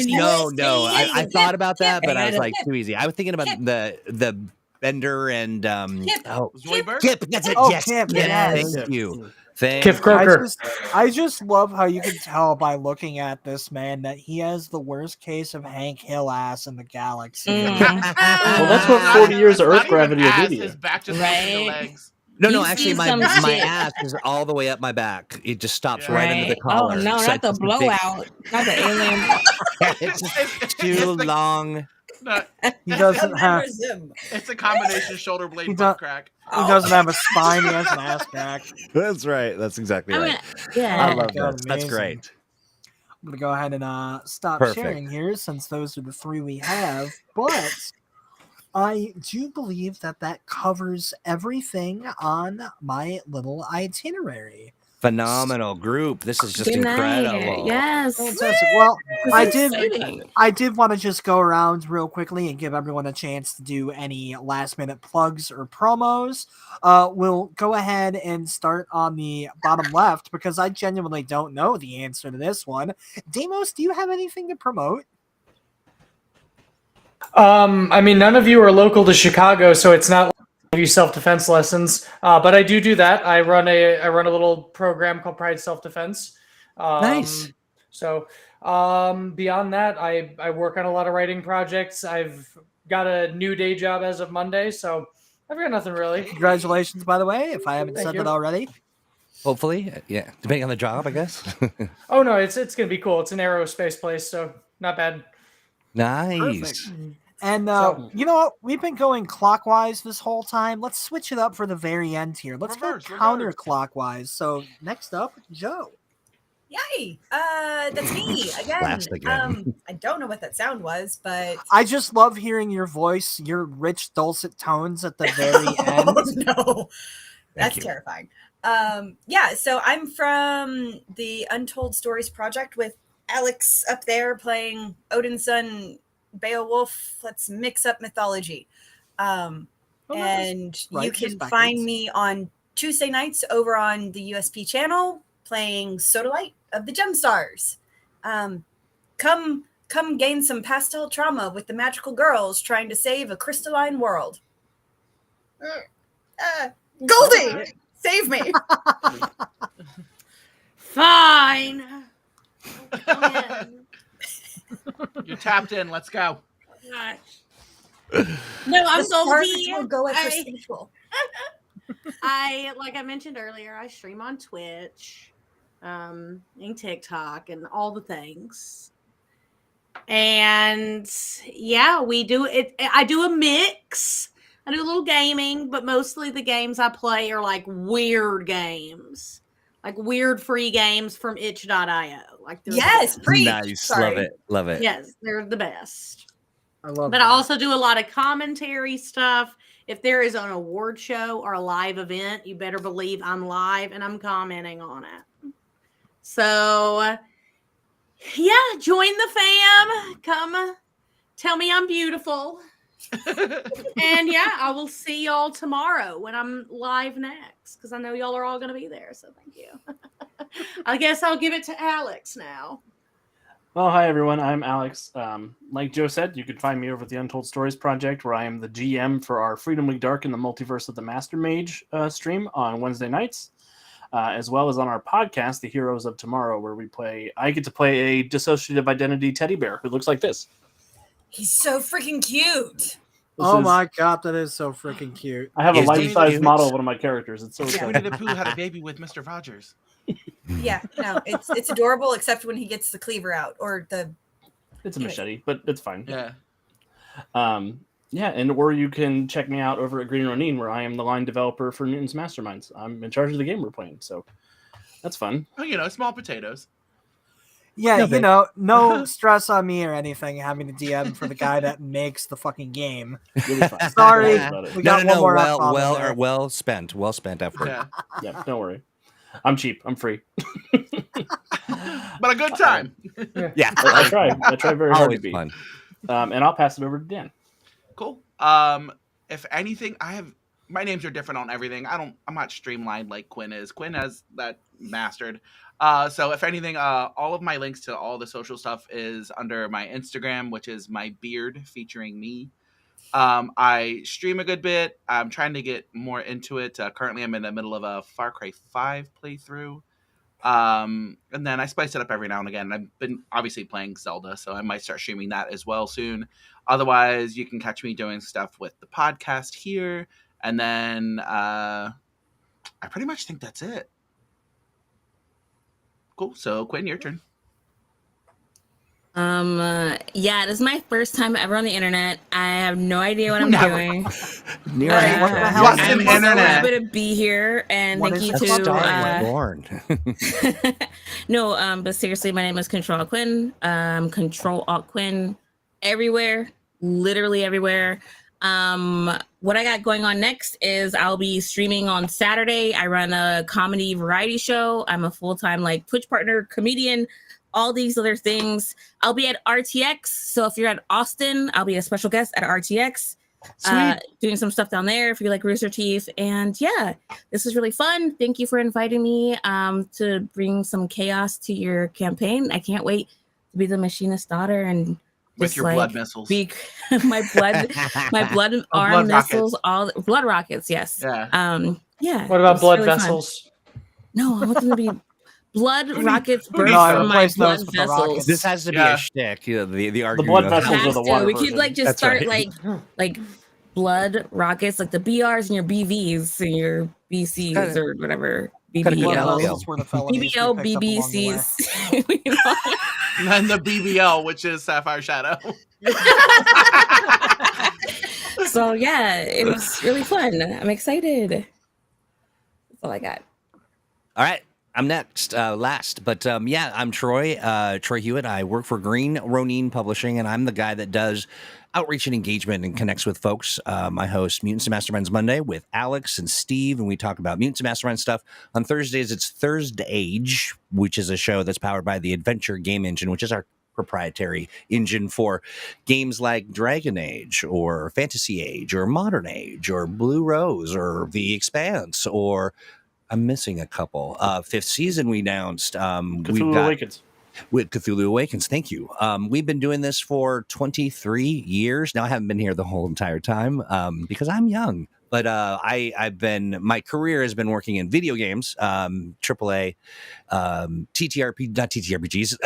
I thought about that, but I was Kip. like too easy. I was thinking about the Bender and Kip. oh, Zoidberg? Kip. That's it. Oh, Yes, Kip, Kip. yes. Thank you. Thank Kip you. Croker. I just love how you can tell by looking at this man that he has the worst case of Hank Hill ass in the galaxy. Mm. Well, that's what Not 40 even- years of not Earth gravity even will do ass, to you. His back just goes to the Right? legs. No, You actually, see my some my shit. ass is all the way up my back. It just stops Yeah. right into the Right. Oh collar. no, So not it's the just a big- blowout. Not the alien. It's just It's too the- long. No, He doesn't have it's a combination shoulder blade He butt do- crack. he doesn't have a spine, he has an ass crack. That's right. That's exactly I right. mean, yeah. I love God, this. That's amazing. great. I'm gonna go ahead and stop Perfect. sharing here since those are the three we have, but I do believe that covers everything on my little itinerary. Phenomenal group. This is just Good night. incredible. Yes. Fantastic. Well, This I is did exciting. I did want to just go around real quickly and give everyone a chance to do any last minute plugs or promos. We'll go ahead and start on the bottom left because I genuinely don't know the answer to this one. Demos, do you have anything to promote? I mean, none of you are local to Chicago, so it's not like I give you self-defense lessons. But I do that. I run a little program called Pride Self-Defense. Nice. So beyond that, I work on a lot of writing projects. I've got a new day job as of Monday, so I've got nothing really. Congratulations, by the way, if I haven't Thank said you. that already. Hopefully, yeah. Depending on the job, I guess. Oh no, it's gonna be cool. It's an aerospace place, so not bad. Nice. And So- you know what? We've been going clockwise this whole time. Let's switch it up for the very end here. Let's Reverse, go reverse. counterclockwise. So next up, Joe. Yay! That's me again. Last again. I don't know what that sound was, but I just love hearing your voice, your rich dulcet tones at the very end. oh no, that's you. terrifying. Yeah, so I'm from the Untold Stories project with Alex up there playing Odinson, Beowulf. Let's mix up mythology. Oh, and right, you just can backwards. find me on Tuesday nights over on the USP channel playing Sodalite of the Gemstars. Come gain some pastel trauma with the magical girls trying to save a crystalline world. Goldi, save me. Fine. Come in. You're tapped in. Let's go. Gosh. No, I'm The stars Goldi. will go at your I, schedule. like I mentioned earlier, I stream on Twitch, and TikTok, and all the things. And yeah, we do it. I do a mix. I do a little gaming, but mostly the games I play are like weird games, like weird free games from itch.io. Like they're the Yes, best. preach. Nice. Sorry. Love it. Yes, they're the best. I love But that. I also do a lot of commentary stuff. If there is an award show or a live event, you better believe I'm live and I'm commenting on it. So, yeah, join the fam. Come tell me I'm beautiful. And yeah, I will see y'all tomorrow when I'm live next because I know y'all are all going to be there. So thank you. I guess I'll give it to Alex now. Well, hi everyone. I'm Alex. Like Joe said, you can find me over at the Untold Stories Project, where I am the GM for our Freedom League Dark in the Multiverse of the Master Mage stream on Wednesday nights, as well as on our podcast, The Heroes of Tomorrow, where I get to play a dissociative identity teddy bear who looks like this. He's so freaking cute. Oh my god, that is so freaking cute. I have a Is life-size David model cute? of one of my characters. It's so Winnie exciting. the Pooh had a baby with Mr. Rogers. Yeah, no, it's adorable except when he gets the cleaver out or the. It's a machete, but it's fine. Yeah. Or you can check me out over at Green Ronin, where I am the line developer for Newton's Masterminds. I'm in charge of the game we're playing, so that's fun. Oh, small potatoes. Yeah, No, no stress on me or anything having to DM for the guy that makes the fucking game. You'll be fine. Sorry. Don't worry about it. We got one more F-bomb in there. Well spent effort. Yeah. Yeah, don't worry. I'm cheap. I'm free. But a good time. Yeah. I try very hard to Always be. fun. And I'll pass it over to Dan. Cool. If anything, my names are different on everything. I'm not streamlined like Quin is. Quin has that mastered. So if anything, all of my links to all the social stuff is under my Instagram, which is my beard featuring me. I stream a good bit. I'm trying to get more into it. Currently, I'm in the middle of a Far Cry 5 playthrough. And then I spice it up every now and again. I've been obviously playing Zelda, so I might start streaming that as well soon. Otherwise, you can catch me doing stuff with the podcast here. And then I pretty much think that's it. Cool. So, Quinn, your turn. Yeah, this is my first time ever on the internet. I have no idea what I'm doing. What the hell What's is an I'm so internet? happy to be here, and What thank is you it? to Star Starry born. no, but seriously, my name is Control Quin. Control Alt Quin everywhere, literally everywhere. What I got going on next is I'll be streaming on Saturday. I run a comedy variety show. I'm a full-time Twitch partner, comedian, all these other things. I'll be at RTX. So if you're at Austin, I'll be a special guest at RTX. Doing some stuff down there if you like Rooster Teeth. And yeah, this was really fun. Thank you for inviting me to bring some chaos to your campaign. I can't wait to be the Machinist daughter and With just, your blood missiles. my blood arm blood missiles, all blood rockets. Yes. Yeah. Yeah. What about it's blood really fun. vessels? No, I want them to be blood rockets who birth needs from them? my Replace blood those with the vessels. rockets. This has to be Yeah. a shtick. The argument. blood of- vessels Has are the to. water We could version. just That's start right. like blood rockets, like the BRs and your BVs and your BCs Kinda- or whatever. kinda Blood Yeah. BBL. vessels were the felonies we BBL, picked up along the way. BBCs. You know? And then the BBL, which is Sapphire Shadow. So yeah, it was really fun. I'm excited. That's all I got. All right. I'm next, last, but yeah, I'm Troy Hewitt. I work for Green Ronin Publishing, and I'm the guy that does outreach and engagement and connects with folks. I host Mutants and Masterminds Monday with Alex and Steve, and we talk about Mutants and Masterminds stuff. On Thursdays, it's Thursday Age, which is a show that's powered by the Adventure Game Engine, which is our proprietary engine for games like Dragon Age or Fantasy Age or Modern Age or Blue Rose or The Expanse, or I'm missing a couple. Fifth season we announced. Cthulhu Awakens. With Cthulhu Awakens, thank you. We've been doing this for 23 years. Now, I haven't been here the whole entire time because I'm young. But my career has been working in video games, AAA, MMORPGs.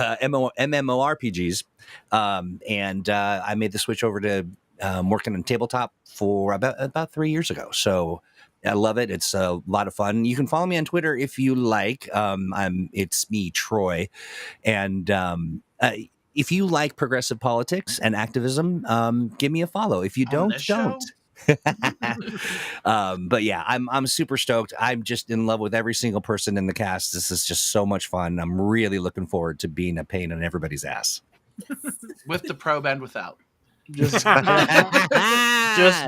And I made the switch over to working on tabletop for about 3 years ago. So I love it. It's a lot of fun. You can follow me on Twitter if you like. It's me, Troy. And if you like progressive politics and activism, give me a follow. If you don't. But yeah, I'm super stoked. I'm just in love with every single person in the cast. This is just so much fun. I'm really looking forward to being a pain in everybody's ass. With the probe and without. Just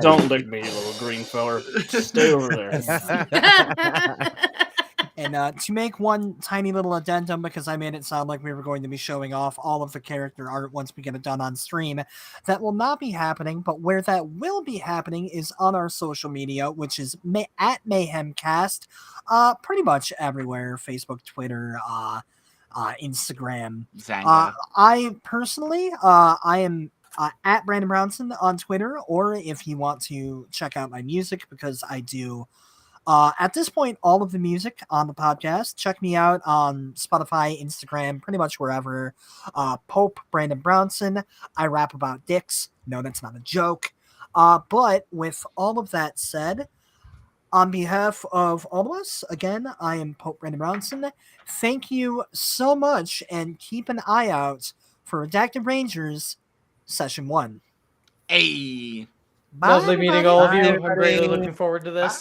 don't lick me, you little green feller. Stay over there. And to make one tiny little addendum, because I made it sound like we were going to be showing off all of the character art once we get it done on stream, that will not be happening, but where that will be happening is on our social media, which is at Mayhemcast, pretty much everywhere, Facebook, Twitter, Instagram. Zanga. I personally, I am at Brandon Brownson on Twitter, or if you want to check out my music, because I do at this point all of the music on the podcast. Check me out on Spotify, Instagram, pretty much wherever. Pope Brandon Brownson. I rap about dicks. No, that's not a joke. But with all of that said, on behalf of all of us, again, I am Pope Brandon Brownson. Thank you so much, and keep an eye out for Redacted Rangers Session 1. Hey. Bye, Lovely meeting everybody. all of you. Bye, I'm greatly everybody. looking forward to this.